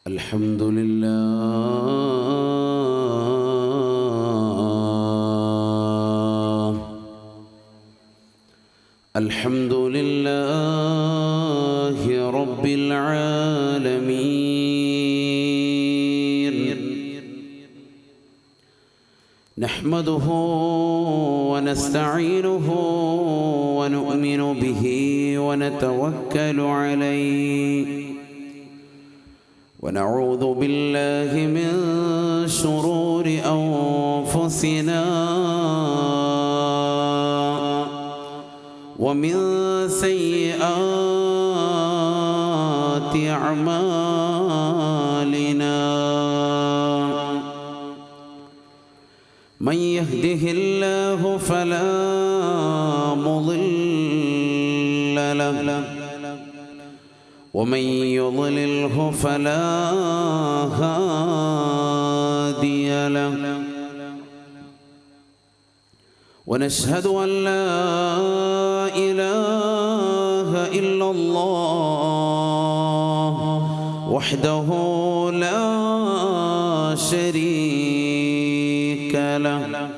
الحمد لله الحمد لله رب العالمين نحمده ونستعينه ونؤمن به ونتوكل عليه ونعوذ بالله من شرور أنفسنا ومن سيئات أعمالنا من يهده الله فلا مضل له ومن يضلله فلا هادي له ونشهد أن لا إله إلا الله وحده لا شريك له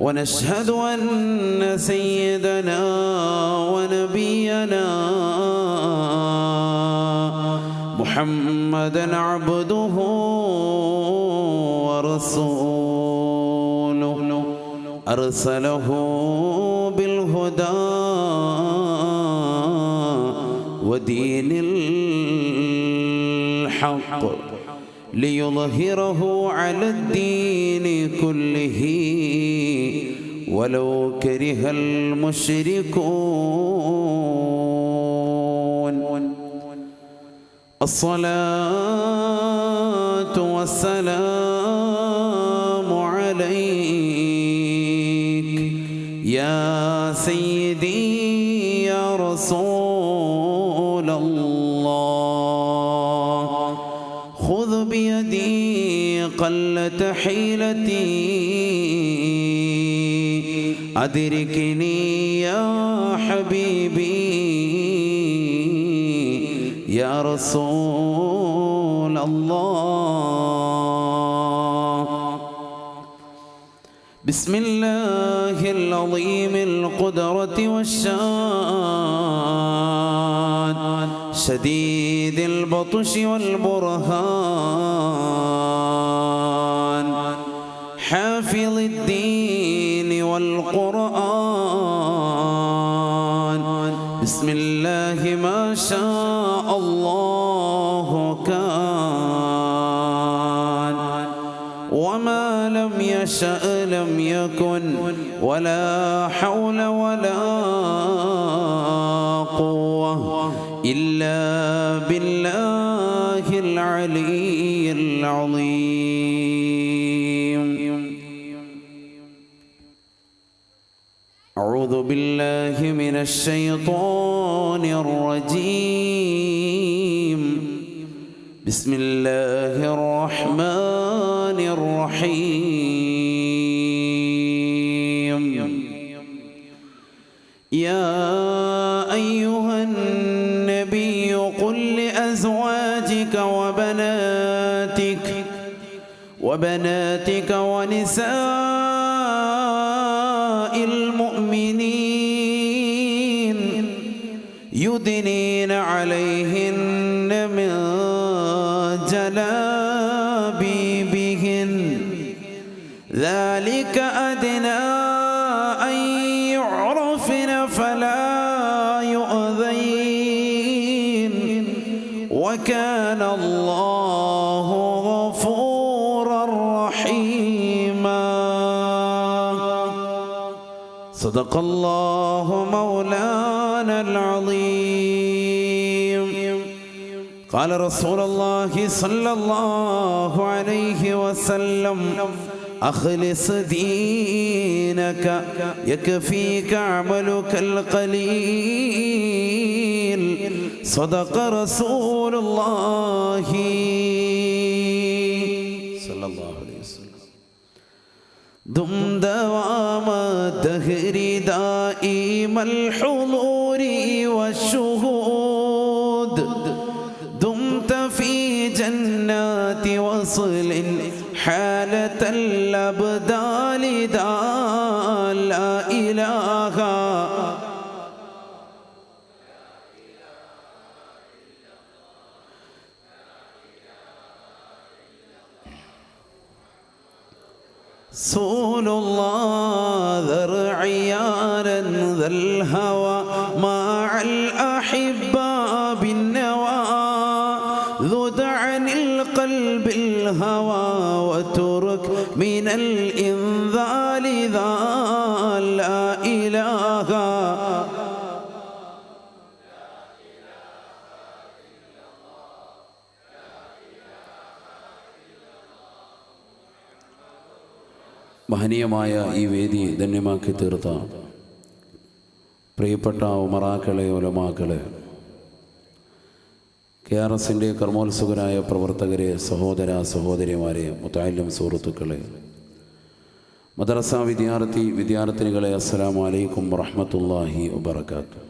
ونشهد أن سيدنا ونبينا محمدًا عبده ورسوله أرسله بالهدى ودين الحق ليظهره على الدين كله ولو كره المشركون الصلاة والسلام عليك يا سيدي يا رسول الله خذ بيدي قلت حيلتي أدركني يا حبيبي يا رسول الله بسم الله العظيم القدرة والشان شديد البطش والبرهان حافظ الدين والقرآن بسم الله ما شاء الله كان وما لم يشأ لم يكن ولا حول ولا قوة إلا بالله العلي العظيم أعوذ بالله من الشيطان الرجيم بسم الله الرحمن الرحيم يا أيها النبي قل لأزواجك وبناتك ونساء المؤمنين يدنين عليهن من جلابيبهن ذلك أدنى أن يعرفن فلا يؤذين وكان الله غفورا رحيما صدق الله مولانا العظيم قال رسول الله صلى الله عليه وسلم أخلص دينك يكفيك عملك القليل صدق رسول الله صلى الله عليه وسلم دم دوام الدهر دائم الحضور والشهود دمت في جنة وصل حالة الأبدال ذا لا إله رسول الله ذرعيانا ذا الهوى مع الأحبة بالنوى ذد عن القلب الهوى وترك من الإنذال ذا لا إله മഹനീയമായ ഈ വേദി ധന്യമാക്കി തീർത്ത പ്രിയപ്പെട്ട ഉമറാക്കളെ, ഉലമാക്കളെ, KRSൻ്റെ കർമ്മോത്സുകരായ പ്രവർത്തകരെ, സഹോദര സഹോദരിമാരെ, മുതഅല്ലിം സുഹൃത്തുക്കളെ, മദ്രസ വിദ്യാർത്ഥിനികളെ, അസ്സലാമു അലൈക്കും വറഹ്മത്തുള്ളാഹി വബറകാതുഹു.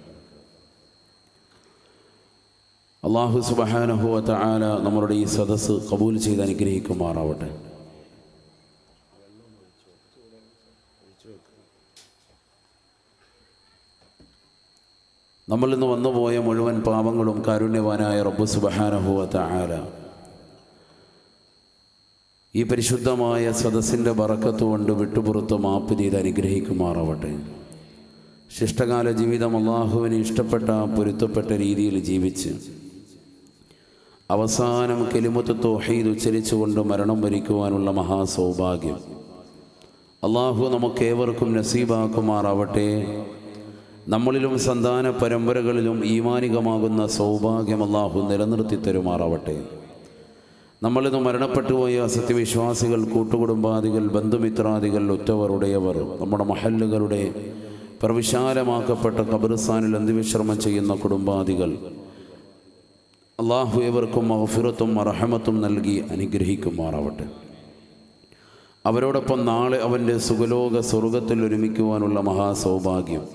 അല്ലാഹു സുബ്ഹാനഹു വ തആല നമ്മുടെ ഈ സദസ്സ് ഖബൂൽ ചെയ്ത് അനുഗ്രഹിക്കുമാറാവട്ടെ. നമ്മളിൽ നിന്ന് വന്നുപോയ മുഴുവൻ പാപങ്ങളും കാരുണ്യവാനായ റബ്ബ് സുബ്ഹാനഹു വ തആല ഈ പരിശുദ്ധമായ സദസ്സിൻ്റെ ബറക്കത്ത് കൊണ്ട് വിട്ടുപുറത്ത് മാപ്പ് ചെയ്ത് അനുഗ്രഹിക്കുമാറാവട്ടെ. ശിഷ്ടകാല ജീവിതം അള്ളാഹുവിന് ഇഷ്ടപ്പെട്ട പൊരുത്തപ്പെട്ട രീതിയിൽ ജീവിച്ച് അവസാനം കലിമത്ത് തൗഹീദ് ഉച്ചരിച്ചുകൊണ്ട് മരണം വരിക്കുവാനുള്ള മഹാസൗഭാഗ്യം അള്ളാഹു നമുക്കേവർക്കും നസീബാക്കുമാറാവട്ടെ. നമ്മളിലും സന്താന പരമ്പരകളിലും ഈമാനികമാകുന്ന സൗഭാഗ്യം അല്ലാഹു നിലനിർത്തി തരുമാറാവട്ടെ. നമ്മളിന്ന് മരണപ്പെട്ടുപോയ സത്യവിശ്വാസികൾ, കൂട്ടുകുടുംബാദികൾ, ബന്ധുമിത്രാദികൾ, ഉറ്റവർ, ഉടയവർ, നമ്മുടെ മഹല്ലുകളുടെ പ്രവിശാലമാക്കപ്പെട്ട ഖബർസ്ഥാനിൽ അന്ത്യവിശ്രമം ചെയ്യുന്ന കുടുംബാദികൾ, അല്ലാഹു ഏവർക്കും മഗ്ഫിറത്തും റഹ്മത്തും നൽകി അനുഗ്രഹിക്കുമാറാവട്ടെ. അവരോടൊപ്പം നാളെ അവൻ്റെ സുഖലോക സ്വർഗത്തിൽ ഒരുമിക്കുവാനുള്ള മഹാസൗഭാഗ്യം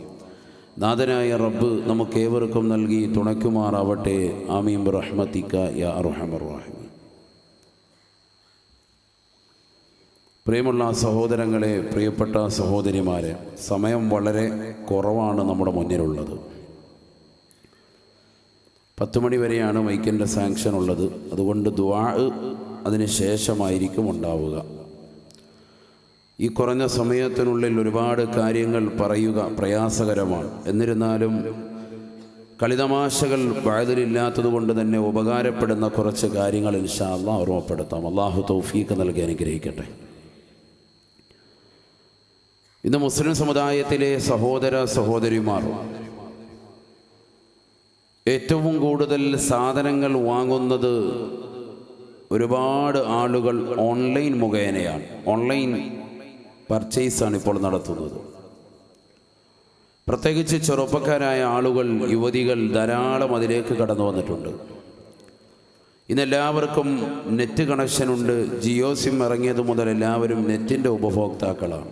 നാഥനായ റബ്ബ് നമുക്കേവർക്കും നൽകി തുണയ്ക്കുമാറാവട്ടെ. ആമീൻ ബിറഹ്മതിക യാ അർഹമർ റഹീമീൻ. പ്രിയമുള്ള സഹോദരങ്ങളെ, പ്രിയപ്പെട്ട സഹോദരിമാരെ, സമയം വളരെ കുറവാണ് നമ്മുടെ മുന്നിലുള്ളത്. 10 മണി വരെയാണ് മൈക്കിൻ്റെ സാങ്ഷൻ ഉള്ളത്. അതുകൊണ്ട് ദുആ അതിന് ശേഷമായിരിക്കും ഉണ്ടാവുക. ഈ കുറഞ്ഞ സമയത്തിനുള്ളിൽ ഒരുപാട് കാര്യങ്ങൾ പറയുക പ്രയാസകരമാണ്. എന്നിരുന്നാലും കളിതമാശകൾ വഅദിലില്ലാത്തത് കൊണ്ട് തന്നെ ഉപകാരപ്പെടുന്ന കുറച്ച് കാര്യങ്ങൾ ഇൻഷാ അല്ലാഹ് ഓർമ്മപ്പെടുത്താം. അല്ലാഹു തൗഫീഖ് നൽകി അനുഗ്രഹിക്കട്ടെ. ഇന്ന് മുസ്ലിം സമുദായത്തിലെ സഹോദര സഹോദരിമാർ ഏറ്റവും കൂടുതൽ സാധനങ്ങൾ വാങ്ങുന്നത് ഒരുപാട് ആളുകൾ ഓൺലൈൻ മുഖേനയാണ്. ഓൺലൈൻ പർച്ചേസാണ് ഇപ്പോൾ നടത്തുന്നത്. പ്രത്യേകിച്ച് ചെറുപ്പക്കാരായ ആളുകൾ, യുവതികൾ ധാരാളം അതിലേക്ക് കടന്നു വന്നിട്ടുണ്ട്. ഇന്നെല്ലാവർക്കും നെറ്റ് കണക്ഷനുണ്ട്. ജിയോ സിം ഇറങ്ങിയത് മുതൽ എല്ലാവരും നെറ്റിൻ്റെ ഉപഭോക്താക്കളാണ്.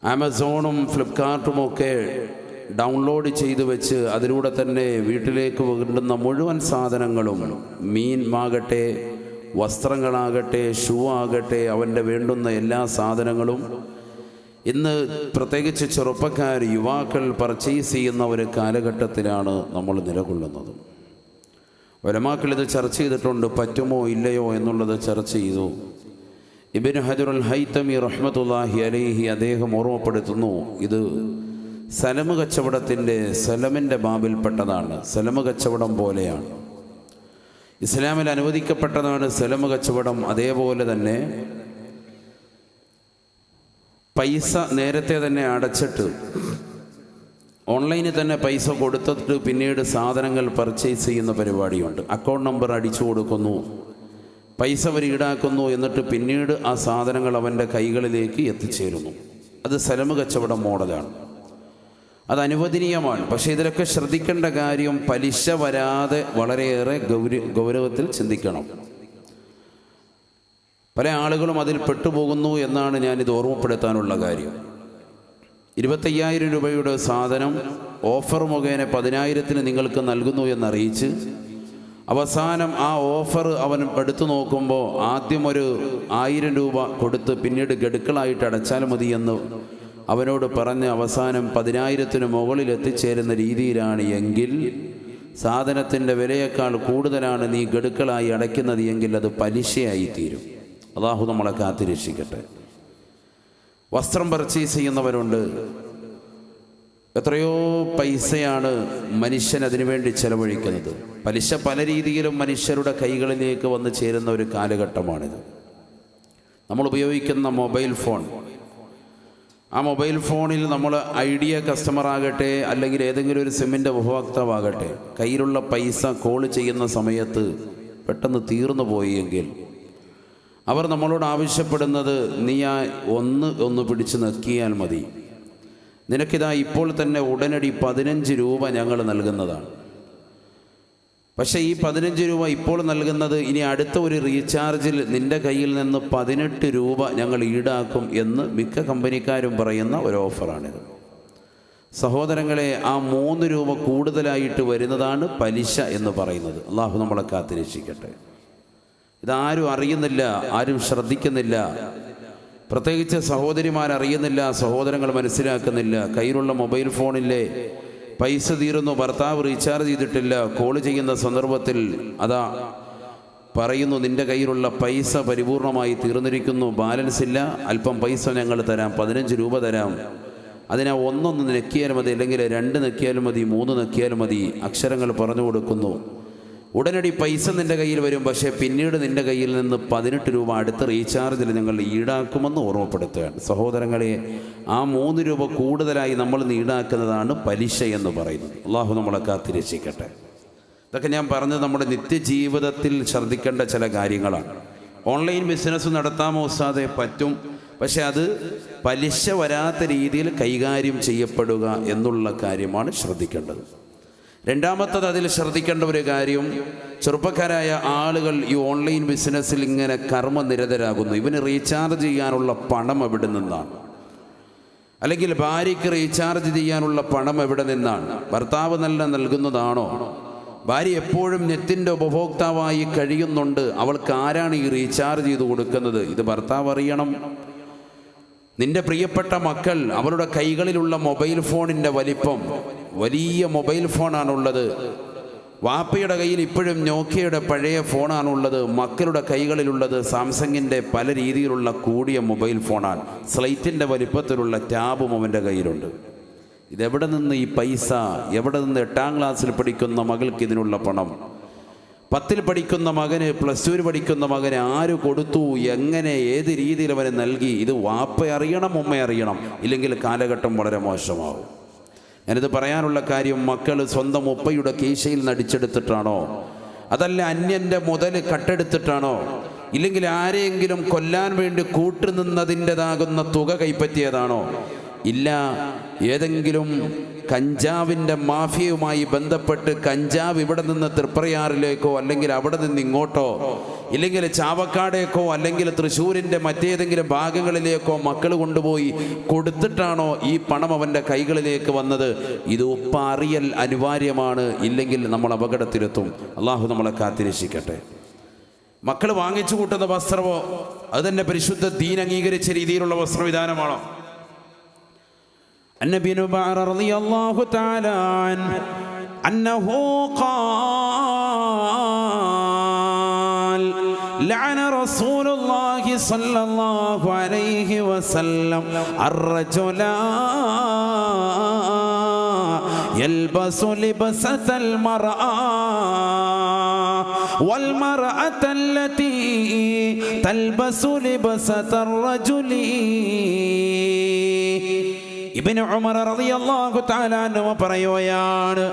ആമസോണും ഫ്ലിപ്കാർട്ടുമൊക്കെ ഡൗൺലോഡ് ചെയ്ത് വെച്ച് അതിലൂടെ തന്നെ വീട്ടിലേക്ക് വേണ്ടുന്ന മുഴുവൻ സാധനങ്ങളും, മീനാകട്ടെ, വസ്ത്രങ്ങളാകട്ടെ, ഷൂ ആകട്ടെ, അവൻ്റെ വേണ്ടുന്ന എല്ലാ സാധനങ്ങളും ഇന്ന് പ്രത്യേകിച്ച് ചെറുപ്പക്കാർ, യുവാക്കൾ പർച്ചേസ് ചെയ്യുന്ന ഒരു കാലഘട്ടത്തിലാണ് നമ്മൾ നിലകൊള്ളുന്നത്. ഉലമാക്കൾ ഇത് ചർച്ച ചെയ്തിട്ടുണ്ട്. പറ്റുമോ ഇല്ലയോ എന്നുള്ളത് ചർച്ച ചെയ്തു. ഇബ്നു ഹജറുൽ ഹൈതമി റഹ്മത്തുള്ളാഹി അലൈഹി അദ്ദേഹം ഓർമ്മപ്പെടുത്തുന്നു, ഇത് സലമ് കച്ചവടത്തിൻ്റെ സലമിൻ്റെ ബാബിൽപ്പെട്ടതാണ്. സലമ് കച്ചവടം പോലെയാണ്. ഇസ്ലാമിൽ അനുവദിക്കപ്പെട്ടതാണ് സലമ് കച്ചവടം. അതേപോലെ തന്നെ പൈസ നേരത്തെ തന്നെ അടച്ചിട്ട് ഓൺലൈനിൽ തന്നെ പൈസ കൊടുത്തിട്ട് പിന്നീട് സാധനങ്ങൾ പർച്ചേസ് ചെയ്യുന്ന പരിപാടിയുണ്ട്. അക്കൗണ്ട് നമ്പർ അടിച്ചു കൊടുക്കുന്നു, പൈസ അവർ ഈടാക്കുന്നു, എന്നിട്ട് പിന്നീട് ആ സാധനങ്ങൾ അവൻ്റെ കൈകളിലേക്ക് എത്തിച്ചേരുന്നു. അത് സലമ് കച്ചവടം മോഡലാണ്. അത് അനുവദനീയമാണ്. പക്ഷേ ഇതിലൊക്കെ ശ്രദ്ധിക്കേണ്ട കാര്യം പലിശ വരാതെ വളരെയേറെ ഗൗരവത്തിൽ ചിന്തിക്കണം. പല ആളുകളും അതിൽ പെട്ടുപോകുന്നു എന്നാണ് ഞാനിത് ഓർമ്മപ്പെടുത്താനുള്ള കാര്യം. 25,000 രൂപയുടെ സാധനം ഓഫർ മുഖേന 10,000-ന് നിങ്ങൾക്ക് നൽകുന്നു എന്നറിയിച്ച് അവസാനം ആ ഓഫർ അവൻ എടുത്തു നോക്കുമ്പോൾ ആദ്യം ഒരു 1000 രൂപ കൊടുത്ത് പിന്നീട് ഗഡുക്കളായിട്ട് അടച്ചാൽ മതിയെന്ന് അവനോട് പറഞ്ഞ് അവസാനം 10,000-ന് മുകളിൽ എത്തിച്ചേരുന്ന രീതിയിലാണ് എങ്കിൽ, സാധനത്തിൻ്റെ വിലയേക്കാൾ കൂടുതലാണ് നീ ഗഡുക്കളായി അടയ്ക്കുന്നത് എങ്കിൽ അത് പലിശയായി തീരും. അല്ലാഹു നമ്മളെ കാത്തിരക്ഷിക്കട്ടെ. വസ്ത്രം പർച്ചേസ് ചെയ്യുന്നവരുണ്ട്. എത്രയോ പൈസയാണ് മനുഷ്യൻ അതിനുവേണ്ടി ചെലവഴിക്കുന്നത്. പലിശ പല രീതിയിലും മനുഷ്യരുടെ കൈകളിലേക്ക് വന്ന് ചേരുന്ന ഒരു കാലഘട്ടമാണിത്. നമ്മൾ ഉപയോഗിക്കുന്ന മൊബൈൽ ഫോൺ, ആ മൊബൈൽ ഫോണിൽ നമ്മൾ ഐഡിയ കസ്റ്റമറാകട്ടെ അല്ലെങ്കിൽ ഏതെങ്കിലും ഒരു സിമ്മിൻ്റെ ഉപഭോക്താവാകട്ടെ, കയ്യിലുള്ള പൈസ കോൾ ചെയ്യുന്ന സമയത്ത് പെട്ടെന്ന് തീർന്നു പോയി എങ്കിൽ അവർ നമ്മളോട് ആവശ്യപ്പെടുന്നത് നീ ആ ഒന്ന് പിടിച്ച് നക്കിയാൽ മതി, നിനക്കിതാ ഇപ്പോൾ തന്നെ ഉടനടി 15 രൂപ ഞങ്ങൾ നൽകുന്നതാണ്. പക്ഷേ ഈ 15 രൂപ ഇപ്പോൾ നൽകുന്നത് ഇനി അടുത്ത ഒരു റീചാർജിൽ നിൻ്റെ കയ്യിൽ നിന്ന് 18 രൂപ ഞങ്ങൾ ഈടാക്കും എന്ന് മിക്ക കമ്പനിക്കാരും പറയുന്ന ഒരു ഓഫറാണിത്. സഹോദരങ്ങളെ, ആ 3 രൂപ കൂടുതലായിട്ട് വരുന്നതാണ് പലിശ എന്ന് പറയുന്നത്. അള്ളാഹു നമ്മളെ കാത്തിരക്ഷിക്കട്ടെ. ഇതാരും അറിയുന്നില്ല, ആരും ശ്രദ്ധിക്കുന്നില്ല. പ്രത്യേകിച്ച് സഹോദരിമാരറിയുന്നില്ല, സഹോദരങ്ങൾ മനസ്സിലാക്കുന്നില്ല. കയ്യിലുള്ള മൊബൈൽ ഫോണിലെ പൈസ തീരുന്നു, ഭർത്താവ് റീചാർജ് ചെയ്തിട്ടില്ല, കോൾ ചെയ്യുന്ന സന്ദർഭത്തിൽ അതാ പറയുന്നു നിൻ്റെ കയ്യിലുള്ള പൈസ പരിപൂർണമായി തീർന്നിരിക്കുന്നു, ബാലൻസ് ഇല്ല, അല്പം പൈസ ഞങ്ങൾ തരാം, 15 രൂപ തരാം, അതിനെ ഒന്നൊന്ന് നെക്കിയാൽ മതി, അല്ലെങ്കിൽ 2 നെക്കിയാലും മതി, 3 നെക്കിയാലും മതി, അക്ഷരങ്ങൾ പറഞ്ഞു കൊടുക്കുന്നു. ഉടനടി പൈസ നിൻ്റെ കയ്യിൽ വരും. പക്ഷേ പിന്നീട് നിൻ്റെ കയ്യിൽ നിന്ന് 18 രൂപ അടുത്ത റീചാർജിൽ നിങ്ങൾ ഈടാക്കുമെന്ന് ഓർമ്മപ്പെടുത്തുകയാണ്. സഹോദരങ്ങളെ, ആ 3 രൂപ കൂടുതലായി നമ്മൾ ഈടാക്കുന്നതാണ് പലിശ എന്ന് പറയുന്നത്. അള്ളാഹു നമ്മളെ കാത്തിരക്ഷിക്കട്ടെ. ഇതൊക്കെ ഞാൻ പറഞ്ഞത് നമ്മുടെ നിത്യജീവിതത്തിൽ ശ്രദ്ധിക്കേണ്ട ചില കാര്യങ്ങളാണ്. ഓൺലൈൻ ബിസിനസ് നടത്താമോ ഉസ്താദേ? പറ്റും. പക്ഷെ അത് പലിശ വരാത്ത രീതിയിൽ കൈകാര്യം ചെയ്യപ്പെടുക എന്നുള്ള കാര്യമാണ് ശ്രദ്ധിക്കേണ്ടത്. രണ്ടാമത്തത്, അതിൽ ശ്രദ്ധിക്കേണ്ട ഒരു കാര്യം, ചെറുപ്പക്കാരായ ആളുകൾ ഈ ഓൺലൈൻ ബിസിനസ്സിൽ ഇങ്ങനെ കർമ്മനിരതരാകുന്നു. ഇവന് റീചാർജ് ചെയ്യാനുള്ള പണം എവിടെ നിന്നാണ്? അല്ലെങ്കിൽ ഭാര്യയ്ക്ക് റീചാർജ് ചെയ്യാനുള്ള പണം എവിടെ നിന്നാണ്? ഭർത്താവ് നൽകുന്നതാണോ? ഭാര്യ എപ്പോഴും നെറ്റിൻ്റെ ഉപഭോക്താവായി കഴിയുന്നുണ്ട്. അവൾക്ക് ആരാണ് ഈ റീചാർജ് ചെയ്ത് കൊടുക്കുന്നത്? ഇത് ഭർത്താവ് അറിയണം. നിന്റെ പ്രിയപ്പെട്ട മക്കൾ, അവരുടെ കൈകളിലുള്ള മൊബൈൽ ഫോണിൻ്റെ വലിപ്പം, വലിയ മൊബൈൽ ഫോണാണുള്ളത്. വാപ്പയുടെ കയ്യിൽ ഇപ്പോഴും നോക്കിയയുടെ പഴയ ഫോണാണുള്ളത്. മക്കളുടെ കൈകളിലുള്ളത് സാംസങ്ങിൻ്റെ പല രീതിയിലുള്ള കൂടിയ മൊബൈൽ ഫോണാണ്. സ്ലൈറ്റിൻ്റെ വലിപ്പത്തിലുള്ള ടാബും അവൻ്റെ കയ്യിലുണ്ട്. ഇതെവിടെ നിന്ന് ഈ പൈസ? എവിടെ നിന്ന് 8ാം ക്ലാസ്സിൽ പഠിക്കുന്ന മകൾക്ക് ഇതിനുള്ള പണം? 10ൽ പഠിക്കുന്ന മകന്, +2 പഠിക്കുന്ന മകന് ആര് കൊടുത്തു? എങ്ങനെ, ഏത് രീതിയിൽ അവന് നൽകി? ഇത് വാപ്പ അറിയണം, ഉമ്മ അറിയണം. ഇല്ലെങ്കിൽ കാലഘട്ടം വളരെ മോശമാവും. ഞാനിത് പറയാനുള്ള കാര്യം, മക്കൾ സ്വന്തം ഉപ്പയുടെ കീശയിൽ നടിച്ചെടുത്തിട്ടാണോ? അതല്ല അന്യൻ്റെ മുതൽ കട്ടെടുത്തിട്ടാണോ? ഇല്ലെങ്കിൽ ആരെയെങ്കിലും കൊല്ലാൻ വേണ്ടി കൂട്ടുനിന്നതിൻ്റെതാകുന്ന തുക കൈപ്പറ്റിയതാണോ? ഇല്ല, ഏതെങ്കിലും കഞ്ചാവിൻ്റെ മാഫിയയുമായി ബന്ധപ്പെട്ട് കഞ്ചാവ് ഇവിടെ നിന്ന് തൃപ്രയാറിലേക്കോ അല്ലെങ്കിൽ അവിടെ നിന്ന് ഇങ്ങോട്ടോ, ഇല്ലെങ്കിൽ ചാവക്കാടേക്കോ അല്ലെങ്കിൽ തൃശ്ശൂരിൻ്റെ മറ്റേതെങ്കിലും ഭാഗങ്ങളിലേക്കോ മക്കൾ കൊണ്ടുപോയി കൊടുത്തിട്ടാണോ ഈ പണം അവൻ്റെ കൈകളിലേക്ക് വന്നത്? ഇത് ഉപ്പ അറിയൽ അനിവാര്യമാണ്. ഇല്ലെങ്കിൽ നമ്മൾ അപകടത്തിലെത്തും. അള്ളാഹു നമ്മളെ കാത്തിരക്ഷിക്കട്ടെ. മക്കൾ വാങ്ങിച്ചു കൂട്ടുന്ന വസ്ത്രമോ അത് തന്നെ പരിശുദ്ധ ദീൻ അംഗീകരിച്ച രീതിയിലുള്ള വസ്ത്രവിധാനമാണോ? النبي نبار رضي الله تعالى عنه أنه قال لعن رسول الله صلى الله عليه وسلم الرجل يلبس لبسة المرأة والمرأة التي تلبس لبسة الرجل. ഇബ്നു ഉമർ റളിയല്ലാഹു തആല അൻഹു പറയുകയാണ്,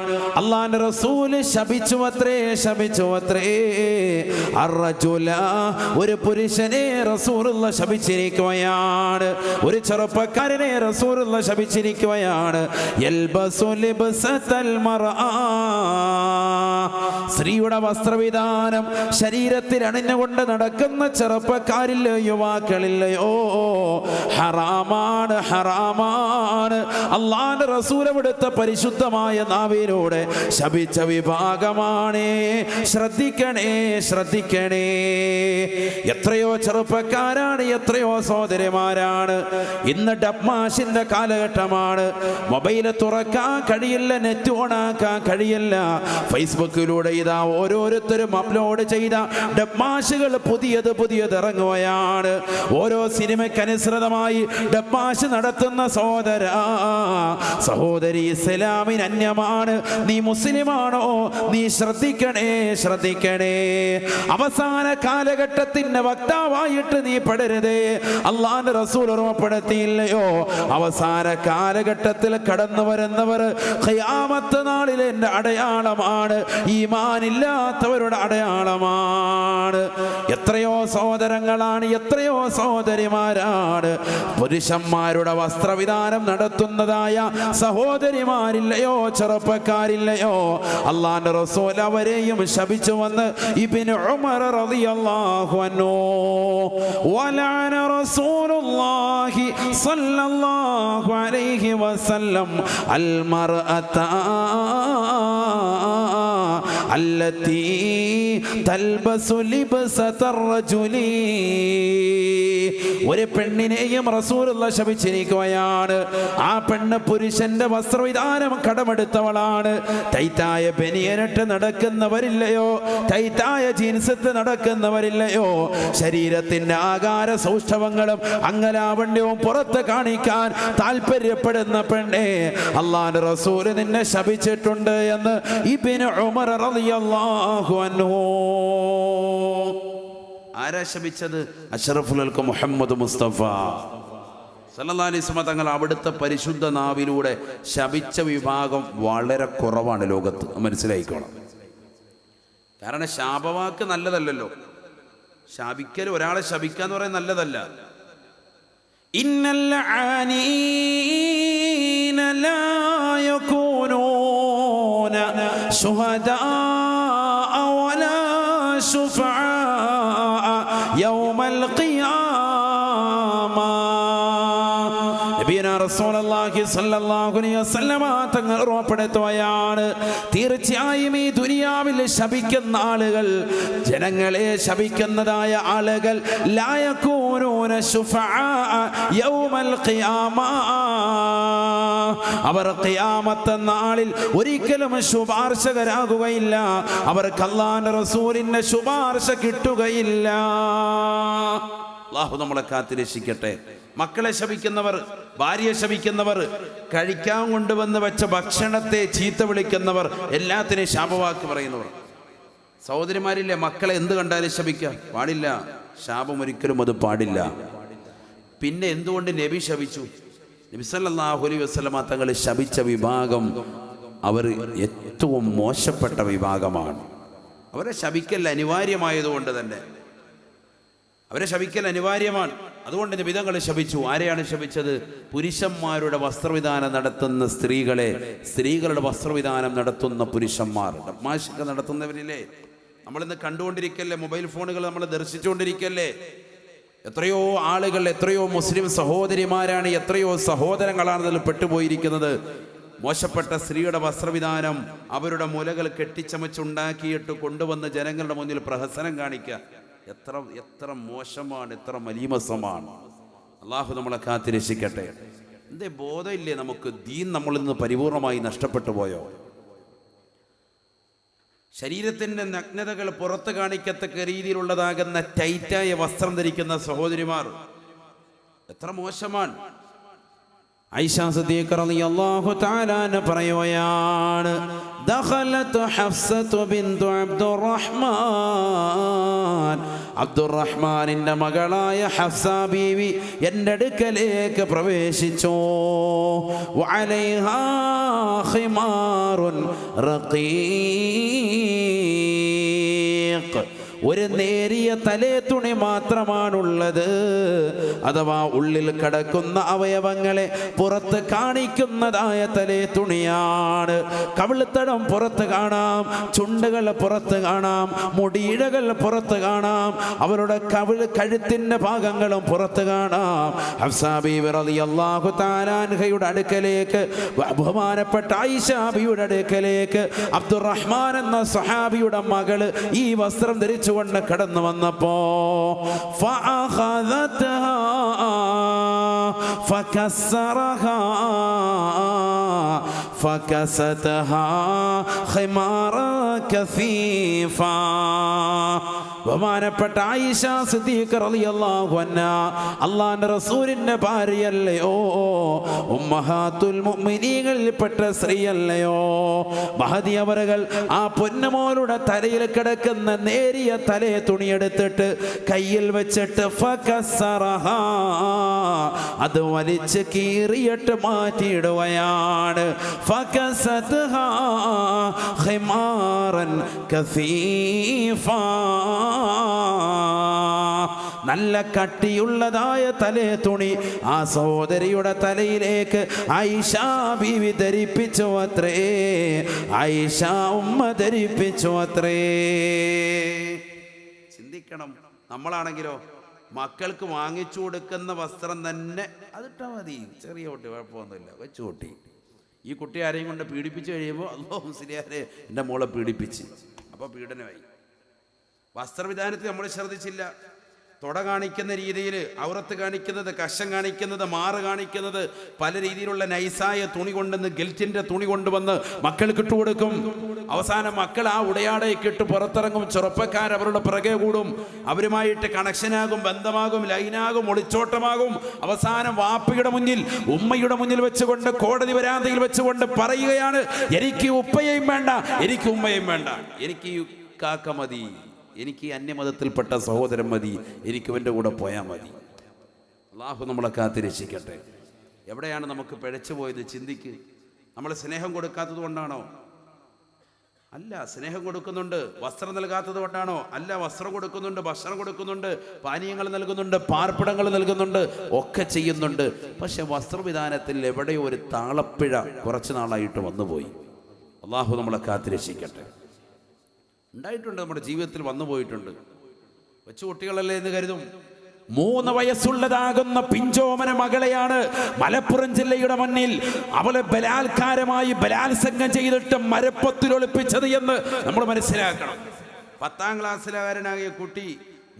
അല്ലാഹുവിന്റെ റസൂൽ ശപിച്ചുവത്രേ അർറജുല, ഒരു പുരുഷനെ റസൂലുള്ളാഹി ശപിച്ചിരിക്കുകയാണ്, ഒരു ചെറുപ്പക്കാരനെ റസൂലുള്ളാഹി ശപിച്ചിരിക്കുകയാണ്. യൽബസു ലിബ്സതൽ മർആ, സ്ത്രീയുടെ വസ്ത്രവിധാനം ശരീരത്തിൽ അണിഞ്ഞുകൊണ്ട് നടക്കുന്ന ചെറുപ്പക്കാരില്ലയോ യുവാക്കളില്ലയോ, ഹറാമാണ്, ഹറാമാണ്. അല്ലാഹുവിന്റെ റസൂൽ അവിടുത്തെ പരിശുദ്ധമായ നാവിലൂടെ ശപിച്ച വിഭാഗമാണ്. ശ്രദ്ധിക്കണേ, ശ്രദ്ധിക്കണേ. എത്രയോ ചെറുപ്പക്കാരാണ്, എത്രയോ സഹോദരിമാരാണ്. ഇന്ന് ഡബ്മാഷിന്റെ കാലഘട്ടമാണ്. മൊബൈൽ തുറക്കാൻ കഴിയില്ല, നെറ്റ് ഓണാക്കാൻ കഴിയില്ല. ഫേസ്ബുക്കിലൂടെ ഇതാ ഓരോരുത്തരും അപ്ലോഡ് ചെയ്ത ഡബ്മാഷുകൾ പുതിയത് ഇറങ്ങുകയാണ്. ഓരോ സിനിമയ്ക്കനുസൃതമായി ഡബ്മാഷ് നടത്തുന്ന സഹോദരി ഇസ്ലാമിന് അന്യമാണ്. നീ മുസ്ലിമാണോ? നീ ശ്രദ്ധിക്കണേ, ശ്രദ്ധിക്കണേ. അവസാന കാലഘട്ടത്തിന്റെ വക്താവായിട്ട് നീ പെടരുതേ. അല്ലാഹുവിന്റെ റസൂൽ ഓർമ്മപ്പെടുത്തിയില്ലയോ, അവസാന കാലഘട്ടത്തിൽ കടന്നു വരുന്നവർ ഖിയാമത്ത് നാളിൽ എൻ്റെ അടയാളമാണ്, ഈമാനില്ലാത്തവരുടെ അടയാളമാണ്. എത്രയോ സഹോദരങ്ങളാണ്, എത്രയോ സഹോദരിമാരാണ് പുരുഷന്മാരുടെ വസ്ത്രവിധാനം നടത്തുന്നതായ സഹോദരിമാരില്ലയോ, ചെറുപ്പക്കാരില്ലയോ. അല്ലാഹുവിന്റെ റസൂൽ അവരെയും ശപിച്ചു വന്ന് ഇബ്നു ഉമർ റളിയല്ലാഹു അൻഹു വലഅന റസൂലുള്ളാഹി സ്വല്ലല്ലാഹു അലൈഹി വസല്ലം അൽ മർഅത അല്ലത്തി തൽബസു ലിബ്സതർ റജുലി. ഒരു പെണ്ണിനെയും റസൂലുള്ളാഹി ശപിച്ചിരിക്കുകയാണ്. ആ പെണ്ണ് പുരുഷന്റെ വസ്ത്രവിധാനം കടമെടുത്തവളാണ്. ടൈറ്റായ ബനിയനിട്ട് നടക്കുന്നവരില്ലയോ, ടൈറ്റായ ജീൻസിട്ട് നടക്കുന്നവരില്ലയോ, ശരീരത്തിന്റെ ആകാര സൗഷ്ഠവങ്ങളും അംഗലാവണ്യവും പുറത്ത് കാണിക്കാൻ താല്പര്യപ്പെടുന്ന പെണ്ണെ, അല്ലാഹുവിന്റെ റസൂൽ നിന്നെ ശപിച്ചിട്ടുണ്ട് എന്ന് ഇബ്നു ഉമർ റളിയല്ലാഹു അൻഹു. ആരാ ശപിച്ചത്? അഷ്റഫുൽ ഖൽഖ് മുഹമ്മദ് മുസ്തഫ സല്ലല്ലാഹു അലൈഹി വസല്ലം തങ്ങൾ അവിടുത്തെ പരിശുദ്ധ നാവിലൂടെ ശപിച്ച വിഭാഗം വളരെ കുറവാണ് ലോകത്ത്. മനസ്സിലായിക്കോണം. കാരണം ശാപവാക്ക് നല്ലതല്ലല്ലോ. ശാപിക്കൽ, ഒരാളെ ശപിക്കാന്ന് പറയുന്നത് നല്ലതല്ല. ഇന്നൽ ആനീന ലാ യകൂനൂന ശുഹദാ വലാ ശുഫആ യൗമൽ ഖിയാമ. നബിയനാ റസൂലുള്ളാഹി സ്വല്ലല്ലാഹു അലൈഹി വസല്ലം തങ്ങൾ ഓർമ്മപ്പെടുത്തുകയാണ്, തീർച്ചയായും ഈ ദുനിയാവിൽ ശപിക്കുന്ന ആളുകൾ, ജനങ്ങളെ ശപിക്കുന്നതായ ആളുകൾ ലാ യകൂനൂന ശുഫആ യൗമൽ ഖിയാമ, അവർ ഖിയാമത്ത് നാളിൽ ഒരിക്കലും ശുപാർശകരാകുകയില്ല. അവർക്ക് അല്ലാഹുവിന്റെ റസൂലിന്റെ ശുപാർശ കിട്ടുകയില്ല. അല്ലാഹു നമ്മളെ കാത്തിരക്ഷിക്കട്ടെ. മക്കളെ ശപിക്കുന്നവർ, ഭാര്യയെ ശപിക്കുന്നവർ, കഴിക്കാൻ കൊണ്ടുവന്ന് വെച്ച ഭക്ഷണത്തെ ചീത്ത വിളിക്കുന്നവർ, എല്ലാത്തിനെയും ശാപവാക്ക് പറയുന്നവർ. സഹോദരിമാരില്ലേ, മക്കളെ എന്ത് കണ്ടാലും ശപിക്കാൻ പാടില്ല. ശാപം ഒരിക്കലും അത് പാടില്ല. പിന്നെ എന്തുകൊണ്ട് നബി ശപിച്ചു? നബി സല്ലല്ലാഹു അലൈഹി വസല്ലം തങ്ങൾ ശപിച്ച വിഭാഗം അവർ ഏറ്റവും മോശപ്പെട്ട വിഭാഗമാണ്. അവരെ ശപിക്കൽ അനിവാര്യമായതുകൊണ്ട് തന്നെ, അവരെ ശപിക്കൽ അനിവാര്യമാണ്. അതുകൊണ്ട് നബി തങ്ങൾ ശപിച്ചു. ആരെയാണ് ശപിച്ചത്? പുരുഷന്മാരുടെ വസ്ത്രവിധാനം നടത്തുന്ന സ്ത്രീകളെ, സ്ത്രീകളുടെ വസ്ത്രവിധാനം നടത്തുന്ന പുരുഷന്മാർ. ഡബ്മാഷൊക്കെ നടത്തുന്നവരില്ലേ, നമ്മളിന്ന് കണ്ടുകൊണ്ടിരിക്കല്ലേ, മൊബൈൽ ഫോണുകൾ നമ്മൾ ദർശിച്ചുകൊണ്ടിരിക്കല്ലേ. എത്രയോ ആളുകൾ, എത്രയോ മുസ്ലിം സഹോദരിമാരാണ്, എത്രയോ സഹോദരങ്ങളാണ് അതിൽ പെട്ടുപോയിരിക്കുന്നത്. മോശപ്പെട്ട സ്ത്രീയുടെ വസ്ത്രവിധാനം അവരുടെ മുലകൾ കെട്ടിച്ചമച്ചുണ്ടാക്കിയിട്ട് കൊണ്ടുവന്ന് ജനങ്ങളുടെ മുന്നിൽ പ്രഹസനം കാണിക്കുക. എത്ര മോശമാണ്, എത്ര മലീമസമാണ്. അള്ളാഹു നമ്മളെ കാത്തിരക്ഷിക്കട്ടെ. എന്തേ ബോധമില്ലേ നമുക്ക്? ദീൻ നമ്മളിൽ നിന്ന് പരിപൂർണമായി നഷ്ടപ്പെട്ടു പോയോ? ശരീരത്തിൻ്റെ നഗ്നതകൾ പുറത്ത് കാണിക്കത്തക്ക രീതിയിലുള്ളതാകുന്ന ടൈറ്റായ വസ്ത്രം ധരിക്കുന്ന സഹോദരിമാർ എത്ര മോശമാണ്. ആയിഷ സിദ്ദീഖ റളിയല്ലാഹു തആല അൻഹ പറയുകയാണ്, ദഖലത് ഹഫ്സത്തു ബിന്തു അബ്ദുറഹ്മാൻ, അബ്ദുറഹ്മാനിന്റെ മകളായ ഹഫ്സ ബീവി എൻ്റെ അടുക്കലേക്ക് പ്രവേശിച്ചു. വഅലൈഹാ ഖിമാറുൻ റഖീഖ്, ഒരു നേരിയ തലേ തുണി മാത്രമാണുള്ളത്. അഥവാ ഉള്ളിൽ കിടക്കുന്ന അവയവങ്ങളെ പുറത്ത് കാണിക്കുന്നതായ തലേ തുണിയാണ്. കവിളിത്തടം പുറത്ത് കാണാം, ചുണ്ടുകൾ പുറത്ത് കാണാം, മുടിയിഴകൾ പുറത്ത് കാണാം, അവരുടെ കഴുത്തിന്റെ ഭാഗങ്ങളും പുറത്ത് കാണാം. ഹഫ്സാ ബീവി റളിയല്ലാഹു തആല അൻഹയുടെ അടുക്കലേക്ക്, ബഹുമാനപ്പെട്ട ആയിഷ ബീവിയുടെ അടുക്കലേക്ക് അബ്ദുറഹ്മാൻ എന്ന സ്വഹാബിയുടെ മകള് ഈ വസ്ത്രം ധരിച്ചുകൊണ്ട് കടന്നു വന്നപ്പോ فكسرها فكستها خمارا كثيفا. ബഹുമാനപ്പെട്ട ആയിഷ സിദ്ദീഖ റളിയല്ലാഹു അൻഹാ അല്ലാഹുവിന്റെ റസൂലിന്റെ ഭാര്യയല്ലയോ, ഉമ്മഹാത്തുൽ മുഅ്മിനീങ്ങളിൽപ്പെട്ട സ്ത്രീയല്ലയോ. മഹദി അവറുകൾ ആ പൊന്നുമോളുടെ തലയിൽ കിടക്കുന്ന നേരിയ തലേ തുണിയെടുത്തിട്ട് കയ്യിൽ വെച്ചിട്ട് ഫകസറഹാ, അത് വലിച്ച് കീറിയിട്ട് മാറ്റിയിടുകയാണ്. ഫകസതഹാ ഖിമാറൻ കസീഫാ, നല്ല കട്ടിയുള്ളതായ തലേ തുണി ആ സഹോദരിയുടെ തലയിലേക്ക് ആയിഷ ബീവി ധരിപ്പിച്ചു അത്രേ, ആയിഷ ഉമ്മ ധരിപ്പിച്ചു അത്രേ. ചിന്തിക്കണം, നമ്മളാണെങ്കിലോ മക്കൾക്ക് വാങ്ങിച്ചു കൊടുക്കുന്ന വസ്ത്രം തന്നെ അതിട്ടാ മതി, ചെറിയ കുട്ടി കുഴപ്പമൊന്നുമില്ല, വെച്ചു കുട്ടി. ഈ കുട്ടി ആരെയും കൊണ്ട് പീഡിപ്പിച്ച് കഴിയുമ്പോൾ അല്ലാഹു മുസ്ലിയാരെ എൻ്റെ മോളെ പീഡിപ്പിച്ച്, അപ്പോൾ പീഡനമായി. വസ്ത്രവിധാനത്തിൽ നമ്മൾ ശ്രദ്ധിച്ചില്ല. തുട കാണിക്കുന്ന രീതിയിൽ, ഔറത്ത് കാണിക്കുന്നത്, കശം കാണിക്കുന്നത്, മാറ് കാണിക്കുന്നത്, പല രീതിയിലുള്ള നൈസായ തുണി കൊണ്ടുവന്ന്, ഗിൽറ്റിൻ്റെ തുണി കൊണ്ടുവന്ന് മക്കൾക്ക് ഇട്ടുകൊടുക്കും. അവസാനം മക്കൾ ആ ഉടയാടയൊക്കെ ഇട്ട് പുറത്തിറങ്ങും. ചെറുപ്പക്കാർ അവരുടെ പിറകെ കൂടും, അവരുമായിട്ട് കണക്ഷനാകും, ബന്ധമാകും, ലൈനാകും, ഒളിച്ചോട്ടമാകും. അവസാനം വാപ്പയുടെ മുന്നിൽ, ഉമ്മയുടെ മുന്നിൽ വെച്ചുകൊണ്ട്, കോടതി വരാന്തയിൽ വെച്ചുകൊണ്ട് പറയുകയാണ്, എനിക്ക് ഉപ്പയും വേണ്ട, എനിക്ക് ഉമ്മയും വേണ്ട, എനിക്ക് കാക്ക മതി, എനിക്ക് അന്യമതത്തിൽപ്പെട്ട സഹോദരൻ മതി, എനിക്ക് എൻ്റെ കൂടെ പോയാൽ മതി. അല്ലാഹു നമ്മളെ കാത്തിരക്ഷിക്കട്ടെ. എവിടെയാണ് നമുക്ക് പിഴച്ചു പോയത്? ചിന്തിക്ക്. നമ്മൾ സ്നേഹം കൊടുക്കാത്തത് കൊണ്ടാണോ? അല്ല. സ്നേഹം കൊടുക്കുന്നുണ്ട്. വസ്ത്രം നൽകാത്തത് കൊണ്ടാണോ? അല്ല. വസ്ത്രം കൊടുക്കുന്നുണ്ട്, ഭക്ഷണം കൊടുക്കുന്നുണ്ട്, പാനീയങ്ങൾ നൽകുന്നുണ്ട്, പാർപ്പിടങ്ങൾ നൽകുന്നുണ്ട്, ഒക്കെ ചെയ്യുന്നുണ്ട്. പക്ഷെ വസ്ത്രവിധാനത്തിൽ എവിടെയോ ഒരു താളപ്പിഴ കുറച്ച് നാളായിട്ട് വന്നുപോയി. അല്ലാഹു നമ്മളെ കാത്തിരക്ഷിക്കട്ടെ. ഉണ്ടായിട്ടുണ്ട്, നമ്മുടെ ജീവിതത്തിൽ വന്നു പോയിട്ടുണ്ട്. കൊച്ചു കുട്ടികളല്ലേ എന്ന് കരുതും. 3 വയസ്സുള്ളതാകുന്ന പിഞ്ചോമന മകളെയാണ് മലപ്പുറം ജില്ലയുടെ മണ്ണിൽ അവളെ ബലാത്കാരമായി ബലാത്സംഗം ചെയ്തിട്ട് മരപ്പൊത്തിൽ ഒളിപ്പിച്ചത് എന്ന് നമ്മൾ മനസ്സിലാക്കണം. 10ാം ക്ലാസ്സിലുകാരനായ കുട്ടി,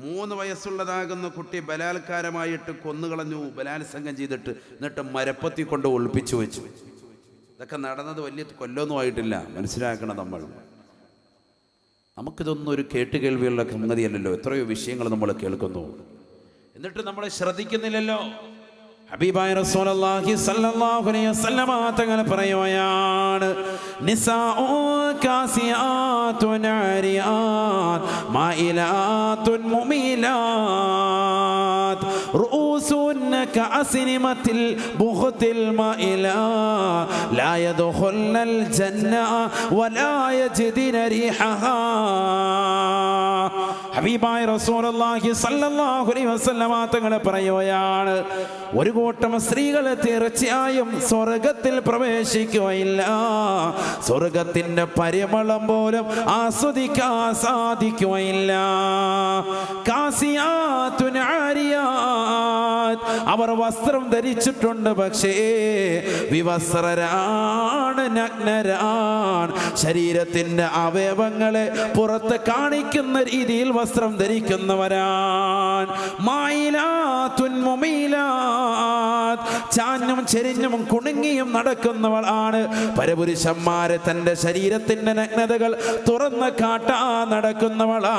3 വയസ്സുള്ളതാകുന്ന കുട്ടി ബലാത്കാരമായിട്ട് കൊന്നുകളഞ്ഞു, ബലാത്സംഗം ചെയ്തിട്ട്, എന്നിട്ട് മരപ്പൊത്തി കൊണ്ട് ഒളിപ്പിച്ചു വെച്ചു. ഇതൊക്കെ നടന്നത് വലിയ കൊല്ലമൊന്നും ആയിട്ടില്ല. മനസ്സിലാക്കണം നമ്മൾ. നമുക്കിതൊന്നും ഒരു കേട്ടുകേൾവിയുള്ള സംഗതിയല്ലല്ലോ. എത്രയോ വിഷയങ്ങൾ നമ്മൾ കേൾക്കുന്നു, എന്നിട്ട് നമ്മൾ ശ്രദ്ധിക്കുന്നില്ലല്ലോ. ഹബീബായ റസൂലുള്ളാഹി സ്വല്ലല്ലാഹു അലൈഹി വസല്ലമ തങ്ങൾ പറയുകയാണ്, നിസാഉൻ കാസിയാതുൻ ആരിയാത് മായിലാതുൻ മുമീലാത് റൂസുൻ കഅസ്നിമത്തിൽ ബുഖത്തിൽ മായിലാ ലാ യദ്ഖുൽനൽ ജന്ന വലാ യജിദിന റീഹഹാ. ഹബീബായ റസൂലുള്ളാഹി സ്വല്ലല്ലാഹു അലൈഹി വസല്ലമ തങ്ങൾ പറയുകയാണ്, ഒരു കൂട്ടം സ്ത്രീകൾ തീർച്ചയായും സ്വർഗത്തിൽ പ്രവേശിക്കുകയില്ല, സ്വർഗത്തിന്റെ പരിമളം പോലും ആസ്വദിക്കാൻ സാധിക്കുകയില്ല. കാസിയാത്തുൻ ആരിയാത്ത്, അവർ വസ്ത്രം ധരിച്ചിട്ടുണ്ട്, പക്ഷേ വിവസ്ത്രരാണ്, നഗ്നരാണ്. ശരീരത്തിന്റെ അവയവങ്ങളെ പുറത്ത് കാണിക്കുന്ന രീതിയിൽ വസ്ത്രം ധരിക്കുന്നവരാണ്. മായിലാത്തുൻ മുമീലാത്ത്, ചാഞ്ഞും ചെരിഞ്ഞും കുണുങ്ങിയും നടക്കുന്നവളാണ്. പരപുരുഷന്മാരെ തന്റെ ശരീരത്തിന്റെ നഗ്നതകൾ തുറന്ന് കാട്ടാൻ നടക്കുന്നവളാ.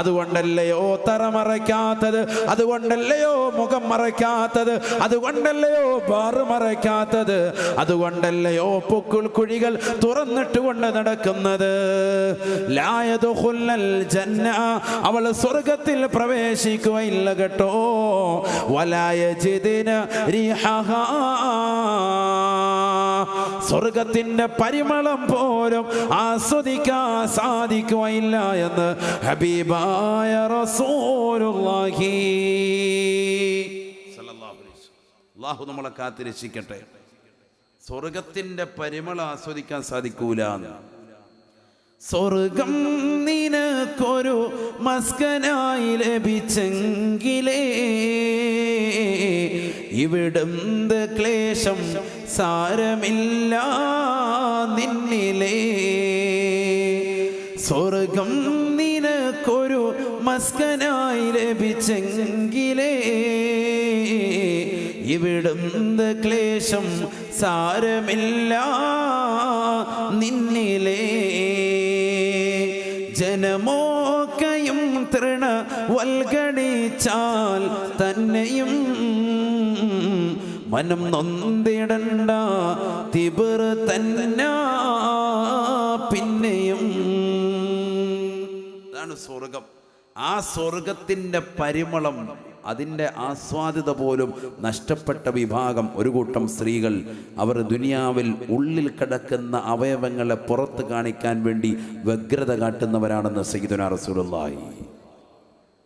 അതുകൊണ്ടല്ലയോ തറ മറയ്ക്കാത്തത്, അതുകൊണ്ടല്ലയോ മുഖം മറയ്ക്കാത്തത്, അതുകൊണ്ടല്ലയോ ബാറ് മറയ്ക്കാത്തത്, അതുകൊണ്ടല്ലയോ പൊക്കുൾ കുഴികൾ തുറന്നിട്ട് കൊണ്ട് നടക്കുന്നത്. ലാ യദ്ഖുൽനൽ ജന്ന, അവൾ സ്വർഗത്തിൽ പ്രവേശിക്കുകയില്ല കേട്ടോ. വലാ യജിദിന റീഹഹാ, സ്വർഗത്തിന്റെ പരിമളം പോലും ആസ്വദിക്കാൻ സാധിക്കുകയില്ല എന്ന് ഹബീബായ റസൂലുള്ളാഹി സ്വല്ലല്ലാഹു അലൈഹി വസല്ലം. അല്ലാഹു നമ്മളെ കാത്തിരക്ഷിക്കട്ടെ. സ്വർഗത്തിന്റെ പരിമളം ആസ്വദിക്കാൻ സാധിക്കൂല. സ്വർഗം നിനക്കൊരു മസ്കനായി ലഭിച്ചെങ്കിലേ ഇവിടുന്ന് ക്ലേശം സാരമില്ല നിന്നിലേ. സ്വർഗം നിനക്കൊരു മസ്കനായി ലഭിച്ചെങ്കിലേ ഇവിടുന്ന് ക്ലേശം സാരമില്ല നിന്നിലേ. ജനമോക്കയും തൃണ വൽഗണിച്ചാൽ തന്നെയും മനം നൊന്തിടണ്ട തിബർ തന്നെ പിന്നെയും. അതാണ് സ്വർഗം. ആ സ്വർഗത്തിൻ്റെ പരിമളം, അതിൻ്റെ ആസ്വാദ്യത പോലും നഷ്ടപ്പെട്ട വിഭാഗം ഒരു കൂട്ടം സ്ത്രീകൾ. അവർ ദുനിയാവിൽ ഉള്ളിൽ കിടക്കുന്ന അവയവങ്ങളെ പുറത്ത് കാണിക്കാൻ വേണ്ടി വ്യഗ്രത കാട്ടുന്നവരാണെന്ന് സയ്യിദുനാ റസൂലുള്ളാഹി.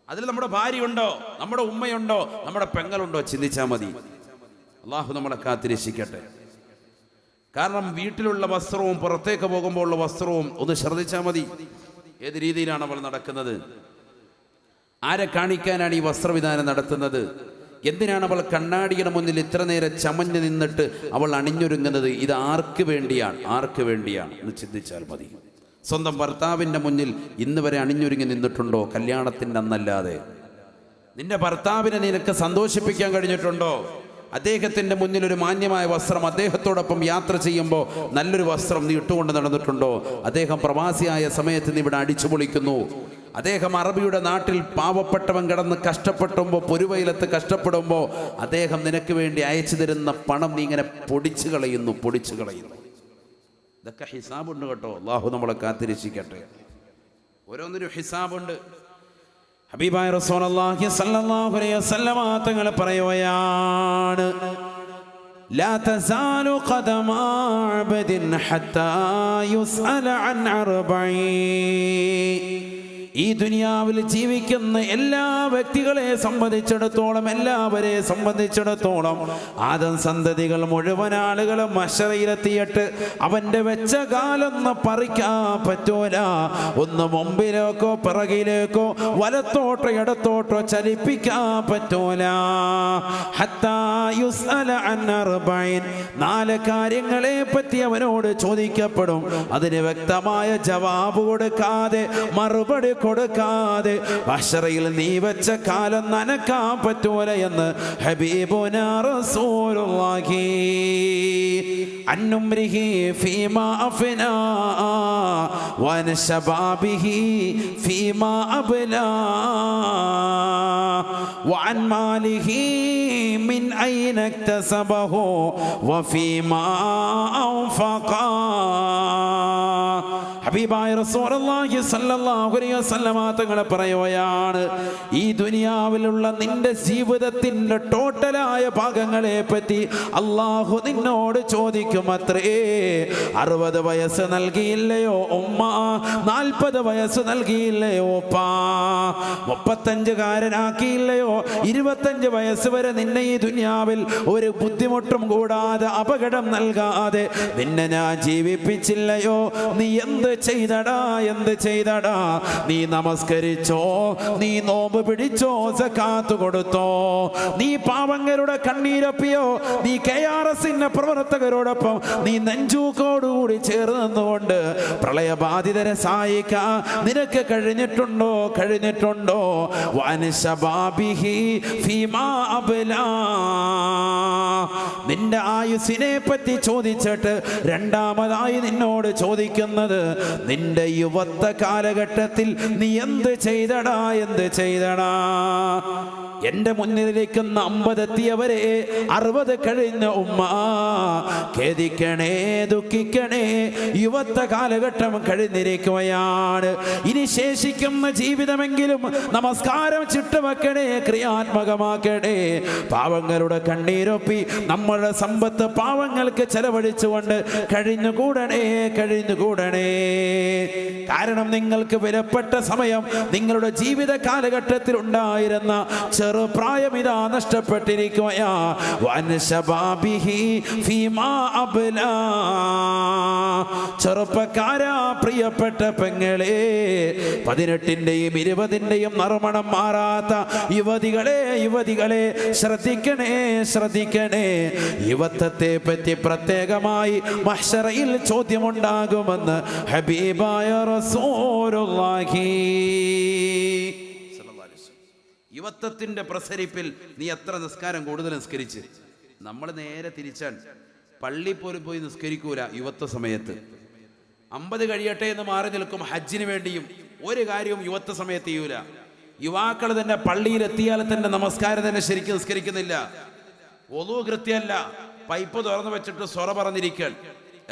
അതിൽ നമ്മുടെ ഭാര്യയുണ്ടോ, നമ്മുടെ ഉമ്മയുണ്ടോ, നമ്മുടെ പെങ്ങളുണ്ടോ ചിന്തിച്ചാൽ മതി. അള്ളാഹു നമ്മളെ കാത്തിരക്ഷിക്കട്ടെ. കാരണം വീട്ടിലുള്ള വസ്ത്രവും പുറത്തേക്ക് പോകുമ്പോൾ ഉള്ള വസ്ത്രവും ഒന്ന് ശ്രദ്ധിച്ചാൽ മതി. ഏത് രീതിയിലാണ് അവൾ നടക്കുന്നത്? ആരെ കാണിക്കാനാണ് ഈ വസ്ത്രവിധാനം നടത്തുന്നത്? എന്തിനാണ് അവൾ കണ്ണാടിയുടെ മുന്നിൽ ഇത്ര നേരം ചമഞ്ഞു നിന്നിട്ട് അവൾ അണിഞ്ഞൊരുങ്ങുന്നത്? ഇത് ആർക്ക് വേണ്ടിയാണ്? ആർക്ക് വേണ്ടിയാണ് എന്ന് ചിന്തിച്ചാൽ മതി. സ്വന്തം ഭർത്താവിൻ്റെ മുന്നിൽ ഇന്ന് വരെ അണിഞ്ഞൊരുങ്ങി നിന്നിട്ടുണ്ടോ? കല്യാണത്തിൻ്റെ അന്നല്ലാതെ നിന്റെ ഭർത്താവിനെ നിനക്ക് സന്തോഷിപ്പിക്കാൻ കഴിഞ്ഞിട്ടുണ്ടോ? അദ്ദേഹത്തിൻ്റെ മുന്നിൽ ഒരു മാന്യമായ വസ്ത്രം, അദ്ദേഹത്തോടൊപ്പം യാത്ര ചെയ്യുമ്പോൾ നല്ലൊരു വസ്ത്രം നീ ഇട്ടുകൊണ്ട് നടന്നിട്ടുണ്ടോ? അദ്ദേഹം പ്രവാസിയായ സമയത്ത് നീ ഇവിടെ അടിച്ചു പൊളിക്കുന്നു. അദ്ദേഹം അറബിയുടെ നാട്ടിൽ പാവപ്പെട്ടവൻ കിടന്ന് കഷ്ടപ്പെടുമ്പോൾ, പൊരുവയിലത്ത് കഷ്ടപ്പെടുമ്പോൾ അദ്ദേഹം നിനക്ക് വേണ്ടി അയച്ചു തരുന്ന പണം നീ ഇങ്ങനെ പൊടിച്ചു കളയുന്നു. ഇതൊക്കെ ഹിസാബുണ്ട് കേട്ടോ. അല്ലാഹു നമ്മളെ കാത്തിരക്ഷിക്കട്ടെ. ഓരോന്നിനും ഹിസാബുണ്ട്. ഹബീബായ റസൂലുള്ളാഹി സ്വല്ലല്ലാഹു അലൈഹി വസല്ലം തങ്ങൾ പറയുകയാണ്, ലാ തസാലു ഖദമ അബ്ദിൻ ഹത്താ യുസ്അല അൻ അർബഈൻ. ഈ ദുനിയാവിൽ ജീവിക്കുന്ന എല്ലാ വ്യക്തികളെ സംബന്ധിച്ചിടത്തോളം, എല്ലാവരെ സംബന്ധിച്ചിടത്തോളം, ആദം സന്തതികൾ മുഴുവൻ ആളുകളും മഹ്ശറിലെത്തിയിട്ട് അവൻ്റെ വെച്ച കാലൊന്ന് പറിക്കാൻ പറ്റൂല. ഒന്ന് മുമ്പിലേക്കോ പിറകിലേക്കോ വലത്തോട്ടോ ഇടത്തോട്ടോ ചലിപ്പിക്കാൻ പറ്റൂല. ഹത്താ യുസ്അല അൻ അർബഈൻ. 4 കാര്യങ്ങളെ പറ്റി അവനോട് ചോദിക്കപ്പെടും. അതിന് വ്യക്തമായ ജവാബ് കൊടുക്കാതെ, മറുപടി കൊടുക്കാതെ മഹ്ശറിൽ നീ വെച്ച കാലം നനക്കാൻ പറ്റൂല എന്ന് ഹബീബുനാ റസൂലുള്ളാഹി. അന്നുംരിഹി ഫീമാ അഫ്നാ വൻ ശബാബിഹി ഫീമാ അബ്ലാ വൻ മാലിഹി മിൻ ഐന ഇക്തസബഹു വഫീമാ അൻഫഖാ. ഹബീബായ റസൂലുള്ളാഹി സ്വല്ലല്ലാഹു അലൈഹി വസല്ലം തങ്ങൾ പറയുകയാണ്, ഈ ദുനിയാവിലുള്ള നിന്റെ ജീവിതത്തിന്റെ ടോട്ടലായ ഭാഗങ്ങളെ പറ്റി അല്ലാഹു നിന്നോട് ചോദിക്കും അത്രേ. 60 വയസ്സ് നൽകിയില്ലയോ ഉമ്മ? 40 വയസ്സ് നൽകിയില്ലയോ ഉപ്പ? 35കാരനാക്കിയില്ലയോ? 25 വയസ്സ് വരെ നിന്നെ ഈ ദുനിയാവിൽ ഒരു ബുദ്ധിമുട്ടും കൂടാതെ, അപകടം നൽകാതെ നിന്നെ ഞാൻ ജീവിപ്പിച്ചില്ലയോ? നീ എന്ത് ചെയ്തടാ? നീ നമസ്കരിച്ചോ? നീ നോമ്പ് പിടിച്ചോ? സകാത്ത് കൊടുത്തോ? നീ പാവങ്ങളുടെ കണ്ണീരപ്പിയോ? നീ KRSന്റെ പ്രവർത്തകരോടൊപ്പം നീ നെഞ്ചൂക്കോടുകൂടി ചേർന്ന് നിന്നുകൊണ്ട് പ്രളയബാധിതരെ സഹായിക്കാൻ നിനക്ക് കഴിഞ്ഞിട്ടുണ്ടോ? വൻശബാബിഹി ഫീമാ അബ്ലാ. നിന്റെ ആയുസ്സിനെ പറ്റി ചോദിച്ചിട്ട് രണ്ടാമതായി നിന്നോട് ചോദിക്കുന്നത്, നിന്റെ യുവത്വ കാലഘട്ടത്തിൽ നീ എന്ത് ചെയ്തടാ? എൻ്റെ മുന്നിലിരിക്കുന്ന 50 എത്തിയവരെ 60 കഴിഞ്ഞ ഉമ്മ ഖേദിക്കണേ, ദുഃഖിക്കണേ. യുവത്വ കാലഘട്ടം കഴിഞ്ഞിരിക്കുകയാണ്. ഇനി ശേഷിക്കുന്ന ജീവിതമെങ്കിലും നമസ്കാരം ചിട്ടവെക്കണേ, ക്രിയാത്മകമാക്കണേ. പാവങ്ങളുടെ കണ്ണീരൊപ്പി നമ്മളുടെ സമ്പത്ത് പാവങ്ങൾക്ക് ചെലവഴിച്ചുകൊണ്ട് കഴിഞ്ഞുകൂടണേ. കാരണം നിങ്ങൾക്ക് വിലപ്പെട്ട സമയം, നിങ്ങളുടെ ജീവിത കാലഘട്ടത്തിൽ ഉണ്ടായിരുന്ന ചെറുപ്രായം ഇതാ നഷ്ടപ്പെട്ടിരിക്കുകയാ. ചെറുപ്പക്കാരാ, പ്രിയപ്പെട്ട പെങ്ങളെ, 18-ന്റെയും 20-ന്റെയും നറുമണം മാറാത്ത യുവതികളെ ശ്രദ്ധിക്കണേ. യുവത്വത്തെ പറ്റി പ്രത്യേകമായി മഹ്ശറയിൽ ചോദ്യമുണ്ടാകുമെന്ന് ഹബീബായ റസൂലുള്ളാഹി. യുവത്വത്തിന്റെ പ്രസരിപ്പിൽ നീ എത്ര നിസ്കാരം കൂടുതൽ നിസ്കരിച്ച്? നമ്മൾ നേരെ തിരിച്ചാണ്. പള്ളി പോലും പോയി നിസ്കരിക്കൂല യുവത്വ സമയത്ത്. 50 കഴിയട്ടെ എന്ന് മാറി നിൽക്കും. ഹജ്ജിന് വേണ്ടിയും ഒരു കാര്യവും യുവത്വ സമയത്ത് ചെയ്യൂല. യുവാക്കൾ തന്നെ പള്ളിയിലെത്തിയാൽ തന്നെ നമസ്കാരം തന്നെ ശരിക്കും നിസ്കരിക്കുന്നില്ല. ഒളു കൃത്യമല്ല, പൈപ്പ് തുറന്നു വെച്ചിട്ട് സൊറ പറഞ്ഞിരിക്കാൻ.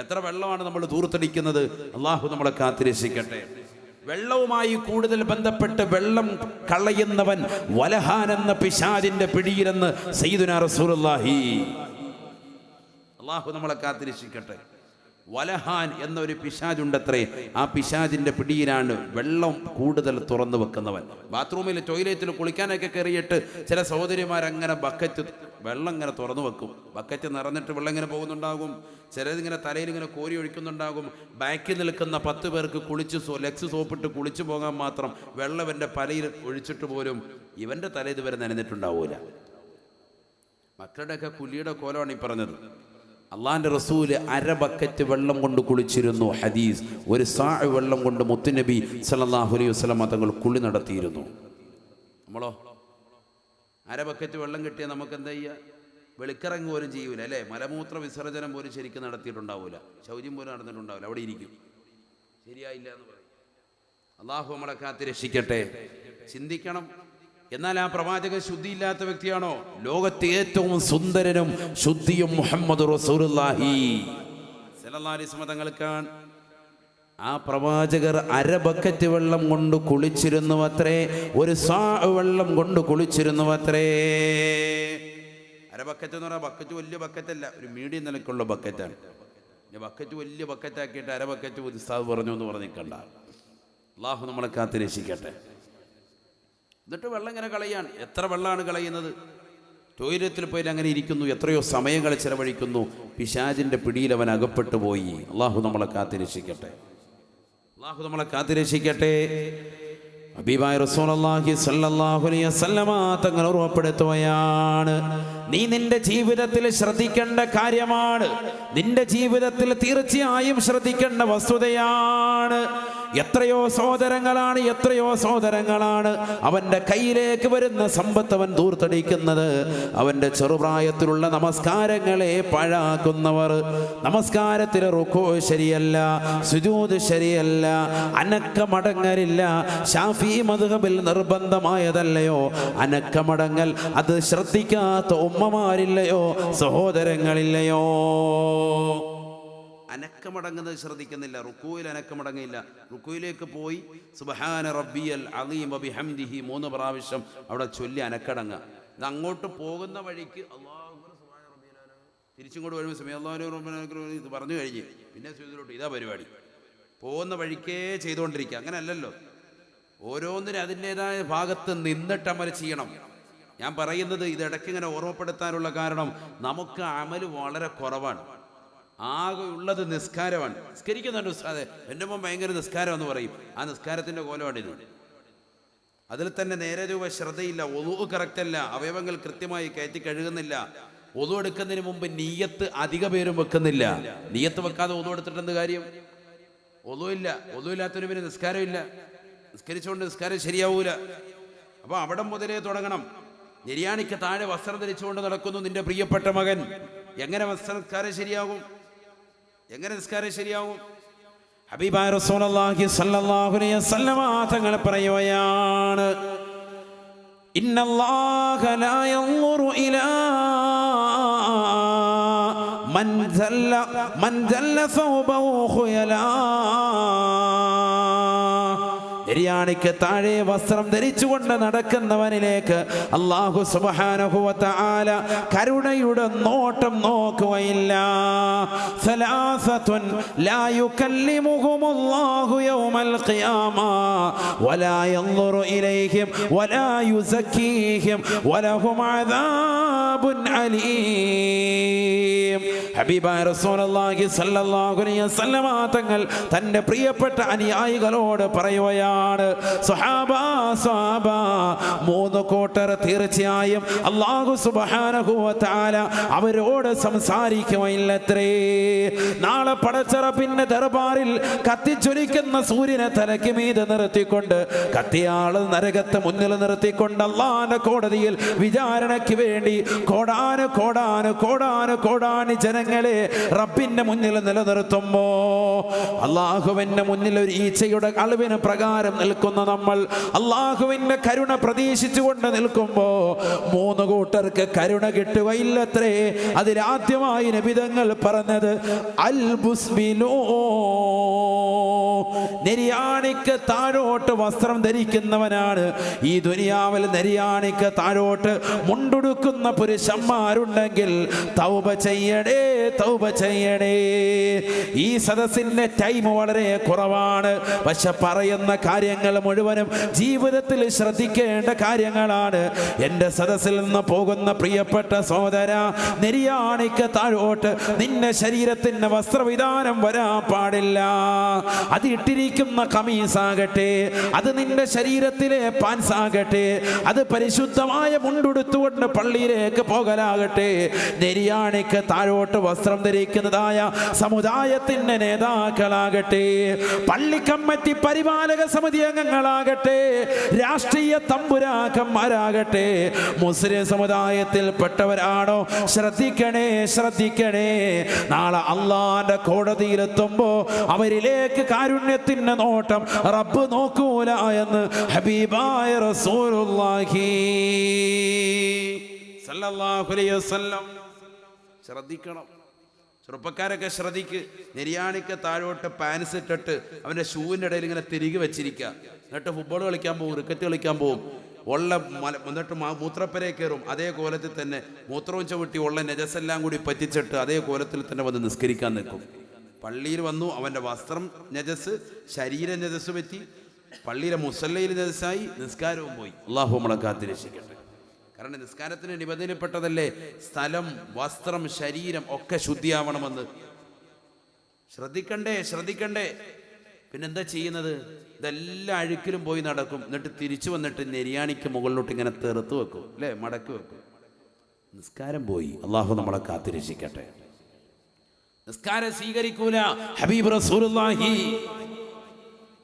എത്ര വെള്ളമാണ് നമ്മൾ ദൂർത്തടിക്കുന്നത്. അള്ളാഹു നമ്മളെ കാത്തിരക്ഷിക്കട്ടെ. വെള്ളവുമായി കൂടുതൽ ബന്ധപ്പെട്ട് വെള്ളം കളയുന്നവൻ വലഹാൻ എന്ന പിശാചിന്റെ പിടിയിലെന്ന് സയ്യിദുനാ റസൂലുള്ളാഹി. അള്ളാഹു നമ്മളെ കാത്തിരക്ഷിക്കട്ടെ. വലഹാൻ എന്നൊരു പിശാചുണ്ടത്രേ. ആ പിശാചിന്റെ പിടിയിലാണ് വെള്ളം കൂടുതൽ തുറന്നു വെക്കുന്നവൻ. ബാത്റൂമിൽ ടോയ്ലറ്റിൽ കുളിക്കാനൊക്കെ കയറിയിട്ട് ചില സഹോദരിമാരങ്ങനെ ബക്കറ്റ് വെള്ളം ഇങ്ങനെ തുറന്നു വെക്കും. ബക്കറ്റ് നിറഞ്ഞിട്ട് വെള്ളം ഇങ്ങനെ പോകുന്നുണ്ടാകും. ചിലതിങ്ങനെ തലയിൽ ഇങ്ങനെ കോരി ഒഴിക്കുന്നുണ്ടാകും. ബാക്കിൽ നിൽക്കുന്ന 10 പേർക്ക് ലെക്സ് സോപ്പിട്ട് കുളിച്ചു പോകാൻ മാത്രം വെള്ളം എൻ്റെ പലയിൽ ഒഴിച്ചിട്ട് പോലും ഇവൻ്റെ തല ഇതുവരെ നനഞ്ഞിട്ടുണ്ടാവൂല. മക്കളുടെയൊക്കെ കുലിയുടെ കോലമാണ് ഈ പറഞ്ഞത്. അള്ളാഹിൻ്റെ റസൂല് 1/2 ബക്കറ്റ് വെള്ളം കൊണ്ട് കുളിച്ചിരുന്നു. ഹദീസ്. 1 സാ വെള്ളം കൊണ്ട് മുത്തുനബി സല്ലല്ലാഹു അലൈഹി വസല്ലം തങ്ങൾ കുളി നടത്തിയിരുന്നു. നമ്മളോ 1/2 ബക്കറ്റ് വെള്ളം കിട്ടിയാൽ നമുക്ക് എന്താ ചെയ്യുക? വെളിക്കിറങ്ങി പോലും ചെയ്യൂല അല്ലേ? മലമൂത്ര വിസർജനം പോലും ശരിക്കും നടത്തിയിട്ടുണ്ടാവില്ല. ശൗചം പോലും നടന്നിട്ടുണ്ടാവില്ല. അവിടെ ഇരിക്കും. ശരിയായില്ല എന്ന് പറയും. അള്ളാഹു നമ്മളെ കാത്ത് രക്ഷിക്കട്ടെ. ചിന്തിക്കണം. എന്നാൽ ആ പ്രവാചകൻ ശുദ്ധിയില്ലാത്ത വ്യക്തിയാണോ? ലോകത്തെ ഏറ്റവും സുന്ദരനും ശുദ്ധിയും മുഹമ്മദ് റസൂലുള്ളാഹി സല്ലല്ലാഹു അലൈഹി വസല്ലം തങ്ങൾക്കാണ്. ആ പ്രവാചകർ 1/2 ബക്കറ്റ് വെള്ളം കൊണ്ട് കുളിച്ചിരുന്നുവത്രേ. 1 സാ വെള്ളം കൊണ്ട് കുളിച്ചിരുന്നുവത്രേ. 1/2 ബക്കറ്റ് എന്ന് പറഞ്ഞാൽ ബക്കറ്റ് വലിയ ബക്കറ്റല്ല, ഒരു മീഡിയം നിലക്കുള്ള ബക്കറ്റാണ്. ബക്കറ്റ് വലിയ ബക്കറ്റാക്കിയിട്ട് 1/2 ബക്കറ്റ് ഉസ്താദ് പറഞ്ഞു എന്ന് പറഞ്ഞിക്കണ്ട. അള്ളാഹു നമ്മളെ കാത്ത് രക്ഷിക്കട്ടെ. എന്നിട്ട് വെള്ളം ഇങ്ങനെ കളയാൻ. എത്ര വെള്ളമാണ് കളയുന്നത്? ടോയ്ലറ്റിൽ പോയി അങ്ങനെ ഇരിക്കുന്നു. എത്രയോ സമയങ്ങൾ ചെലവഴിക്കുന്നു. പിശാചിൻ്റെ പിടിയിൽ അവൻ അകപ്പെട്ടു പോയി. അള്ളാഹു നമ്മളെ കാത്തിരക്ഷിക്കട്ടെ. ഹബീബായ റസൂലുള്ളാഹി സ്വല്ലല്ലാഹു അലൈഹി വസല്ലമ തങ്ങൾ ഓർമ്മപ്പെടുത്തുകയാണ്, നീ നിന്റെ ജീവിതത്തിൽ ശ്രദ്ധിക്കേണ്ട കാര്യമാണ്. നിന്റെ ജീവിതത്തിൽ തീർച്ചയായും ശ്രദ്ധിക്കേണ്ട വസ്തുതയാണ്. എത്രയോ സഹോദരങ്ങളാണ് അവൻ്റെ കയ്യിലേക്ക് വരുന്ന സമ്പത്ത് അവൻ ദൂർത്തടിക്കുന്നത്. അവൻ്റെ ചെറുപ്രായത്തിലുള്ള നമസ്കാരങ്ങളെ പാഴാക്കുന്നവർ. നമസ്കാരത്തിൽ റുക്കൂ ശരിയല്ല, സുജൂദ് ശരിയല്ല, അനക്കമടങ്ങലില്ല. ശാഫി മദ്ഹബിൽ നിർബന്ധമായതല്ലയോ അനക്കമടങ്ങൽ? അത് ശ്രദ്ധിക്കാത്ത ഉമ്മമാരില്ലയോ, സഹോദരങ്ങളില്ലയോ? അനക്കമടങ്ങുന്നത് ശ്രദ്ധിക്കുന്നില്ല. റുക്കൂയിൽ അനക്കമടങ്ങില്ല. റുക്കൂയിലേക്ക് പോയി സുബ്ഹാന റബ്ബിയൽ അലീം വബിഹംദിഹി 3 പ്രാവശ്യം അവിടെ ചൊല്ലി അനക്കടങ്ങുക. ഇത് അങ്ങോട്ട് പോകുന്ന വഴിക്ക് അല്ലാഹു സുബ്ഹാന റബ്ബിയൽ അലീം, തിരിച്ചിങ്ങോട്ട് വരുമ്പോൾ സമയം അല്ലാഹു റബ്ബന ഇത് പറഞ്ഞു കഴിഞ്ഞ് പിന്നെ സുജൂദിലോട്ട്. ഇതാ പരിപാടി. പോകുന്ന വഴിക്കേ ചെയ്തുകൊണ്ടിരിക്കുക. അങ്ങനെയല്ലല്ലോ. ഓരോന്നിനും അതിൻ്റെതായ ഭാഗത്ത് നിന്നിട്ട് അമൽ ചെയ്യണം. ഞാൻ പറയുന്നത് ഇത് ഇടയ്ക്ക് ഇങ്ങനെ ഓർമ്മപ്പെടുത്താനുള്ള കാരണം നമുക്ക് അമൽ വളരെ കുറവാണ്. ആകെ ഉള്ളത് നിസ്കാരമാണ്. നിസ്കരിക്കുന്നുണ്ട് ഉസ്താദേ, എൻ്റെ മുമ്പ് ഭയങ്കര നിസ്കാരം എന്ന് പറയും. ആ നിസ്കാരത്തിൻ്റെ കോലമാണിത്. അതിൽ തന്നെ നേരെ രൂപ ശ്രദ്ധയില്ല, ഒളു കറക്റ്റല്ല, അവയവങ്ങൾ കൃത്യമായി കയറ്റി കഴുകുന്നില്ല. ഒളു എടുക്കുന്നതിന് മുമ്പ് നീയത്ത് അധിക പേരും വെക്കുന്നില്ല. നീയത്ത് വെക്കാതെ ഒളു എടുത്തിട്ട് എന്ത് കാര്യം? ഒളു ഇല്ലാത്തൊരു പിന്നെ നിസ്കാരമില്ല. നിസ്കരിച്ചുകൊണ്ട് നിസ്കാരം ശരിയാവൂല. അപ്പോൾ അവിടെ മുതലേ തുടങ്ങണം. നിര്യാണിക്ക് താഴെ വസ്ത്രം ധരിച്ചുകൊണ്ട് നടക്കുന്നു നിന്റെ പ്രിയപ്പെട്ട മകൻ. എങ്ങനെ നിസ്കാരം ശരിയാവും? ഹബീബായ റസൂലുള്ളാഹി സ്വല്ലല്ലാഹു അലൈഹി വസല്ലം തങ്ങൾ പറയുകയാണ്, ഇന്നല്ലാഹ ലാ യൻളുറു ഇലാ മൻ ദല്ല സൗബഹു ഖുയലാ. നിര്യാണിക്ക് താഴെ വസ്ത്രം ധരിച്ചുകൊണ്ട് നടക്കുന്നവനിലേക്ക് അല്ലാഹു സുബ്ഹാനഹു വ തആല കരുണയുടെ നോട്ടം നോക്കുകയില്ല. സലാസത്തുൻ ലാ യുകല്ലിമുഹുമുല്ലാഹു യൗമൽ ഖിയാമ വലാ യൻളുറു ഇലൈഹിം വലാ യുസക്കീഹിം വലഹും അദാബുൻ അലീം. ഹബീബായ റസൂലുള്ളാഹി സ്വല്ലല്ലാഹു അലൈഹി വസല്ലമ തങ്ങൾ തന്റെ പ്രിയപ്പെട്ട അനുയായികളോട് പറയുകയാണ്, സ്വഹാബാ സ്വഹാബാ, മൂന്ന് കൂട്ടർ തീർച്ചയായും അല്ലാഹു സുബ്ഹാനഹു വ തആല അവരോട് സംസാരിക്കുകയില്ലത്രേ. നാളെ പടച്ചറപ്പിന്റെ ദർബാറിൽ കത്തിച്ചൊലിക്കുന്ന സൂര്യനെ തലയ്ക്ക് മീതെ നിർത്തിക്കൊണ്ട് കത്തിയാള് നരകത്തെ മുന്നിൽ നിർത്തിക്കൊണ്ട് അല്ലാഹുവിന്റെ കോടതിയിൽ വിചാരണയ്ക്ക് വേണ്ടി കോടാന് ജനങ്ങളെ റബ്ബിന്റെ മുന്നിൽ നിലനിർത്തുമ്പോ അല്ലാഹുവിന്റെ മുന്നിൽ ഒരു ഈച്ചയുടെ അളവിന് പ്രകാരം നിൽക്കുന്ന നമ്മൾ അല്ലാഹുവിന്റെ കരുണ പ്രതീക്ഷിച്ചുകൊണ്ട് നിൽക്കുമ്പോ മൂന്ന് കൂട്ടർക്ക് കരുണ കിട്ടുകയില്ലത്രേ. അതിലാദ്യമായി നബിതങ്ങൾ പറഞ്ഞത് അൽ ബുസ്ബിലോ, നെരിയാണിക്ക് താഴോട്ട് വസ്ത്രം ധരിക്കുന്നവനാണ്. ഈ ദുനിയാവിൽ നെരിയാണിക്ക് താഴോട്ട് മുണ്ടുടുക്കുന്ന പുരുഷന്മാരുണ്ടെങ്കിൽ തൗബ ചെയ്യണേ, തൗബ ചെയ്യണേ. ഈ സദസ്സിന്റെ ടൈം വളരെ കുറവാണ്, പക്ഷെ പറയുന്ന കാര്യങ്ങൾ മുഴുവനും ജീവിതത്തിൽ ശ്രദ്ധിക്കേണ്ട കാര്യങ്ങളാണ്. എൻ്റെ സദസ്സിൽ നിന്ന് പോകുന്ന പ്രിയപ്പെട്ട സഹോദര, നെരിയാണിക്ക് താഴോട്ട് നിന്റെ ശരീരത്തിന്റെ വസ്ത്രവിധാനം വരാൻ പാടില്ല. അത് ഇട്ടിരിക്കുന്ന കമീസാകട്ടെ, അത് നിന്റെ ശരീരത്തിലെ പാൻസാകട്ടെ, അത് പരിശുദ്ധമായ മുണ്ടുടുത്തുകൊണ്ട് പള്ളിയിലേക്ക് പോകലാകട്ടെ, നെരിയാണിക്ക് താഴോട്ട് വസ്ത്രം ധരിക്കുന്നതായ സമുദായത്തിന്റെ നേതാക്കളാകട്ടെ, പള്ളി കമ്മിറ്റി പരിപാലക സമിതി അംഗങ്ങളാകട്ടെ, രാഷ്ട്രീയ തമ്പുരാക്കന്മാരാകട്ടെ, മുസ്ലിം സമുദായത്തിൽപ്പെട്ടവരാണോ, ശ്രദ്ധിക്കണേ, ശ്രദ്ധിക്കണേ. നാളെ അള്ളാന്റെ കോടതിയിലെത്തുമ്പോ അവരിലേക്ക് കാരുണ്യത്തിന്റെ നോട്ടം റബ്ബ് നോക്കൂല എന്ന് ഹബീബായ റസൂലുള്ളാഹി സല്ലല്ലാഹു അലൈഹി വസല്ലം. ശ്രദ്ധിക്കണം, ചെറുപ്പക്കാരൊക്കെ ശ്രദ്ധിക്ക്. നെരിയാണിക്ക് താഴോട്ട് പാൻസ് ഇട്ടിട്ട് അവൻ്റെ ഷൂവിൻ്റെ ഇടയിൽ ഇങ്ങനെ തിരികെ വെച്ചിരിക്കുക. എന്നിട്ട് ഫുട്ബോൾ കളിക്കാൻ പോകും, ക്രിക്കറ്റ് കളിക്കാൻ പോകും, എന്നിട്ട് മൂത്രപ്പരയെ കയറും. അതേ കോലത്തിൽ തന്നെ മൂത്രവും ചവിട്ടി ഉള്ള നജസെല്ലാം കൂടി പറ്റിച്ചിട്ട് അതേ കോലത്തിൽ തന്നെ വന്ന് നിസ്കരിക്കാൻ നിൽക്കും. പള്ളിയിൽ വന്നു, അവൻ്റെ വസ്ത്രം നജസ്, ശരീര നജസ് പറ്റി, പള്ളിയിലെ മുസല്ലയിൽ നജസായി, നിസ്കാരവും പോയി. അല്ലാഹു നമ്മളെ കാത്തിരക്ഷിക്കട്ടെ. കാരണം നിസ്കാരത്തിന് നിബന്ധനപ്പെട്ടതല്ലേ സ്ഥലം, വസ്ത്രം, ശരീരം ഒക്കെ ശുദ്ധിയാവണമെന്ന്. ശ്രദ്ധിക്കണ്ടേ, ശ്രദ്ധിക്കണ്ടേ. പിന്നെന്താ ചെയ്യുന്നത്? ഇതെല്ലാം അഴുക്കിലും പോയി നടക്കും. എന്നിട്ട് തിരിച്ചു വന്നിട്ട് നെരിയാണിക്ക് മുകളിലോട്ട് ഇങ്ങനെ തെറുത്ത് വെക്കും, അല്ലേ, മടക്കി വെക്കും. നിസ്കാരം പോയി. അള്ളാഹു നമ്മളെ കാത്തിരക്ഷിക്കട്ടെ. നിസ്കാരം സ്വീകരിക്കൂല ഹബീബ് റസൂലുള്ളാഹി.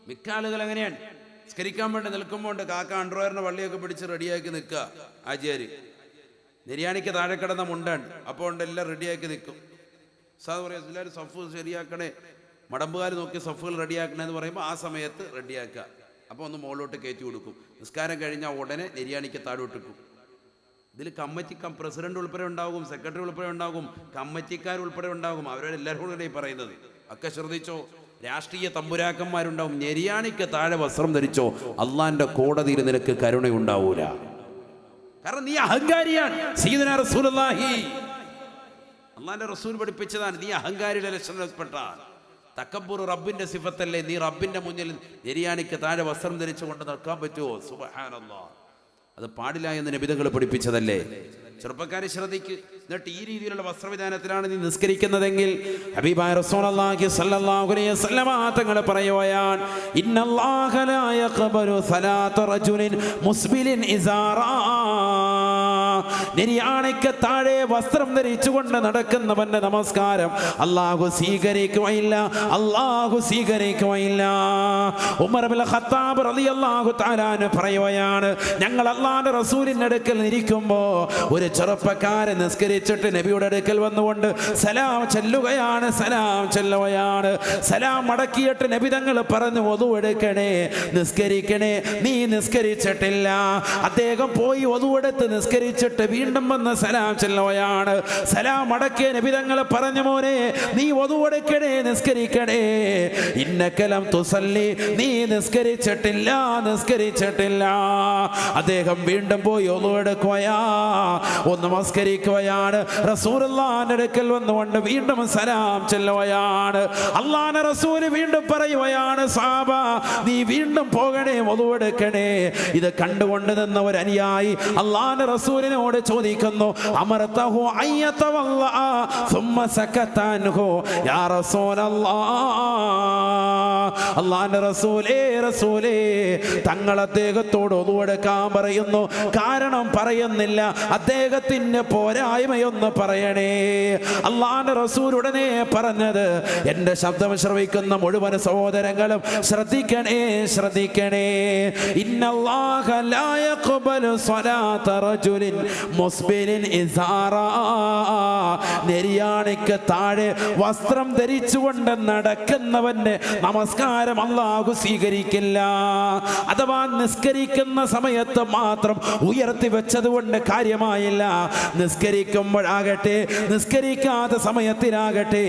മിക്ക ആളുകൾ എങ്ങനെയാണ് നിസ്കരിക്കാൻ വേണ്ടി നിൽക്കുമ്പോൾ കാക്ക അണ്ടർവെയറിന്റെ വള്ളിയൊക്കെ പിടിച്ച് റെഡിയാക്കി നിൽക്കുക. ആചാര് നെരിയാണിക്ക് താഴെ കിടന്ന മുണ്ടാണ്, അപ്പോൾ എല്ലാം റെഡിയാക്കി നിൽക്കും. സാധാ പറയാം, എല്ലാവരും സഫ് ശരിയാക്കണേ, മടമ്പുകാർ നോക്കി സഫുകൾ റെഡിയാക്കണേ എന്ന് പറയുമ്പോൾ ആ സമയത്ത് റെഡിയാക്കുക. അപ്പോൾ ഒന്ന് മുകളിലോട്ട് കയറ്റി കൊടുക്കും. നിസ്കാരം കഴിഞ്ഞാൽ ഉടനെ നെരിയാണിക്ക് താഴോട്ട് ഇട്ടു. ഇതിൽ കമ്മിറ്റി പ്രസിഡന്റ് ഉൾപ്പെടെ ഉണ്ടാകും, സെക്രട്ടറി ഉൾപ്പെടെ ഉണ്ടാകും, കമ്മിറ്റിക്കാർ ഉൾപ്പെടെ ഉണ്ടാകും. അവരെല്ലാവരും കൂടെ പറയുന്നത് ഒക്കെ ശ്രദ്ധിച്ചോ. രാഷ്ട്രീയ തമ്പുരാക്കന്മാരുണ്ടാവും. നെരിയാണിക്ക് താഴെ വസ്ത്രം ധരിച്ചോ, അള്ളാന്റെ കോടതിയിൽ നിനക്ക് കരുണയുണ്ടാവൂല. കാരണം നീ അഹങ്കാരിയാണ്. സയ്യിദുനാ റസൂലുള്ളാഹി, അള്ളാന്റെ റസൂൽ പഠിപ്പിച്ചതാണ്, നീ അഹങ്കാരിയുടെ ലക്ഷണപ്പെട്ടതാണ്. തക്കബ്ബുർ റബ്ബിന്റെ സിഫത്തല്ലേ. നീ റബ്ബിന്റെ മുന്നിൽ നെരിയാണിക്ക് താഴെ വസ്ത്രം ധരിച്ചുകൊണ്ട് നിൽക്കാൻ പറ്റുമോ? സുബ്ഹാനല്ലാഹ്, അത് പാടില്ല എന്ന് നബിതങ്ങൾ പഠിപ്പിച്ചതല്ലേ. ചെറുപ്പക്കാരെ ശ്രദ്ധിക്ക്. എന്നിട്ട് ഈ രീതിയിലുള്ള വസ്ത്രവിധാനത്തിലാണ് നീ നിസ്കരിക്കുന്നതെങ്കിൽ ഹബീബായ റസൂലുള്ളാഹി സ്വല്ലല്ലാഹു അലൈഹി വസല്ലമ തങ്ങൾ പറയുകയാണ്, ഇന്നല്ലാഹ ലാ യഖബലു സലാത്ത റജുലിൻ മുസ്ബിലിൻ ഇസാറാ. നിര്യാണിക്ക് താഴെ വസ്ത്രം ധരിച്ചുകൊണ്ട് നടക്കുന്നവന്റെ നമസ്കാരം അല്ലാഹു സ്വീകരിക്കുകയില്ല, അല്ലാഹു സ്വീകരിക്കുകയില്ല. ഉമർ ഇബ്നുൽ ഖത്താബ് റളിയല്ലാഹു തആല അൻഹു പറയുകയാണ്, ഞങ്ങൾ അല്ലാഹുവിന്റെ റസൂലിന്റെ അടുക്കൽ ഇരിക്കുമ്പോൾ ഒരു ചെറുപ്പക്കാരൻ നിസ്കരിച്ചിട്ട് നബിയുടെ അടുക്കൽ വന്നുകൊണ്ട് സലാം ചൊല്ലുകയാണ്. സലാം മടക്കിയിട്ട് നബി തങ്ങൾ പറഞ്ഞു, വദു എടുക്കണേ, നിസ്കരിക്കണേ. നീ നിസ്കരിച്ചിട്ടില്ല. അദ്ദേഹം പോയി വദു എടുത്ത് നിസ്കരിച്ചിട്ട് വീണ്ടും വന്ന് സലാം ചൊല്ലുകയാണ്. സലാം മടക്കിയ നബി തങ്ങൾ പറഞ്ഞു, മോനെ നീ വദു എടുക്കണേ, നിസ്കരിക്കണേ. ഇന്നകലം തുസല്ലി, നീ നിസ്കരിച്ചിട്ടില്ല. അദ്ദേഹം വീണ്ടും പോയി വദു എടുക്കുകയാ, ഒന്ന് നമസ്കരിക്കുകയാണ്. റസൂലുള്ളാഹിന്റെ അടുക്കൽ വന്നുകൊണ്ട് വീണ്ടും സലാം ചൊല്ലുകയാണ്. അല്ലാഹുവിന്റെ റസൂൽ വീണ്ടും പറയുകയാണ്, സഹാബ നീ വീണ്ടും പോകണേ, വദു എടുക്കണേ. ഇത് കണ്ടുകൊണ്ട് നിന്ന ഒരു അനുയായി അല്ലാഹുവിന്റെ റസൂലിനോട് ചോദിക്കുന്നു, അമർതഹു അയ്യതവല്ല സുമ്മ സകത അൻഹു യാ റസൂലല്ലാഹ്. അല്ലാഹുവിന്റെ റസൂലേ തങ്ങൾ അദ്ദേഹത്തോട് വദു എടുക്കാൻ പറയുന്നു, കാരണം പറയുന്നില്ല, അദ്ദേഹത്തിന്റെ പോരായ്മയൊന്ന് പറയണേ. അല്ലാഹുവിന്റെ റസൂൽ ഉടനെ പറഞ്ഞത്, എന്റെ ശബ്ദം ശ്രവിക്കുന്ന മുഴുവൻ സഹോദരങ്ങളും ശ്രദ്ധിക്കണേ. ഇന്നല്ലാഹ ലാ യഖ്ബലു സ്വലാത റജുലിൻ മുസ്ബിലിൻ ഇസാറാ. നെരിയാണിക്ക് താഴെ വസ്ത്രം ധരിച്ചുകൊണ്ട് നടക്കുന്നവന്റെ നമസ്കാരം അല്ലാഹു സ്വീകരിക്കില്ല. അഥവാ നിസ്കരിക്കുന്ന സമയത്ത് മാത്രം ഉയർത്തി വെച്ചത് കൊണ്ട് കാര്യമായില്ല. നിസ്കരിക്കുമ്പോഴാകട്ടെ നിസ്കരിക്കാത്ത സമയത്തിലാകട്ടെ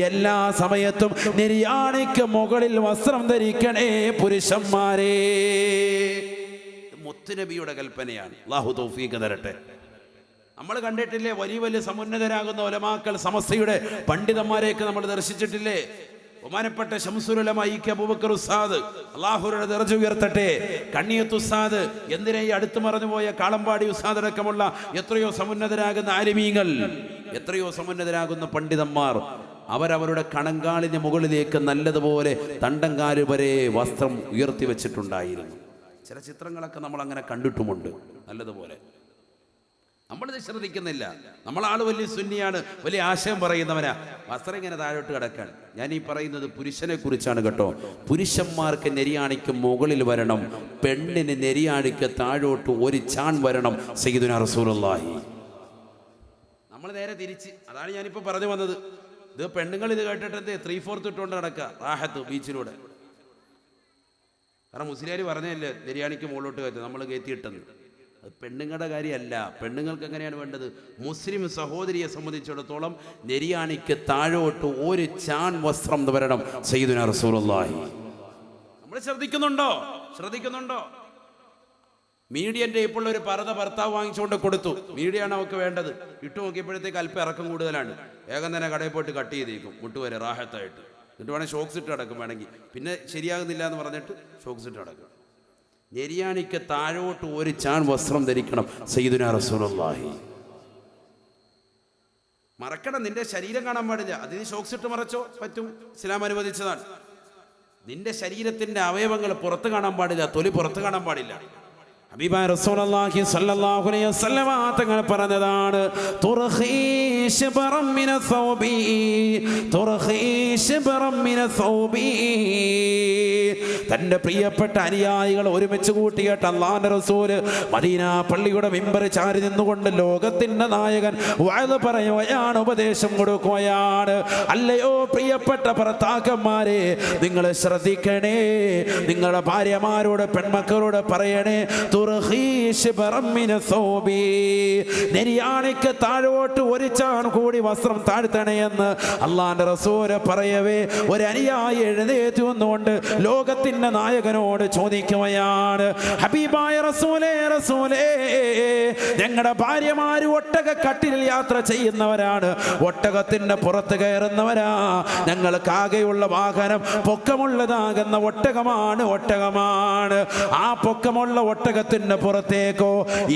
എല്ലാ സമയത്തും നിര്യാണിക്ക് മുകളിൽ വസ്ത്രം ധരിക്കണേ പുരുഷന്മാരെ. മുത്തുനബിയുടെ കൽപ്പനയാണ്. അല്ലാഹു തൗഫീഖ് തരട്ടെ. നമ്മൾ കണ്ടിട്ടില്ലേ, വലിയ വലിയ സമുന്നതരാകുന്ന ഉലമാക്കൾ, സമസ്തയുടെ പണ്ഡിതന്മാരെയൊക്കെ നമ്മൾ ദർശിച്ചിട്ടില്ലേ? ബഹുമാനപ്പെട്ട ശംസുൽ ഉലമ ഇ കെ അബൂബക്കർ ഉസ്താദ്, അല്ലാഹുവിന്റെ ദർജ ഉയർത്തട്ടെ, കണ്ണിയത്ത് ഉസ്താദ്, എന്തിനെ ഈ അടുത്ത് മറന്നുപോയ കാളമ്പാടി ഉസ്താദ് അടക്കമുള്ള എത്രയോ സമുന്നതരാകുന്ന ആലിമീങ്ങൾ, എത്രയോ സമുന്നതരാകുന്ന പണ്ഡിതന്മാർ, അവരവരുടെ കണങ്കാലിന് മുകളിലേക്ക് നല്ലതുപോലെ തണ്ടങ്കാല് വരെ വസ്ത്രം ഉയർത്തി വെച്ചിട്ടുണ്ടായിരുന്നു. ചില ചിത്രങ്ങളൊക്കെ നമ്മൾ അങ്ങനെ കണ്ടിട്ടുമുണ്ട് നല്ലതുപോലെ. നമ്മളിത് ശ്രദ്ധിക്കുന്നില്ല. നമ്മളാൾ വലിയ സുന്നിയാണ്, വലിയ ആശയം പറയുന്നവനാ, വസ്ത്രം ഇങ്ങനെ താഴോട്ട് കിടക്കാൻ. ഞാൻ ഈ പറയുന്നത് പുരുഷനെ കുറിച്ചാണ് കേട്ടോ. പുരുഷന്മാർക്ക് നെരിയാണിക്ക് മുകളിൽ വരണം, പെണ്ണിന് നെരിയാണിക്ക് താഴോട്ട് ഒരു ചാൺ വരണം. സയ്യിദുനാ റസൂലുള്ളാഹി. നമ്മൾ നേരെ തിരിച്ച്, അതാണ് ഞാനിപ്പോൾ പറഞ്ഞു വന്നത്. ഇത് പെണ്ണുങ്ങൾ ഇത് കേട്ടിട്ട് 3/4 ഇട്ടുകൊണ്ട് നടക്കുക റാഹത്ത് ബീച്ചിലൂടെ. കാരണം മുസ്ലിയാർ പറഞ്ഞല്ലേ നെരിയാണിക്ക് മുകളിലോട്ട് കയറ്റി, നമ്മൾ കയറ്റിയിട്ടെന്ന്. അത് പെണ്ണുങ്ങളുടെ കാര്യമല്ല. പെണ്ണുങ്ങൾക്ക് എങ്ങനെയാണ് വേണ്ടത്? മുസ്ലിം സഹോദരിയെ സംബന്ധിച്ചിടത്തോളം നെരിയാണിക്ക് താഴോട്ട് ഒരു ചാൺ വസ്ത്രം വരണം. സയ്യിദുനാ റസൂലുള്ളാഹി. നമ്മൾ ശ്രദ്ധിക്കുന്നുണ്ടോ? മീഡിയൻ്റെ ഇപ്പോൾ ഒരു പർദ്ദ ഭർത്താവ് വാങ്ങിച്ചുകൊണ്ട് കൊടുത്തു. മീഡിയയാണ് അവർക്ക് വേണ്ടത്. ഇട്ട് നോക്കിയപ്പോഴത്തേക്ക് അല്പം ഇറക്കം കൂടുതലാണ്. വേഗം തന്നെ കടയിൽ പോയിട്ട് കട്ട് ചെയ്തേക്കും മുട്ടുവരെ റാഹത്തായിട്ട്. എന്നിട്ട് വേണമെങ്കിൽ ഷോക്സ് ഇട്ട് കിടക്കും. വേണമെങ്കിൽ പിന്നെ ശരിയാകുന്നില്ല എന്ന് പറഞ്ഞിട്ട് ഷോക്സ് ഇട്ട് കിടക്കും. നെരിയാണിക്ക് താഴോട്ട് ഒരു ചാൺ വസ്ത്രം ധരിക്കണം. സയ്യിദുനാ റസൂലുള്ളാഹി. മറക്കണം, നിന്റെ ശരീരം കാണാൻ പാടില്ല. അതിന് ഷോക്സ് ഇട്ട് മറച്ചോ പറ്റും, ഇസ്ലാം അനുവദിച്ചതാണ്. നിന്റെ ശരീരത്തിന്റെ അവയവങ്ങൾ പുറത്ത് കാണാൻ പാടില്ല, തൊലി പുറത്ത് കാണാൻ പാടില്ല. ഹബീബായ റസൂലുള്ളാഹി സ്വല്ലല്ലാഹു അലൈഹി വസല്ലമ തങ്ങൾ പറഞ്ഞതാണ്, തന്റെ പ്രിയപ്പെട്ട അനുയായികൾ ഒരുമിച്ച് കൂട്ടിയിട്ട് അല്ലാഹുവിന്റെ റസൂൽ മദീന പള്ളിയുടെ മിമ്പർ ചാരി നിന്നുകൊണ്ട് ലോകത്തിന്റെ നായകൻ വഅദ് പറയുകയാണ്, ഉപദേശം കൊടുക്കുകയാണ്. അല്ലയോ പ്രിയപ്പെട്ട ഭർത്താക്കന്മാരെ, നിങ്ങൾ ശ്രദ്ധിക്കണേ. നിങ്ങളുടെ ഭാര്യമാരോട് പെൺമക്കളോട് പറയണേ, നെരിയാണിക്ക് താഴോട്ട് ഒരു ചാൺ കൂടി വസ്ത്രം താഴ്ത്തണേയെന്ന് അല്ലാഹുവിന്റെ റസൂൽ പറയവേ ഒരു അനുയായി എഴുന്നേറ്റ് വന്നുകൊണ്ട് ലോകത്തിന്റെ നായകനോട് ചോദിക്കുകയാണ്, ഹബീബായ റസൂലേ, ഞങ്ങളുടെ ഭാര്യമാര് ഒട്ടക കട്ടിലിൽ യാത്ര ചെയ്യുന്നവരാണ്, ഒട്ടകത്തിന്റെ പുറത്ത് കയറുന്നവരാ. ഞങ്ങൾക്കാകെയുള്ള വാഹനം പൊക്കമുള്ളതാകുന്ന ഒട്ടകമാണ്. ആ പൊക്കമുള്ള ഒട്ടകത്തിൽ ഒട്ടകത്തിന്റെ പുറത്തേക്കോ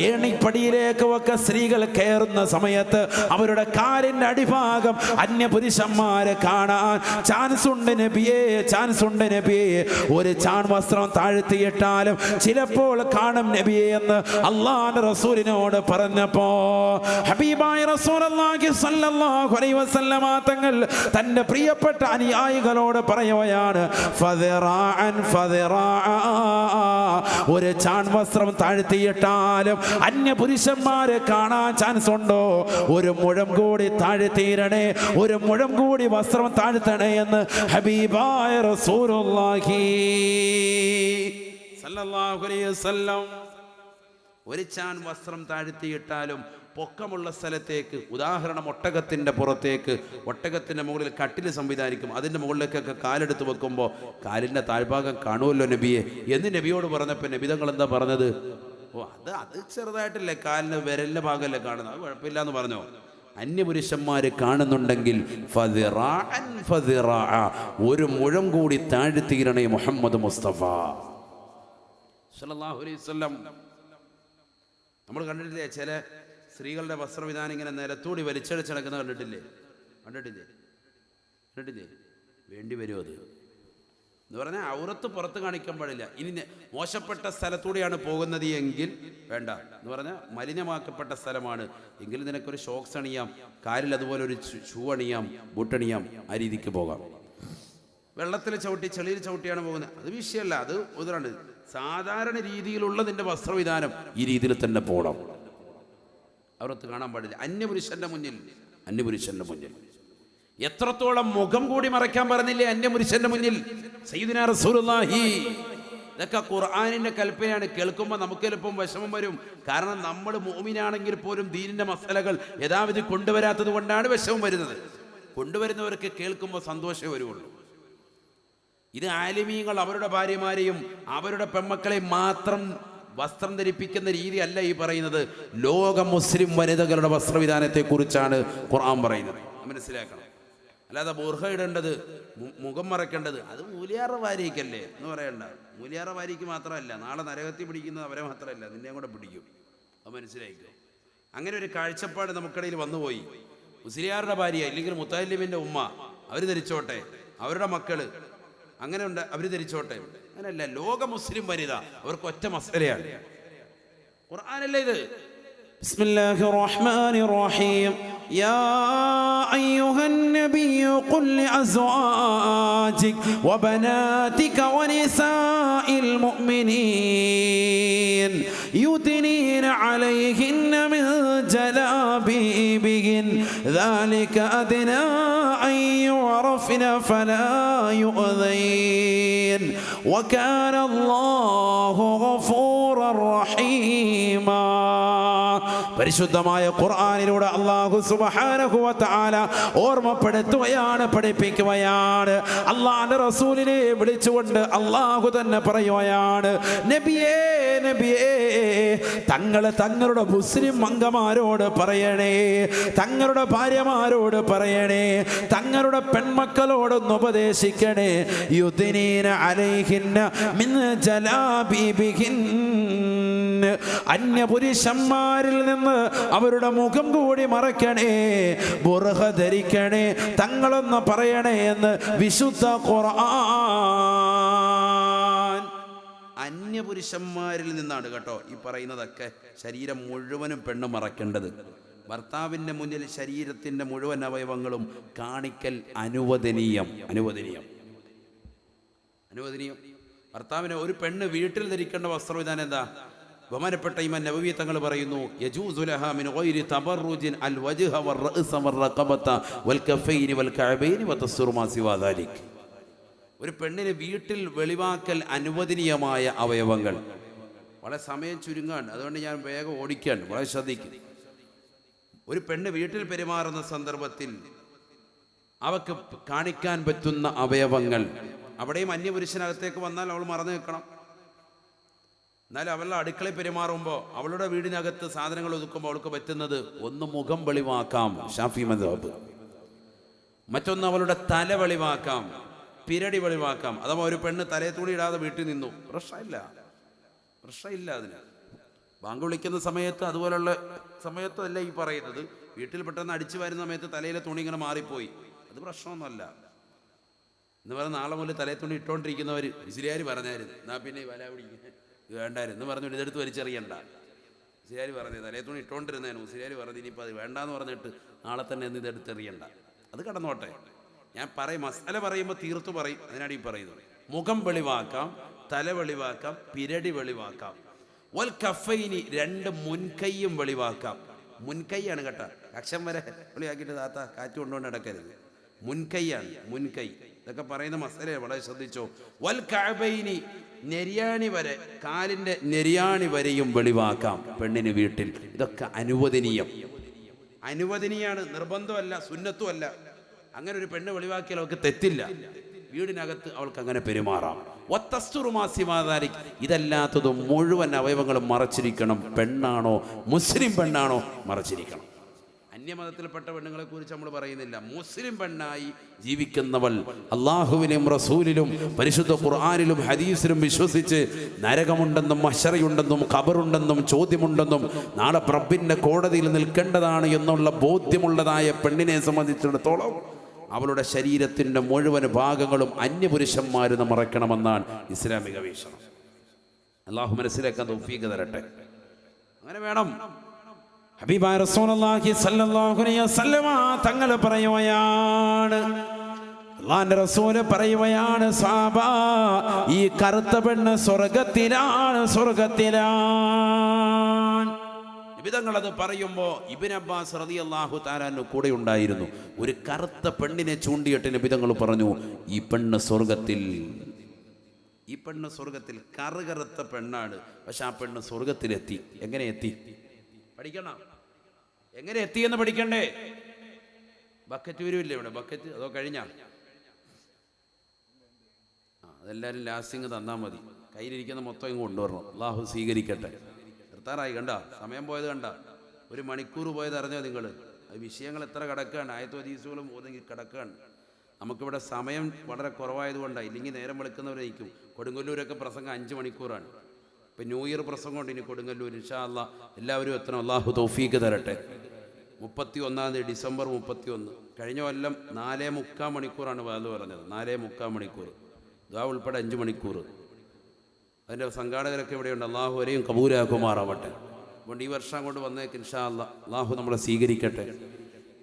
ഏണിപ്പടിയിലേക്കോ ഒക്കെ സ്ത്രീകൾ കയറുന്ന സമയത്ത് അവരുടെ കാലിന്റെ അടിഭാഗം അന്യപുരുഷന്മാരെ കാണാൻ ചാൻസ് ഉണ്ട് നബിയേ, ചാൻസ് ഉണ്ട് നബിയേ. ഒരു ചാൺ വസ്ത്രം താഴ്ത്തിയിട്ടാലും ചിലപ്പോൾ കാണും നബിയേ എന്ന് അല്ലാഹുവിന്റെ റസൂലിനോട് പറഞ്ഞപ്പോ ഹബീബായ റസൂലുള്ളാഹി സ്വല്ലല്ലാഹു അലൈഹി വസല്ലമ തങ്ങൾ തന്റെ പ്രിയപ്പെട്ട അനുയായികളോട് പറയുകയാണ്, ഫദിറാഅൻ ഫദിറാഅ, ഒരു ചാൺ വസ്ത്രം താഴ്ത്തിയിട്ടാലും അന്യപുരുഷന്മാരെ കാണാൻ ചാൻസ് ഉണ്ടോ? ഒരു മുഴം കൂടി താഴ്ത്തിയിരണേ, ഒരു മുഴം കൂടി വസ്ത്രം താഴ്ത്തണേ എന്ന് ഹബീബായ റസൂലുള്ളാഹി സല്ലല്ലാഹു അലൈഹി വസല്ലം. ഒരു ചാൺ വസ്ത്രം താഴ്ത്തിയിട്ടാലും പൊക്കമുള്ള സ്ഥലത്തേക്ക്, ഉദാഹരണം ഒട്ടകത്തിൻ്റെ പുറത്തേക്ക്, ഒട്ടകത്തിൻ്റെ മുകളിൽ കട്ടിൽ സംവിധാനിക്കും, അതിൻ്റെ മുകളിലേക്കൊക്കെ കാലെടുത്ത് വെക്കുമ്പോൾ കാലിൻ്റെ താഴ്ഭാഗം കാണുമല്ലോ നബിയെ എന്ന് നബിയോട് പറഞ്ഞപ്പോൾ നബി തങ്ങൾ എന്താ പറഞ്ഞത്? ഓ അത് ചെറുതായിട്ടല്ലേ, കാലിന് വിരലിൻ്റെ ഭാഗമല്ലേ കാണുന്നത്, അത് കുഴപ്പമില്ല എന്ന് പറഞ്ഞോ. അന്യപുരുഷന്മാർ കാണുന്നുണ്ടെങ്കിൽ ഫദിറാഅൻ ഫദിറാഅ, ഒരു മുഴം കൂടി താഴ്ത്തിയിരണേ മുഹമ്മദ് മുസ്തഫ സല്ലല്ലാഹു അലൈഹി വസല്ലം. നമ്മൾ കണ്ടിട്ടില്ലേ ചില സ്ത്രീകളുടെ വസ്ത്രവിധാനം ഇങ്ങനെ നിലത്തൂടി വലിച്ചടിച്ച് നടക്കുന്നത് കണ്ടിട്ടില്ലേ? വേണ്ടി വരുമോ അത് എന്ന് പറഞ്ഞാൽ ഔറത്ത് പുറത്ത് കാണിക്കാൻ പാടില്ല. ഇനി മോശപ്പെട്ട സ്ഥലത്തൂടെയാണ് പോകുന്നത് എങ്കിൽ വേണ്ട എന്ന് പറഞ്ഞാൽ മലിനമാക്കപ്പെട്ട സ്ഥലമാണ് എങ്കിൽ നിനക്കൊരു ഷോക്സ് അണിയാം, കാലിൽ അതുപോലെ ഒരു ഷൂ അണിയാം, ബൂട്ടണിയാം, ആ രീതിക്ക് പോകാം. വെള്ളത്തിൽ ചവിട്ടി ചെളിയിൽ ചവിട്ടിയാണ് പോകുന്നത്, അത് വിഷയമല്ല, അത് ഉദാഹരണ സാധാരണ രീതിയിലുള്ള നിന്റെ വസ്ത്രവിധാനം ഈ രീതിയിൽ തന്നെ പോകണം. അവരത്ത് കാണാൻ പാടില്ല അന്യപുരുഷന്റെ മുന്നിൽ. എത്രത്തോളം മുഖം കൂടി മറയ്ക്കാൻ പറഞ്ഞില്ലേ അന്യപുരുഷന്റെ മുന്നിൽ സയ്യിദുനാ റസൂലുള്ളാഹി. ഇതൊക്കെ ഖുർആനിന്റെ കൽപ്പനയാണ്. കേൾക്കുമ്പോൾ നമുക്ക് എളുപ്പം വിഷമം വരും. കാരണം നമ്മൾ മുഅ്മിനാണെങ്കിൽ പോലും ദീനിന്റെ മസലകൾ യഥാവിധി കൊണ്ടുവരാത്തത് കൊണ്ടാണ് വിഷമം വരുന്നത്. കൊണ്ടുവരുന്നവർക്ക് കേൾക്കുമ്പോൾ സന്തോഷമേ വരുള്ളൂ. ഇത് ആലിമീങ്ങൾ അവരുടെ ഭാര്യമാരെയും അവരുടെ പെൺമക്കളെയും മാത്രം വസ്ത്രം ധരിപ്പിക്കുന്ന രീതി അല്ല ഈ പറയുന്നത്. ലോക മുസ്ലിം വനിതകളുടെ വസ്ത്രവിധാനത്തെക്കുറിച്ചാണ് ഖുർആൻ പറയുന്നത്. മനസ്സിലാക്കണം. അല്ലാതെ ബുർഖ ഇടേണ്ടത്, മുഖം മറക്കേണ്ടത് അത് മൂലിയാറ വാരിക്കല്ലേ എന്ന് പറയണ്ട. മൂലിയാറ വാരിക്ക് മാത്രമല്ല, നാളെ നരകത്തിൽ പിടിക്കുന്നത് അവരെ മാത്രമല്ല, നിന്നെയും കൂടെ പിടിക്കും. അത് മനസ്സിലായിക്കോ. അങ്ങനെ ഒരു കാഴ്ചപ്പാട് നമുക്കിടയിൽ വന്നുപോയി. മുസ്ലിയാറുടെ ഭാര്യ ഇല്ലെങ്കിൽ മുത്തല്ലിമിൻ്റെ ഉമ്മ അവർ ധരിച്ചോട്ടെ, അവരുടെ മക്കള് അങ്ങനെ ഉണ്ട്, അവർ ധരിച്ചോട്ടെ. അങ്ങനെയല്ല. ലോക മുസ്ലിം വനിത അവർക്ക് ഒറ്റ മസലയാണ്. ഖുർആനല്ലേ ഇത്. ബിസ്മില്ലാഹിർ റഹ്മാനിർ റഹീം. യാ അയ്യുഹൻ നബിയ്യു ഖുൽ ലിഅസ്വാജിക വബനാതിക വനിസാഇൽ മുഅ്മിനീൻ യുദ്നീന അലൈഹിന്ന മിൻ ജലാബീബിഹിൻ ദാലിക അദ്നാ അൻ യുറഫ്ന ഫലാ യുഅദൈൻ വകാന അല്ലാഹു ഗഫൂറർ റഹീമാ. പരിശുദ്ധമായ ഖുർആനിലൂടെ അല്ലാഹു സുബ്ഹാനഹു വ തആല ഓർമ്മപ്പെടുത്തുകയാണ്, പഠിപ്പിക്കുകയാണ്. അല്ലാഹുവിന്റെ റസൂലിനെ വിളിച്ചുകൊണ്ട് അല്ലാഹു തന്നെ പറയുകയാണ്, നബിയേ നബിയേ തങ്ങൾ തങ്ങളുടെ മുസ്ലിം അംഗമാരോട് പറയണേ, തങ്ങളുടെ ഭാര്യമാരോട് പറയണേ, തങ്ങളുടെ പെൺമക്കളോടൊന്ന് ഉപദേശിക്കണേ. യുദ്നീന അലൈഹിന്ന മിൻ ജലാബീബിഹിൻ, അന്യപുരുഷന്മാരിൽ നിന്ന് അവരുടെ മുഖം കൂടി മറക്കണേ, ബുർഖ ധരിക്കണേ, തങ്ങളൊന്ന് പറയണേ എന്ന് വിശുദ്ധ ഖുർആൻ. അന്യപുരുഷന്മാരിൽ നിന്നാണ് കേട്ടോ ഈ പറയുന്നതൊക്കെ. ശരീരം മുഴുവനും പെണ്ണ് മറക്കേണ്ടത്. ഭർത്താവിൻ്റെ മുന്നിൽ ശരീരത്തിൻ്റെ മുഴുവൻ അവയവങ്ങളും കാണിക്കൽ അനുവദനീയം. ഭർത്താവിനെ ഒരു പെണ്ണ് വീട്ടിൽ ധരിക്കേണ്ട വസ്ത്രവിധാനം എന്താ? ബഹുമാനപ്പെട്ട ഇമാം നബവി തങ്ങൾ പറയുന്നു, യജൂസു ലഹാ മിൻ ഗൈരി തബറുജിൻ അൽ വജ്ഹ വറഅസ വറഖബത വൽ കഫൈനി വൽ കഅബൈനി വതസ്റു മാ സിവാ ദാലിക്. ഒരു പെണ്ണിന് വീട്ടിൽ വെളിവാക്കൽ അനുവദനീയമായ അവയവങ്ങൾ. വളരെ സമയം ചുരുങ്ങാണ്, അതുകൊണ്ട് ഞാൻ വേഗം ഓടിക്കാൻ വളരെ ശ്രദ്ധിക്കും. ഒരു പെണ്ണ് വീട്ടിൽ പെരുമാറുന്ന സന്ദർഭത്തിൽ അവക്ക് കാണിക്കാൻ പറ്റുന്ന അവയവങ്ങൾ, അവിടെയും അന്യപുരുഷനകത്തേക്ക് വന്നാൽ അവൾ മറന്നു നിൽക്കണം. എന്നാലും അവളുടെ അടുക്കളയിൽ പെരുമാറുമ്പോൾ, അവളുടെ വീടിനകത്ത് സാധനങ്ങൾ ഒതുക്കുമ്പോൾ അവൾക്ക് പറ്റുന്നത് ഒന്ന് മുഖം വെളിവാക്കാം, ഷാഫി മദ്ഹബ്. മറ്റൊന്ന് അവളുടെ തല വെളിവാക്കാം, പിരടി വെളിവാക്കാം. അഥവാ ഒരു പെണ്ണ് തലയെ തുണി ഇടാതെ വീട്ടിൽ നിന്നു, പ്രശ്നമില്ല അതിന്. ബാങ്ക് വിളിക്കുന്ന സമയത്ത് അതുപോലുള്ള സമയത്തല്ല ഈ പറയുന്നത്. വീട്ടിൽ പെട്ടെന്ന് അടിച്ചു വരുന്ന സമയത്ത് തലയിലെ തുണി ഇങ്ങനെ മാറിപ്പോയി, അത് പ്രശ്നമൊന്നുമല്ല. എന്ന് പറഞ്ഞാൽ നാളെ മുതൽ തലയിൽ തുണി ഇട്ടുകൊണ്ടിരിക്കുന്നവർ വിസിലിയാർ പറഞ്ഞായിരുന്നു, എന്നാൽ പിന്നെ വല പിടിക്കുന്നത് വേണ്ടായിരുന്നു എന്ന് പറഞ്ഞു, ഇതെടുത്ത് വലിച്ചെറിയണ്ട. മുസ്ലിയാർ പറഞ്ഞത് തലയിൽ തുണി ഇട്ടുകൊണ്ടിരുന്നതിന് മുസ്ലിയാർ പറഞ്ഞു ഇനിയിപ്പോൾ അത് വേണ്ടാന്ന് പറഞ്ഞിട്ട് നാളെ തന്നെ എന്ന് ഇതെടുത്തെറിയണ്ട, അത് കടന്നോട്ടെ. ഞാൻ പറയും മസാല പറയുമ്പോൾ തീർത്തു പറയും, അതിനാണ് ഈ പറയുന്നത്. മുഖം വെളിവാക്കാം, തല വെളിവാക്കാം, പിരടി വെളിവാക്കാം. വൽ കഫൈനി, രണ്ട് മുൻകൈയും വെളിവാക്കാം. മുൻകൈയാണ് കേട്ടോ, അക്ഷം വരെ വെളിവാക്കിയിട്ട് താത്ത കാറ്റ് കൊണ്ടുകൊണ്ട് നടക്കരുത്. മുൻകൈയാണ്, മുൻകൈ. ഇതൊക്കെ പറയുന്ന മസലയെ വളരെ ശ്രദ്ധിച്ചോ. വൽ കഅബൈനി, നെരിയാണി വരെ, കാലിൻ്റെ നെരിയാണി വരെയും വെളിവാക്കാം പെണ്ണിന് വീട്ടിൽ. ഇതൊക്കെ അനുവദനീയാണ്, നിർബന്ധമല്ല, സുന്നത്തുമല്ല. അങ്ങനെ ഒരു പെണ്ണ് വെളിവാക്കിയാൽ അവൾക്ക് തെറ്റില്ല, വീടിനകത്ത് അവൾക്ക് അങ്ങനെ പെരുമാറാം. ഇതല്ലാത്തത് മുഴുവൻ അവയവങ്ങളും മറച്ചിരിക്കണം. പെണ്ണാണോ മുസ്ലിം പെണ്ണാണോ മറച്ചിരിക്കണം. അന്യമതത്തിൽപ്പെട്ട പെണ്ണുങ്ങളെ കുറിച്ച് നമ്മൾ പറയുന്നില്ല. മുസ്ലിം പെണ്ണായി ജീവിക്കുന്നവൾ അള്ളാഹുവിലും റസൂലിലും പരിശുദ്ധ ഖുർആനിലും ഹദീസിലും വിശ്വസിച്ച് നരകമുണ്ടെന്നും മഹ്ശറയുണ്ടെന്നും ഖബറുണ്ടെന്നും ചോദ്യമുണ്ടെന്നും നാളെ റബ്ബിന്റെ കോടതിയിൽ നിൽക്കേണ്ടതാണ് എന്നുള്ള ബോധ്യമുള്ളതായ പെണ്ണിനെ സംബന്ധിച്ചിടത്തോളം അവളുടെ ശരീരത്തിൻ്റെ മുഴുവൻ ഭാഗങ്ങളും അന്യപുരുഷന്മാരെന്ന് മറക്കണമെന്നാണ് ഇസ്ലാമിക വീക്ഷണം. അള്ളാഹു മനസ്സിലാക്കാൻ തൗഫീഖ് തരട്ടെ. അങ്ങനെ വേണം. ഹബീബായ റസൂലുള്ളാഹി സ്വല്ലല്ലാഹു അലൈഹി വസല്ലമ തങ്ങൾ പറയുകയാണ്, അല്ലാഹുവിന്റെ റസൂൽ പറയുകയാണ്, സഹാബാ, ഈ കറുത്ത പെണ്ണ് സ്വർഗ്ഗത്തിലാണ്. നിബിതങ്ങളത് പറയുമ്പോൾ ഇബ്നു അബ്ബാസ് റളിയല്ലാഹു തആല അൻഹു കൂടെ ഉണ്ടായിരുന്നു. ഒരു കറുത്ത പെണ്ണിനെ ചൂണ്ടിയിട്ട് നിബിതങ്ങൾ പറഞ്ഞു, ഈ പെണ്ണ് സ്വർഗത്തിൽ. കറുകറുത്ത പെണ്ണാണ്, പക്ഷെ ആ പെണ്ണ് സ്വർഗത്തിലെത്തി. എങ്ങനെ എത്തി പഠിക്കണം. എങ്ങനെ എത്തിയെന്ന് പഠിക്കണ്ടേ? ബക്കറ്റ് വരുമില്ലേ ഇവിടെ? ബക്കറ്റ് അതോ കഴിഞ്ഞ? അതെല്ലാവരും ലാസ്റ്റിങ് തന്നാൽ മതി. കയ്യിലിരിക്കുന്ന മൊത്തം ഇങ്ങ് കൊണ്ടുവരണം. അള്ളാഹു സ്വീകരിക്കട്ടെ. നിർത്താറായി കണ്ട, സമയം പോയത് കണ്ട, 1 മണിക്കൂർ പോയത് അറിഞ്ഞോ നിങ്ങൾ? അത് വിഷയങ്ങൾ എത്ര കിടക്കുകയാണ്, ആയത്തും ഹദീസുകളും ഒതുങ്ങി കിടക്കുകയാണ്. നമുക്കിവിടെ സമയം വളരെ കുറവായതുകൊണ്ടാണ്. ഇല്ലെങ്കിൽ നേരം വെളുക്കുന്നവരായിരിക്കും. കൊടുങ്ങല്ലൂരൊക്കെ പ്രസംഗം 5 മണിക്കൂറാണ്. ഇപ്പം ന്യൂ ഇയർ പ്രസംഗം കൊണ്ട് ഇനി കൊടുങ്ങല്ലൂർ. ഇൻഷാ അല്ലാഹ് എല്ലാവരും എത്തണം. അള്ളാഹു തൗഫീഖ് തരട്ടെ. 31-ാം തീയതി ഡിസംബർ 31. കഴിഞ്ഞ കൊല്ലം 4.75 മണിക്കൂറാണ് വാത് പറഞ്ഞത്. 4.75 മണിക്കൂർ, ദുആ ഉൾപ്പെടെ 5 മണിക്കൂർ. അതിൻ്റെ സംഘാടകരൊക്കെ ഇവിടെയുണ്ട്. അള്ളാഹു വരെയും കബൂലാക്കുമാറാവട്ടെ. അതുകൊണ്ട് ഈ വർഷം കൊണ്ട് വന്നേക്ക് ഇൻഷാ അല്ലാഹ്. അള്ളാഹു നമ്മളെ സ്വീകരിക്കട്ടെ.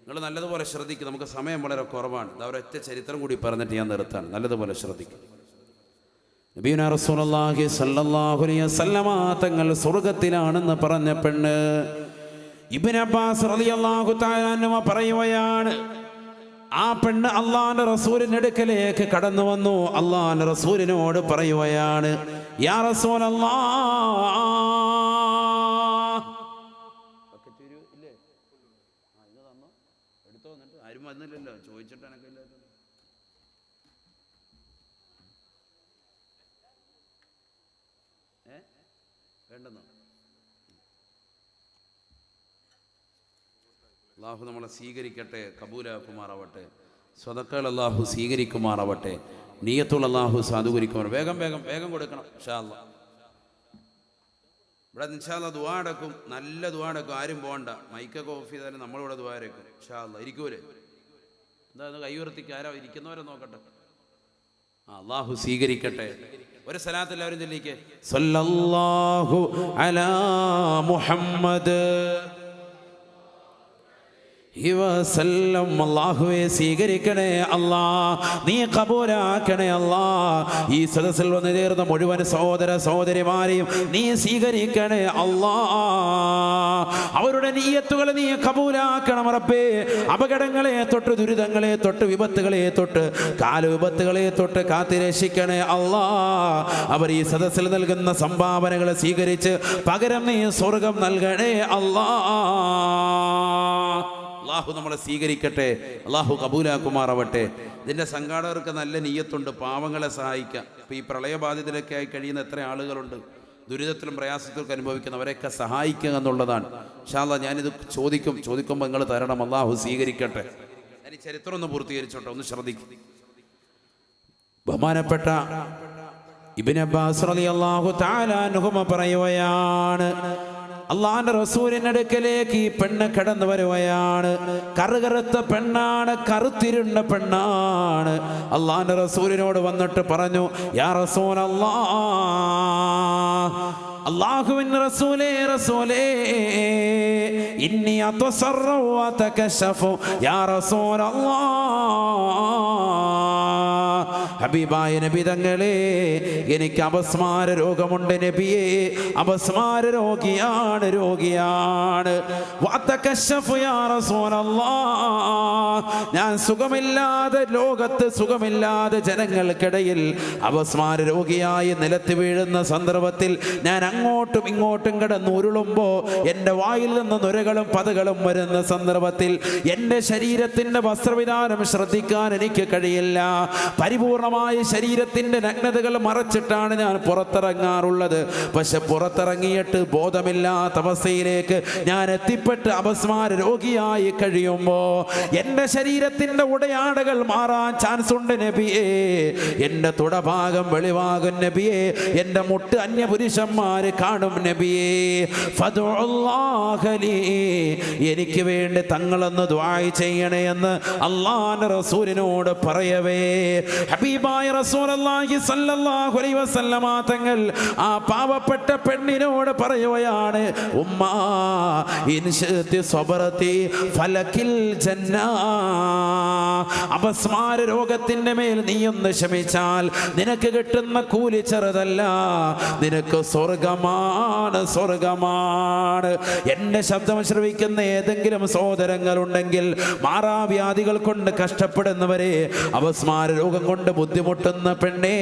നിങ്ങൾ നല്ലതുപോലെ ശ്രദ്ധിക്കും. നമുക്ക് സമയം വളരെ കുറവാണ്. ഒരൊറ്റ ചരിത്രം കൂടി പറഞ്ഞിട്ട് ഞാൻ നിർത്താണ്. നല്ലതുപോലെ ശ്രദ്ധിക്കും. നബിയുനാ റസൂലുള്ളാഹി സ്വല്ലല്ലാഹു അലൈഹി വസല്ലമ തങ്ങൾ സ്വർഗ്ഗത്തിലാണെന്ന് പറഞ്ഞ പെണ്ണ് ഇബ്നു അബ്ബാസ് റളിയല്ലാഹു തആല അൻഹു പറയുകയാണ്, ആ പെണ്ണ് അള്ളാഹുവിന്റെ റസൂലിന്റെ അടുക്കലേക്ക് കടന്നു വന്നു. അള്ളാഹുവിന്റെ റസൂലിനോട് പറയുകയാണ്, യാ റസൂലല്ലാഹ്, ആരും വന്നില്ലല്ലോ, ചോദിച്ചിട്ട് എനക്കില്ല. വേണ്ടെന്നോ? അള്ളാഹു നമ്മളെ സ്വീകരിക്കട്ടെ, കബൂലാക്കുമാറാവട്ടെ. സ്വതക്കകൾ അള്ളാഹു സ്വീകരിക്കുമാറാവട്ടെ. നിയ്യത്തുള്ള അള്ളാഹു സാധൂകരിക്കുമാറാവട്ടെ. വേഗം വേഗം വേഗം കൊടുക്കണം ഇൻഷാ അല്ലാഹ്. ഇവിടെ ഇൻഷാ അല്ലാഹ് ദുആ അടക്കും, നല്ല ദുആ അടക്കും. ആരും പോകണ്ട. മൈക്കൊക്കെ ഓഫ് ചെയ്താലും നമ്മളിവിടെ ദുആ അടക്കും ഇൻഷാ അല്ലാഹ്. ഇരിക്കൂലേ? എന്താ കൈ ഉയർത്തിക്ക്, ആരാ ഇരിക്കുന്നവരെ നോക്കട്ടെ. അള്ളാഹു സ്വീകരിക്കട്ടെ. ഒരു സലാത്ത് എല്ലാവരും ചൊല്ലിക്കേ, സല്ലല്ലാഹു അലാ മുഹമ്മദ് അല്ലാഹുവെ സ്വീകരിക്കണേ അല്ലാ, നീ കബൂലാക്കണേ അല്ലാ. ഈ സദസ്സിൽ വന്നു ചേർന്ന മുഴുവൻ സഹോദര സഹോദരിമാരെയും നീ സ്വീകരിക്കണേ അല്ലാ. അവരുടെ നിയ്യത്തുകളെ നീ കബൂലാക്കണം റബ്ബേ. അപകടങ്ങളെ തൊട്ട്, ദുരിതങ്ങളെ തൊട്ട്, വിപത്തുകളെ തൊട്ട്, കാലവിപത്തുകളെ തൊട്ട് കാത്തിരക്ഷിക്കണേ അല്ലാ. അവർ ഈ സദസ്സിൽ നൽകുന്ന സംഭാവനകളെ സ്വീകരിച്ച് പകരം നീ സ്വർഗം നൽകണേ അല്ലാ. അള്ളാഹു നമ്മളെ സ്വീകരിക്കട്ടെ. അള്ളാഹു കബൂലാക്കുമാറാവട്ടെ. ഇതിൻ്റെ സംഘാടകർക്ക് നല്ല നിയ്യത്തുണ്ട്, പാവങ്ങളെ സഹായിക്കുക. ഇപ്പോൾ ഈ പ്രളയബാധിതരൊക്കെ ആയി കഴിയുന്ന എത്ര ആളുകളുണ്ട്, ദുരിതത്തിലും പ്രയാസത്തിലും അനുഭവിക്കുന്നവരെയൊക്കെ സഹായിക്കുക എന്നുള്ളതാണ്. ഇൻഷാ അല്ലാഹ് ഞാനിത് ചോദിക്കുമ്പോൾ നിങ്ങൾ തരണം. അള്ളാഹു സ്വീകരിക്കട്ടെ. ഞാൻ ഈ ചരിത്രം ഒന്ന് പൂർത്തീകരിച്ചോട്ടെ, ഒന്ന് ശ്രദ്ധിക്കും. ബഹുമാനപ്പെട്ട ഇബ്നു അബ്ബാസ് റളിയല്ലാഹു തആല അൻഹുമ പറയുകയാണ്, അള്ളാന്റെ റസൂലിന്റെ അടുക്കലേക്ക് ഈ പെണ്ണ് കടന്നു വരുകയാണ്. കറുകറുത്ത പെണ്ണാണ്, കറുത്തിരുണ്ട പെണ്ണാണ്. അള്ളാന്റെ റസൂലിനോട് വന്നിട്ട് പറഞ്ഞു, യാ റസൂലല്ലാഹ്, അല്ലാഹുവിൻ റസൂലേ, റസൂലേ, ഇന്നി അതസറഉ വതകശഫു യാ റസൂലല്ലാഹ്. ഹബീബായ നബി തങ്ങളെ, എനിക്ക് അപസ്മാര രോഗമുണ്ട് നബിയെ, അപസ്മാര രോഗിയാണ്, രോഗിയാണ്. വതകശഫു യാ റസൂലല്ലാഹ്, ഞാൻ സുഖമില്ലാതെ, ലോകത്ത് സുഖമില്ലാതെ ജനങ്ങൾക്കിടയിൽ അപസ്മാര രോഗിയായി നിലത്ത് വീഴുന്ന സന്ദർഭത്തിൽ ഞാൻ അങ്ങോട്ടും ഇങ്ങോട്ടും കിടന്ന് ഉരുളുമ്പോ എൻ്റെ വായിൽ നിന്ന് നുരകളും പതകളും വരുന്ന സന്ദർഭത്തിൽ എൻ്റെ ശരീരത്തിൻ്റെ വസ്ത്രവിധാനം ശ്രദ്ധിക്കാൻ എനിക്ക് കഴിയില്ല. പരിപൂർണമായ ശരീരത്തിൻ്റെ നഗ്നതകൾ മറച്ചിട്ടാണ് ഞാൻ പുറത്തിറങ്ങാറുള്ളത്. പക്ഷെ പുറത്തിറങ്ങിയിട്ട് ബോധമില്ലാത്ത അവസ്ഥയിലേക്ക് ഞാൻ എത്തിപ്പെട്ട് അപസ്മാര രോഗിയായി കഴിയുമ്പോൾ എൻ്റെ ശരീരത്തിൻ്റെ ഉടയാടകൾ മാറാൻ ചാൻസ് ഉണ്ട് നബിയേ. എൻ്റെ തുടഭാഗം വെളിവാകും നബിയേ, എൻ്റെ മുട്ട് അന്യപുരുഷന്മാർ കാണും നബിയേ. ഫദ്ഉല്ലാഹ് ലീ, എനിക്ക് വേണ്ടി തങ്ങളൊന്ന് ദുആ ചെയ്യണേ എന്ന് അല്ലാഹുവിന്റെ റസൂലിനോട് പറയവേ, ഹബീബായ റസൂലുള്ളാഹി സ്വല്ലല്ലാഹു അലൈഹി വസല്ലമ തങ്ങൾ ആ പാവപ്പെട്ട പെണ്ണിനോട് പറയുകയാണ്, ഉമ്മാ ഇൻ ശിഅതി സബറതി ഫലകിൽ ജന്ന, അപസ്മാര രോഗത്തിന്റെ മേൽ നീ ഒന്ന് ക്ഷമിച്ചാൽ നിനക്ക് കിട്ടുന്ന കൂലി ചെറുതല്ല, നിനക്ക് സ്വർഗമാണ്, സ്വർഗമാണ്. എന്റെ ശബ്ദം ശ്രവിക്കുന്ന ഏതെങ്കിലും സഹോദരങ്ങളുണ്ടെങ്കിൽ, മാറാവ്യാധികൾ കൊണ്ട് കഷ്ടപ്പെടുന്നവരെ, അപസ്മാര രോഗം കൊണ്ട് ബുദ്ധിമുട്ടുന്ന പെണ്ണേ,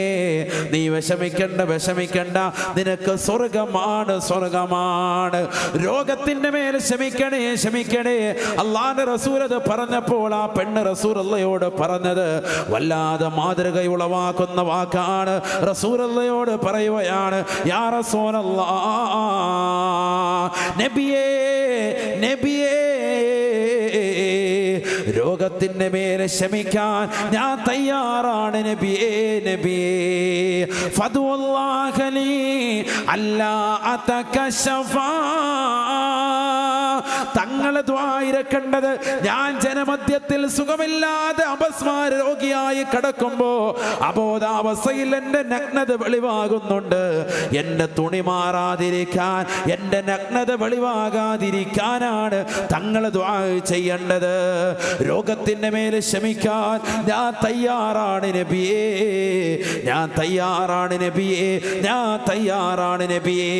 നീ വിഷമിക്കണ്ട, വിഷമിക്കണ്ട, നിനക്ക് സ്വർഗമാണ്, സ്വർഗമാണ്. രോഗത്തിന്റെ മേൽ ക്ഷമിക്കണേ, ക്ഷമിക്കണേ. അല്ലാഹുവിന്റെ റസൂൽ അത് പറഞ്ഞപ്പോൾ ആ പെണ്ണ് റസൂലുള്ളാഹിയോട് പറഞ്ഞത് വല്ലാതെ മാതൃക ഉളവാക്കുന്ന വാക്കാണ്. റസൂലുള്ളാഹിയോട് പറയുകയാണ്, യാ റസൂലല്ലാഹ്, നബിയേ, നബിയേ, രോഗത്തിന്റെ മേലെ ക്ഷമിക്കാൻ ഞാൻ തയ്യാറാണ് നബിയേ, നബിയേ. ഫദ്ഉല്ലാഹ് ലീ അല്ലാ അതകശഫ, തങ്ങളെ ദുആ ഇരക്കേണ്ടത് ഞാൻ ജനമധ്യത്തിൽ സുഖമില്ലാതെ അപസ്മാര രോഗിയായി കിടക്കുമ്പോ അബോധാവസ്ഥയിൽ എൻ്റെ നഗ്നത വെളിവാകുന്നുണ്ട്. എൻ്റെ തുണി മാറാതിരിക്കാൻ, എൻ്റെ നഗ്നത വെളിവാകാതിരിക്കാനാണ് തങ്ങളെ ദുആ ചെയ്യേണ്ടത്. രോഗത്തിൻ്റെ മേലെ ക്ഷമിക്കാൻ ഞാൻ തയ്യാറാണ് നബിയേ, ഞാൻ തയ്യാറാണ് നബിയേ, ഞാൻ തയ്യാറാണ് നബിയേ.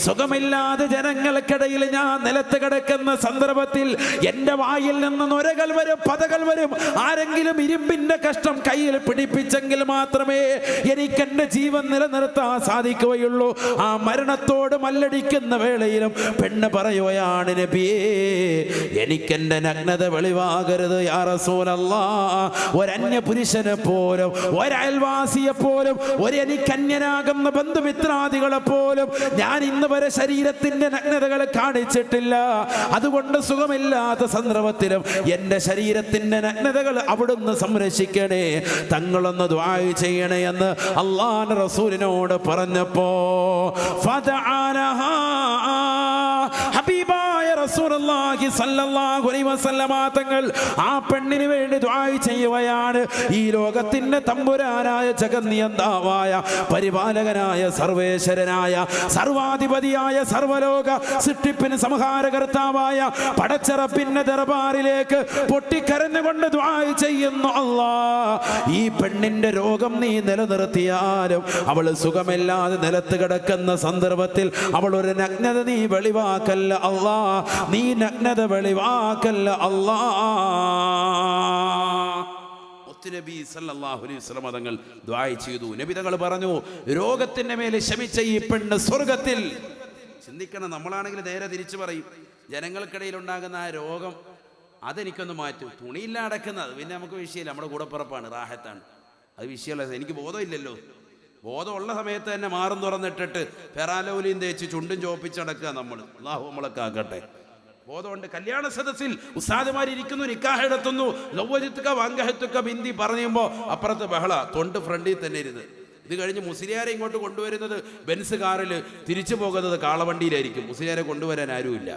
സുഖമില്ലാതെ ജനങ്ങൾക്കിടയിൽ ഞാൻ നിലത്ത് കിടക്കുന്ന സന്ദർഭത്തിൽ എൻ്റെ വായിൽ നിന്ന് നുരകൾ വരും, പതകൾ വരും. ആരെങ്കിലും ഇരുമ്പിന്റെ കഷ്ടം കയ്യിൽ പിടിപ്പിച്ചെങ്കിൽ മാത്രമേ എനിക്ക് എൻ്റെ ജീവൻ നിലനിർത്താൻ സാധിക്കുകയുള്ളൂ. ആ മരണത്തോട് മല്ലടിക്കുന്ന വേളയിലും പെണ്ണ് പറയുകയാണ്, നബിയേ, എനിക്കെൻ്റെ നഗ്നത വെളിവാകരുത് യാ റസൂലല്ലാഹ്. ഒരന്യ പുരുഷനെ പോലും, ഒരയൽവാസിയെ പോലും, എനിക്കന്യനാകുന്ന ബന്ധുമിത്രാദികളെ പോലും ഞാൻ ഇന്ന് വരെ ശരീരത്തിന്റെ നഗ്നതകൾ കാണിച്ചിട്ടില്ല. അതുകൊണ്ട് സുഖമില്ലാത്ത സന്ദർഭത്തിലും എൻ്റെ ശരീരത്തിന്റെ നഗ്നതകൾ അവിടുന്ന് സംരക്ഷിക്കണേ, തങ്ങളൊന്ന് ദുആ ചെയ്യണേ എന്ന് അല്ലാഹുവിന്റെ റസൂലിനോട് പറഞ്ഞപ്പോ ഫദഅലഹാ, ഹബീബായ റസൂലുള്ളാഹി സ്വല്ലല്ലാഹു അലൈഹി വസല്ലമ തങ്ങൾ ആ പെണ്ണിന് വേണ്ടി ദുആ ചെയ്യുകയാണ്. ഈ ലോകത്തിന്റെ തമ്പുരാനായ ജഗന്നിയന്താവായ പരിപാലകനായ സർവേശ്വരനായ സർവാധിപതിയായ സർവലോക സൃഷ്ടിപ്പിന് സംഹാരകർത്താവായ പടച്ചറപ്പിന്റെ ദർബാറിലേക്ക് പൊട്ടിക്കരഞ്ഞുകൊണ്ട് ദുആ ചെയ്യുന്നു, അല്ലാഹ്, ഈ പെണ്ണിന്റെ രോഗം നീ നിലനിർത്തിയാലും അവൾ സുഖമില്ലാതെ നിലത്ത് കിടക്കുന്ന സന്ദർഭത്തിൽ അവൾ ഒരു നഗ്നത നീ വെളിവാക്കല്ല അല്ലാഹ്, നീ നഗ്നത വെളിവാക്കല്ല അല്ലാഹ്. നബി സല്ലല്ലാഹു അലൈഹി വസല്ലം തങ്ങൾ ദുആ ചെയ്തു. നബി തങ്ങൾ പറഞ്ഞു, രോഗത്തിന്റെ മേലെ ശമിച്ച ഈ പെണ്ണ് സ്വർഗത്തിൽ. ചിന്തിക്കണം, നമ്മളാണെങ്കിൽ നേരെ തിരിച്ചു പറയും, ജനങ്ങൾക്കിടയിൽ ഉണ്ടാകുന്ന ആ രോഗം അതെനിക്കൊന്ന് മാറ്റും. തുണിയില്ല അടക്കുന്നത് പിന്നെ നമുക്ക് വിഷയമില്ല, നമ്മുടെ കൂടപ്പിറപ്പാണ്, റാഹത്താണ്, അത് വിഷയമല്ല. എനിക്ക് ബോധമില്ലല്ലോ, ബോധമുള്ള സമയത്ത് തന്നെ മാറും തുറന്നിട്ടിട്ട് ഫെറാലോലിയും തേച്ച് ചുണ്ടും ചോപ്പിച്ചടക്കുക നമ്മൾ. അല്ലാഹു നമ്മളൊക്കെ ആക്കട്ടെ. ബോധമുണ്ട്. കല്യാണ സദസ്സിൽ ഉസ്താദുമാരിയ്ക്കുന്നു, നിക്കാഹ് നടത്തുന്നു, ലൗവജിത്തുക വാങ്കഹത്തുക ബിന്ദി പറയുമ്പോൾ അപ്പുറത്ത് ബഹള, തൊണ്ട് ഫ്രണ്ടിൽ തന്നെ ഇരുന്ന് ഇത് കഴിഞ്ഞ് മുസ്ലിയാരെ ഇങ്ങോട്ട് കൊണ്ടുവരുന്നത് ബെൻസ് കാറിൽ, തിരിച്ചു പോകുന്നത് കാളവണ്ടിയിലായിരിക്കും. മുസ്ലിയാരെ കൊണ്ടുവരാൻ ആരുമില്ല.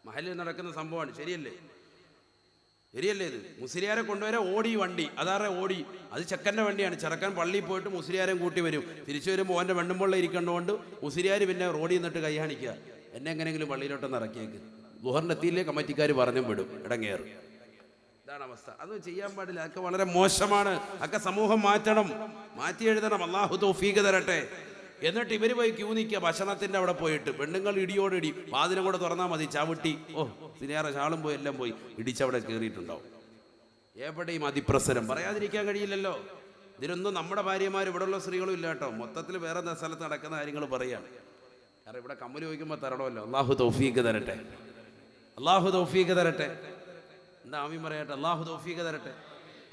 മഹലിൽ നടക്കുന്ന സംഭവമാണ്. ശരിയല്ലേ? ശരിയല്ലേ? ഇത് മുസ്ലിയാരെ കൊണ്ടുവരാൻ ഓടി വണ്ടി, അതാറെ ഓടി, അത് ചെക്കൻ്റെ വണ്ടിയാണ്. ചെറുക്കൻ പള്ളിയിൽ പോയിട്ട് മുസ്ലിയാരെയും കൂട്ടി വരും. തിരിച്ചു വരുമ്പോൾ ഓൻ്റെ വെണ്ണുമ്പുള്ള ഇരിക്കേണ്ടതുകൊണ്ട് മുസ്ലിയാർ പിന്നെ റോഡിൽ നിന്നിട്ട് കൈ കാണിക്കുക, എന്നെ എങ്ങനെയെങ്കിലും പള്ളിയിലോട്ടൊന്ന് ഇറക്കിയേക്ക്. ലുഹറിൻ്റെ എത്തിയില്ലേ കമ്മിറ്റിക്കാർ പറഞ്ഞും വിടും, ഇടങ്ങേറ്. ഇതാണ് അവസ്ഥ. അതൊന്നും ചെയ്യാൻ പാടില്ല. അതൊക്കെ വളരെ മോശമാണ്. അതൊക്കെ സമൂഹം മാറ്റി എഴുതണം. അള്ളാഹു തൗഫീഖ് തരട്ടെ. എന്നിട്ട് ഇവർ പോയി ക്യൂ നിൽക്കുക ഭക്ഷണത്തിൻ്റെ അവിടെ പോയിട്ട്. പെണ്ണുങ്ങൾ ഇടിയോടിടി, വാതിലും കൂടെ തുറന്നാൽ മതി, ചവിട്ടി സിനിയാറെ ഷാളും പോയി എല്ലാം പോയി ഇടിച്ചവിടെ കയറിയിട്ടുണ്ടാവും. എവിടെയും അതിപ്രസരം പറയാതിരിക്കാൻ കഴിയില്ലല്ലോ. ഇതിനൊന്നും നമ്മുടെ ഭാര്യമാർ, ഇവിടെയുള്ള സ്ത്രീകളും ഇല്ല കേട്ടോ. മൊത്തത്തിൽ വേറെ സ്ഥലത്ത് നടക്കുന്ന കാര്യങ്ങൾ പറയാണ്. കാരണം ഇവിടെ കമ്മൽ ചോദിക്കുമ്പോൾ തരണമല്ലോ. അള്ളാഹു തൗഫീഖ് തരട്ടെ, അള്ളാഹു തൗഫീഖ് തരട്ടെ. എന്താ ആമീൻ പറയട്ടെ? അള്ളാഹു തൗഫീഖ് തരട്ടെ.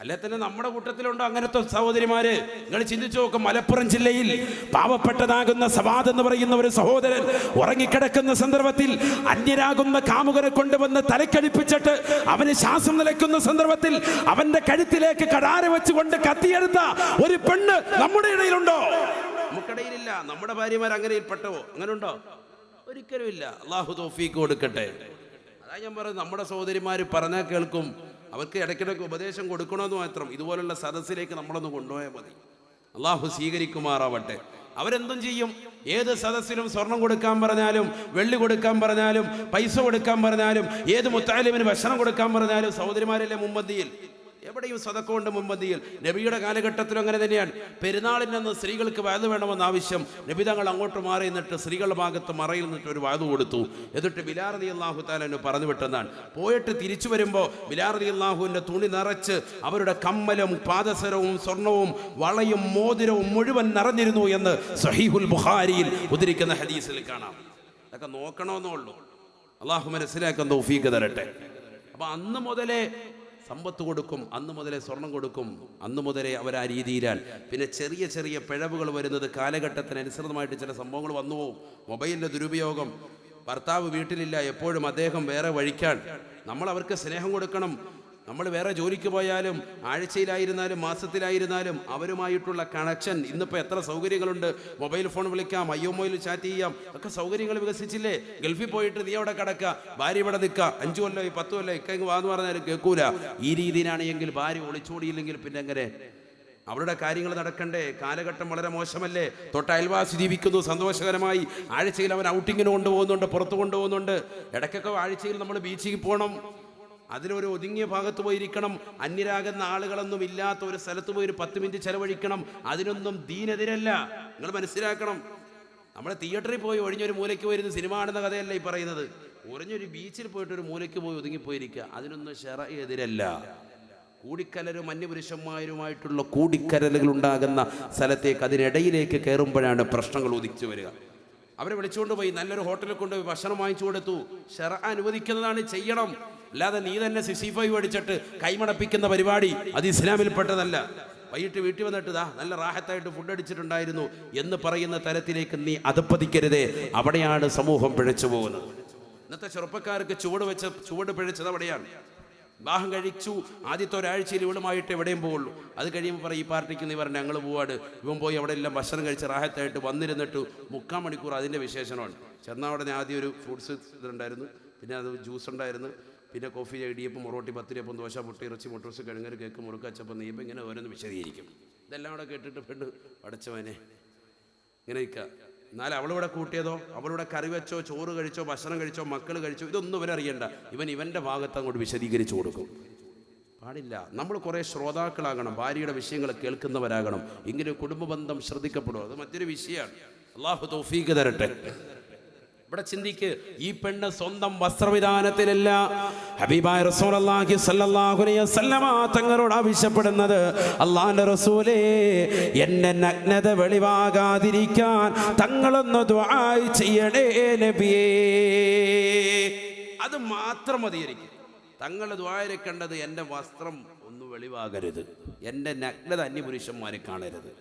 അല്ലെ തന്നെ നമ്മുടെ കൂട്ടത്തിലുണ്ടോ അങ്ങനത്തെ സഹോദരിമാര്? നിങ്ങൾ ചിന്തിച്ചു നോക്കും. മലപ്പുറം ജില്ലയിൽ പാവപ്പെട്ടതാകുന്ന സവാദ് എന്ന് പറയുന്ന ഒരു സഹോദരൻ ഉറങ്ങിക്കിടക്കുന്ന സന്ദർഭത്തിൽ അന്യരാകുന്ന കാമുകരെ കൊണ്ടുവന്ന് തലക്കടിപ്പിച്ചിട്ട് അവന് ശ്വാസം നിലയ്ക്കുന്ന സന്ദർഭത്തിൽ അവന്റെ കഴുത്തിലേക്ക് കടാര വെച്ചുകൊണ്ട് കത്തിയെടുത്ത ഒരു പെണ്ണ് നമ്മുടെ ഇടയിലുണ്ടോ? നമുക്കിടയിലില്ല. നമ്മുടെ ഭാര്യമാർ അങ്ങനെയിൽപ്പെട്ടോ? അങ്ങനെ ഉണ്ടോ? ഒരിക്കലും ഇല്ല. അള്ളാഹു തൗഫീഖ് കൊടുക്കട്ടെ. അതാ ഞാൻ പറയുന്നത്, നമ്മുടെ സഹോദരിമാർ പറഞ്ഞാൽ കേൾക്കും. അവർക്ക് ഇടയ്ക്കിടയ്ക്ക് ഉപദേശം കൊടുക്കണമെന്ന് മാത്രം. ഇതുപോലുള്ള സദസ്സിലേക്ക് നമ്മളൊന്ന് കൊണ്ടുപോയാൽ മതി. അള്ളാഹു സ്വീകരിക്കുമാറാവട്ടെ. അവരെന്തും ചെയ്യും. ഏത് സദസ്സിലും സ്വർണം കൊടുക്കാൻ പറഞ്ഞാലും, വെള്ളി കൊടുക്കാൻ പറഞ്ഞാലും, പൈസ കൊടുക്കാൻ പറഞ്ഞാലും, ഏത് മുത്താലിമിന് ഭക്ഷണം കൊടുക്കാൻ പറഞ്ഞാലും സഹോദരിമാരല്ലേ മുമ്പന്തിയിൽ. എവിടെയും സദക്ക കൊണ്ട് മുമ്പന്തിയിൽ. നബിയുടെ കാലഘട്ടത്തിലും അങ്ങനെ തന്നെയാണ്. പെരുന്നാളിനന്ന് സ്ത്രീകൾക്ക് വയത് വേണമെന്ന് ആവശ്യം. നബി തങ്ങൾ അങ്ങോട്ട് മാറി നിന്നിട്ട് സ്ത്രീകളുടെ ഭാഗത്ത് മറയിൽ നിന്നിട്ട് ഒരു വയത് കൊടുത്തു. എന്നിട്ട് ബിലാൽ റളിയല്ലാഹു തആല പറഞ്ഞു വിട്ടെന്നാണ്. പോയിട്ട് തിരിച്ചു വരുമ്പോൾ ബിലാൽ റളിയല്ലാഹുവിൻ്റെ തുണി നിറച്ച് അവരുടെ കമ്മലും പാദസരവും സ്വർണവും വളയും മോതിരവും മുഴുവൻ നിറഞ്ഞിരുന്നു എന്ന് സഹീഹുൽ ബുഖാരിയിൽ ഉദ്ധരിക്കുന്ന ഹദീസിൽ കാണാം. അതൊക്കെ നോക്കണമെന്നേ ഉള്ളൂ. അള്ളാഹു മനസ്സിലാക്കാൻ തൗഫീഖ് തരട്ടെ. അപ്പം അന്ന് മുതലേ സമ്പത്ത് കൊടുക്കും, അന്ന് മുതലേ സ്വർണം കൊടുക്കും, അന്ന് മുതലേ അവർ ആ രീതിയിലാണ്. പിന്നെ ചെറിയ ചെറിയ പിഴവുകൾ വരുന്നത് കാലഘട്ടത്തിനനുസൃതമായിട്ട് ചില സംഭവങ്ങൾ വന്നു പോകും. മൊബൈലിൻ്റെ ദുരുപയോഗം. ഭർത്താവ് വീട്ടിലില്ല, എപ്പോഴും അദ്ദേഹം വേറെ വഴിക്കാൻ. നമ്മൾ അവർക്ക് സ്നേഹം കൊടുക്കണം. നമ്മൾ വേറെ ജോലിക്ക് പോയാലും ആഴ്ചയിലായിരുന്നാലും മാസത്തിലായിരുന്നാലും അവരുമായിട്ടുള്ള കണക്ഷൻ. ഇന്നിപ്പോൾ എത്ര സൗകര്യങ്ങളുണ്ട്. മൊബൈൽ ഫോൺ വിളിക്കാം, IMOയിൽ ചാറ്റ് ചെയ്യാം, ഒക്കെ സൗകര്യങ്ങൾ വികസിച്ചില്ലേ. ഗൾഫിൽ പോയിട്ട് നീ അവിടെ കിടക്കുക, ഭാര്യ ഇവിടെ നിൽക്കുക, 5 കൊല്ലോ 10 കൊല്ലോ ഇക്കെങ്കിൽ വാന്ന് പറഞ്ഞാലും കേൾക്കൂല. ഈ രീതിയിലാണെങ്കിൽ ഭാര്യ ഒളിച്ചോടിയില്ലെങ്കിൽ പിന്നെ എങ്ങനെ? അവരുടെ കാര്യങ്ങൾ നടക്കണ്ടേ? കാലഘട്ടം വളരെ മോശമല്ലേ? തൊട്ട് അയൽവാസി ജീവിക്കുന്നു സന്തോഷകരമായി. ആഴ്ചയിൽ അവൻ ഔട്ടിങ്ങിന് കൊണ്ടുപോകുന്നുണ്ട്, പുറത്ത് കൊണ്ടുപോകുന്നുണ്ട്. ഇടയ്ക്കൊക്കെ ആഴ്ചയിൽ നമ്മൾ ബീച്ചിൽ പോകണം. അതിലൊരു ഒതുങ്ങിയ ഭാഗത്ത് പോയിരിക്കണം. അന്യരാകുന്ന ആളുകളൊന്നും ഇല്ലാത്ത ഒരു സ്ഥലത്ത് പോയി ഒരു 10 മിനിറ്റ് ചെലവഴിക്കണം. അതിനൊന്നും ദീനെതിരല്ല. നിങ്ങൾ മനസ്സിലാക്കണം. നമ്മൾ തിയേറ്ററിൽ പോയി ഒഴിഞ്ഞൊരു മൂലയ്ക്ക് പോയിരുന്ന് സിനിമ കാണുന്ന കഥയല്ല ഈ പറയുന്നത്. ഒഴിഞ്ഞൊരു ബീച്ചിൽ പോയിട്ട് ഒരു മൂലയ്ക്ക് പോയി ഒതുങ്ങിപ്പോയിരിക്കുക, അതിനൊന്നും ശറഅ് എതിരല്ല. കൂടിക്കലരും അന്യപുരുഷന്മാരുമായിട്ടുള്ള കൂടിക്കരലുകൾ ഉണ്ടാകുന്ന സ്ഥലത്തേക്ക്, അതിനിടയിലേക്ക് കയറുമ്പോഴാണ് പ്രശ്നങ്ങൾ ഉദിച്ചു വരിക. അവരെ വിളിച്ചുകൊണ്ട് പോയി നല്ലൊരു ഹോട്ടലിൽ കൊണ്ടുപോയി ഭക്ഷണം വാങ്ങിച്ചു കൊടുത്തു. ശറഅ് അനുവദിക്കുന്നതാണ്, ചെയ്യണം. അല്ലാതെ നീ തന്നെ 65 അടിച്ചിട്ട് കൈമണപ്പിക്കുന്ന പരിപാടി അത് ഇസ്ലാമിൽപ്പെട്ടതല്ല. വൈകിട്ട് വീട്ടിൽ വന്നിട്ട് നല്ല റാഹത്തായിട്ട് ഫുഡ് അടിച്ചിട്ടുണ്ടായിരുന്നു എന്ന് പറയുന്ന തരത്തിലേക്ക് നീ അധപ്പതിക്കരുതേ. അവിടെയാണ് സമൂഹം പിഴച്ചു പോകുന്നത്. ഇന്നത്തെ ചെറുപ്പക്കാർക്ക് ചുവട് പിഴച്ചത് അവിടെയാണ്. വിവാഹം കഴിച്ചു ആദ്യത്തെ ഒരാഴ്ചയിൽ ഇവളുമായിട്ട് എവിടെയും പോകുള്ളൂ. അത് കഴിയുമ്പോൾ പറയും ഈ പാർട്ടിക്ക് നീ പറഞ്ഞ ഞങ്ങൾ പോവാട്. ഇവൻ പോയി അവിടെ എല്ലാം ഭക്ഷണം കഴിച്ച് റാഹത്തായിട്ട് വന്നിരുന്നിട്ട് 3/4 മണിക്കൂർ അതിൻ്റെ വിശേഷണമാണ്. ചെന്നാൽ ഉടനെ ആദ്യം ഒരു ഫ്രൂട്ട്സ് ഇതുണ്ടായിരുന്നു, പിന്നെ അത് ജ്യൂസ് ഉണ്ടായിരുന്നു, പിന്നെ കോഫി, ഇടിയപ്പം, മൊറോട്ടി, പത്തിരിയപ്പം, ദോശ, മുട്ട, ഇറച്ചി, മുട്ടൂസ്, കിഴങ്ങ്, കേക്ക്, മുറുക്ക്, അച്ചപ്പം, നെയ്യപ്പം, ഇങ്ങനെ ഓരോന്ന് വിശദീകരിക്കും. ഇതെല്ലാം കൂടെ കേട്ടിട്ട് പെണ്ണ് അടച്ചവനെ ഇങ്ങനെ നിൽക്കുക. എന്നാൽ അവളിവിടെ കൂട്ടിയതോ, അവളിവിടെ കറി വെച്ചോ, ചോറ് കഴിച്ചോ, ഭക്ഷണം കഴിച്ചോ, മക്കൾ കഴിച്ചോ, ഇതൊന്നും ഇവരറിയണ്ട. ഇവൻ്റെ ഭാഗത്ത് അങ്ങോട്ട് വിശദീകരിച്ചു കൊടുക്കും. പാടില്ല. നമ്മൾ കുറേ ശ്രോതാക്കളാകണം, ഭാര്യയുടെ വിഷയങ്ങൾ കേൾക്കുന്നവരാകണം. ഇങ്ങനെ കുടുംബ ബന്ധം ശ്രദ്ധിക്കപ്പെടും. അത് മറ്റൊരു വിഷയമാണ്. അള്ളാഹു തൗഫീഖ് തരട്ടെ. ഇവിടെ ചിന്തിക്ക്, ഈ പെണ്ണ് സ്വന്തം വസ്ത്രവിധാനത്തിലല്ല ഹബീബായ റസൂലുള്ളാഹി സ്വല്ലല്ലാഹു അലൈഹി വസല്ലമ തങ്ങളോട് ആവശ്യപ്പെടുന്നത്, അല്ലാഹുവിന്റെ റസൂലേ, എന്നെ നഗ്നത വെളിവാകാതിരിക്കാൻ തങ്ങളൊന്ന് ദുആ ചെയ്യണേ നബിയേ. അത് മാത്രം മതിയായിരിക്കും. തങ്ങൾ ദുആയിരക്കേണ്ടത് എൻ്റെ വസ്ത്രം ഒന്നും വെളിവാകരുത്, എൻ്റെ നഗ്നത അന്യപുരുഷന്മാരെ കാണരുത്.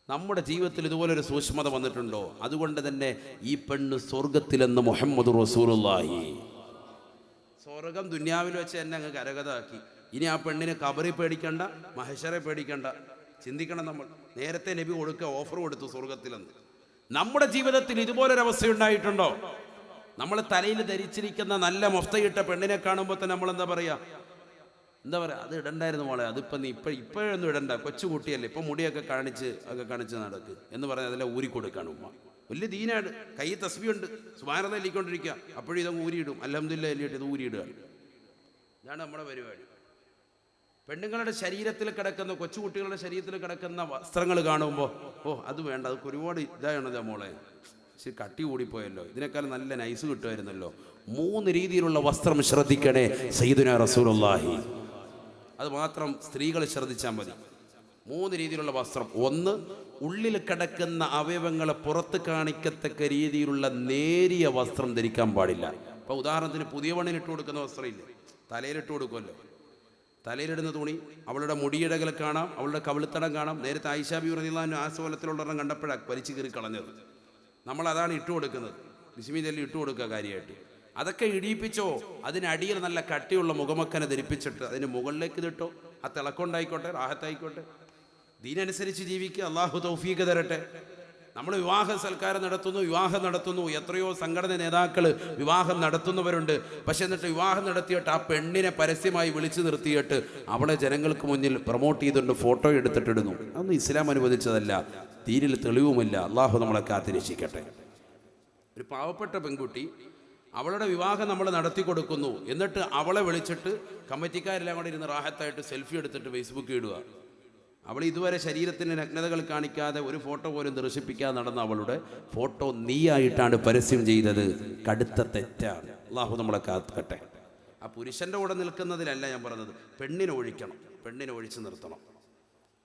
നമ്മുടെ ജീവിതത്തിൽ ഇതുപോലൊരു സൂക്ഷ്മത വന്നിട്ടുണ്ടോ? അതുകൊണ്ട് തന്നെ ഈ പെണ്ണ് സ്വർഗത്തിലെന്ന് മുഹമ്മദ് റസൂലുള്ളാഹി. സ്വർഗം ദുനിയാവിൽ വെച്ച് എന്നെ അങ്ങ് കരകതാക്കി. ഇനി ആ പെണ്ണിനെ ഖബറിൽ പേടിക്കണ്ട, മഹശറെ പേടിക്കണ്ട. ചിന്തിക്കണം. നമ്മൾ നേരത്തെ നബി ഓഫർ കൊടുത്തു സ്വർഗത്തിലെന്ന്. നമ്മുടെ ജീവിതത്തിൽ ഇതുപോലൊരവസ്ഥയുണ്ടായിട്ടുണ്ടോ? നമ്മൾ തലയിൽ ധരിച്ചിരിക്കുന്ന നല്ല മൊഫ്തയിട്ട പെണ്ണിനെ കാണുമ്പോൾ തന്നെ നമ്മൾ എന്താ പറയുക, അത് ഇടണ്ടായിരുന്നു മോളെ, അതിപ്പം നീ ഇപ്പോഴൊന്നും ഇടണ്ട, കൊച്ചുകുട്ടിയല്ലേ, ഇപ്പം മുടിയൊക്കെ കാണിച്ച് നടക്ക് എന്ന് പറഞ്ഞ് അതെല്ലാം ഊരിക്കൊടുക്കാണ് ഉമ്മ. വലിയ ദീനാണ്, കൈ തസ്ബിയുണ്ട്, സുബ്ഹാനല്ലാഹ് എല്ലിക്കൊണ്ടിരിക്കുക, അപ്പോഴും ഇതങ്ങ് ഊരിയിടും, അൽഹംദുലില്ലാഹ് എല്ലിയിട്ട് ഇത് ഊരിയിടുകയാണ്. ഇതാണ് നമ്മുടെ പരിപാടി. പെണ്ണുങ്ങളുടെ ശരീരത്തിൽ കിടക്കുന്ന, കൊച്ചുകുട്ടികളുടെ ശരീരത്തിൽ കിടക്കുന്ന വസ്ത്രങ്ങൾ കാണുമ്പോൾ അത് വേണ്ട, അതൊക്കെ ഒരുപാട് ഇതാണല്ലോ മോളെ, പക്ഷെ കട്ടി കൂടിപ്പോയല്ലോ, ഇതിനേക്കാൾ നല്ല നൈസ് കിട്ടുമായിരുന്നല്ലോ. 3 രീതിയിലുള്ള വസ്ത്രം ശ്രദ്ധിക്കണേ സയ്യിദുനാ റസൂലുള്ളാഹി. അത് മാത്രം സ്ത്രീകൾ ശ്രദ്ധിച്ചാൽ മതി. 3 രീതിയിലുള്ള വസ്ത്രം. 1, ഉള്ളിൽ കിടക്കുന്ന അവയവങ്ങളെ പുറത്ത് കാണിക്കത്തക്ക രീതിയിലുള്ള നേരിയ വസ്ത്രം ധരിക്കാൻ പാടില്ല. ഇപ്പോൾ ഉദാഹരണത്തിന് പുതിയ പണിയിലിട്ട് കൊടുക്കുന്ന വസ്ത്രമില്ലേ, തലയിലിട്ട് കൊടുക്കുമല്ലോ, തലയിലിടുന്ന തുണി, അവളുടെ മുടിയിടകൾ കാണാം, അവളുടെ കവിളിത്തടം കാണാം. നേരത്തെ ആയിഷ ബിബി റളിയല്ലാഹു അൻഹ ആസവലത്തിലുള്ളവരെ കണ്ടപ്പോഴാണ് വലിച്ചു കീറി കളഞ്ഞത്. നമ്മളതാണ് ഇട്ട് കൊടുക്കുന്നത്, ബിസ്മില്ലി ഇട്ട് കൊടുക്കുക കാര്യമായിട്ട്. അതൊക്കെ ഇടിയിപ്പിച്ചോ, അതിനടിയിൽ നല്ല കട്ടിയുള്ള മുഖമക്കനെ ധരിപ്പിച്ചിട്ട് അതിന് മുകളിലേക്ക് ഇതിട്ടോ, ആ തിളക്കൊണ്ടായിക്കോട്ടെ, റാഹത്തായിക്കോട്ടെ, ദീനനുസരിച്ച് ജീവിക്കുക. അള്ളാഹു തൗഫീഖ് തരട്ടെ. നമ്മൾ വിവാഹ സൽക്കാരം നടത്തുന്നു, എത്രയോ സംഘടന നേതാക്കൾ വിവാഹം നടത്തുന്നവരുണ്ട്. പക്ഷെ എന്നിട്ട് വിവാഹം നടത്തിയിട്ട് ആ പെണ്ണിനെ പരസ്യമായി വിളിച്ചു നിർത്തിയിട്ട് അവളെ ജനങ്ങൾക്ക് മുന്നിൽ പ്രൊമോട്ട് ചെയ്തുകൊണ്ട് ഫോട്ടോ എടുത്തിട്ടിടുന്നു. അതൊന്നും ഇസ്ലാം അനുവദിച്ചതല്ല, ദീനിൽ തെളിവുമില്ല. അള്ളാഹു നമ്മളെ കാത്തിരക്ഷിക്കട്ടെ. ഒരു പാവപ്പെട്ട പെൺകുട്ടി, അവളുടെ വിവാഹം നമ്മൾ നടത്തി കൊടുക്കുന്നു, എന്നിട്ട് അവളെ വിളിച്ചിട്ട് കമ്മിറ്റിക്കാരെല്ലാം കൂടെ ഇരുന്ന് റാഹത്തായിട്ട് സെൽഫി എടുത്തിട്ട് ഫേസ്ബുക്കിൽ ഇടുക. അവൾ ഇതുവരെ ശരീരത്തിൻ്റെ നഗ്നതകൾ കാണിക്കാതെ ഒരു ഫോട്ടോ പോലും ദർശിപ്പിക്കാതെ നടന്ന അവളുടെ ഫോട്ടോ നീയായിട്ടാണ് പരസ്യം ചെയ്തത്. കടുത്ത തെറ്റാണ്. അള്ളാഹു നമ്മളെ കാക്കട്ടെ. ആ പുരുഷൻ്റെ കൂടെ നിൽക്കുന്നതിലല്ല ഞാൻ പറഞ്ഞത്, പെണ്ണിനെ ഒഴിക്കണം, പെണ്ണിനെ ഒഴിച്ചു നിർത്തണം.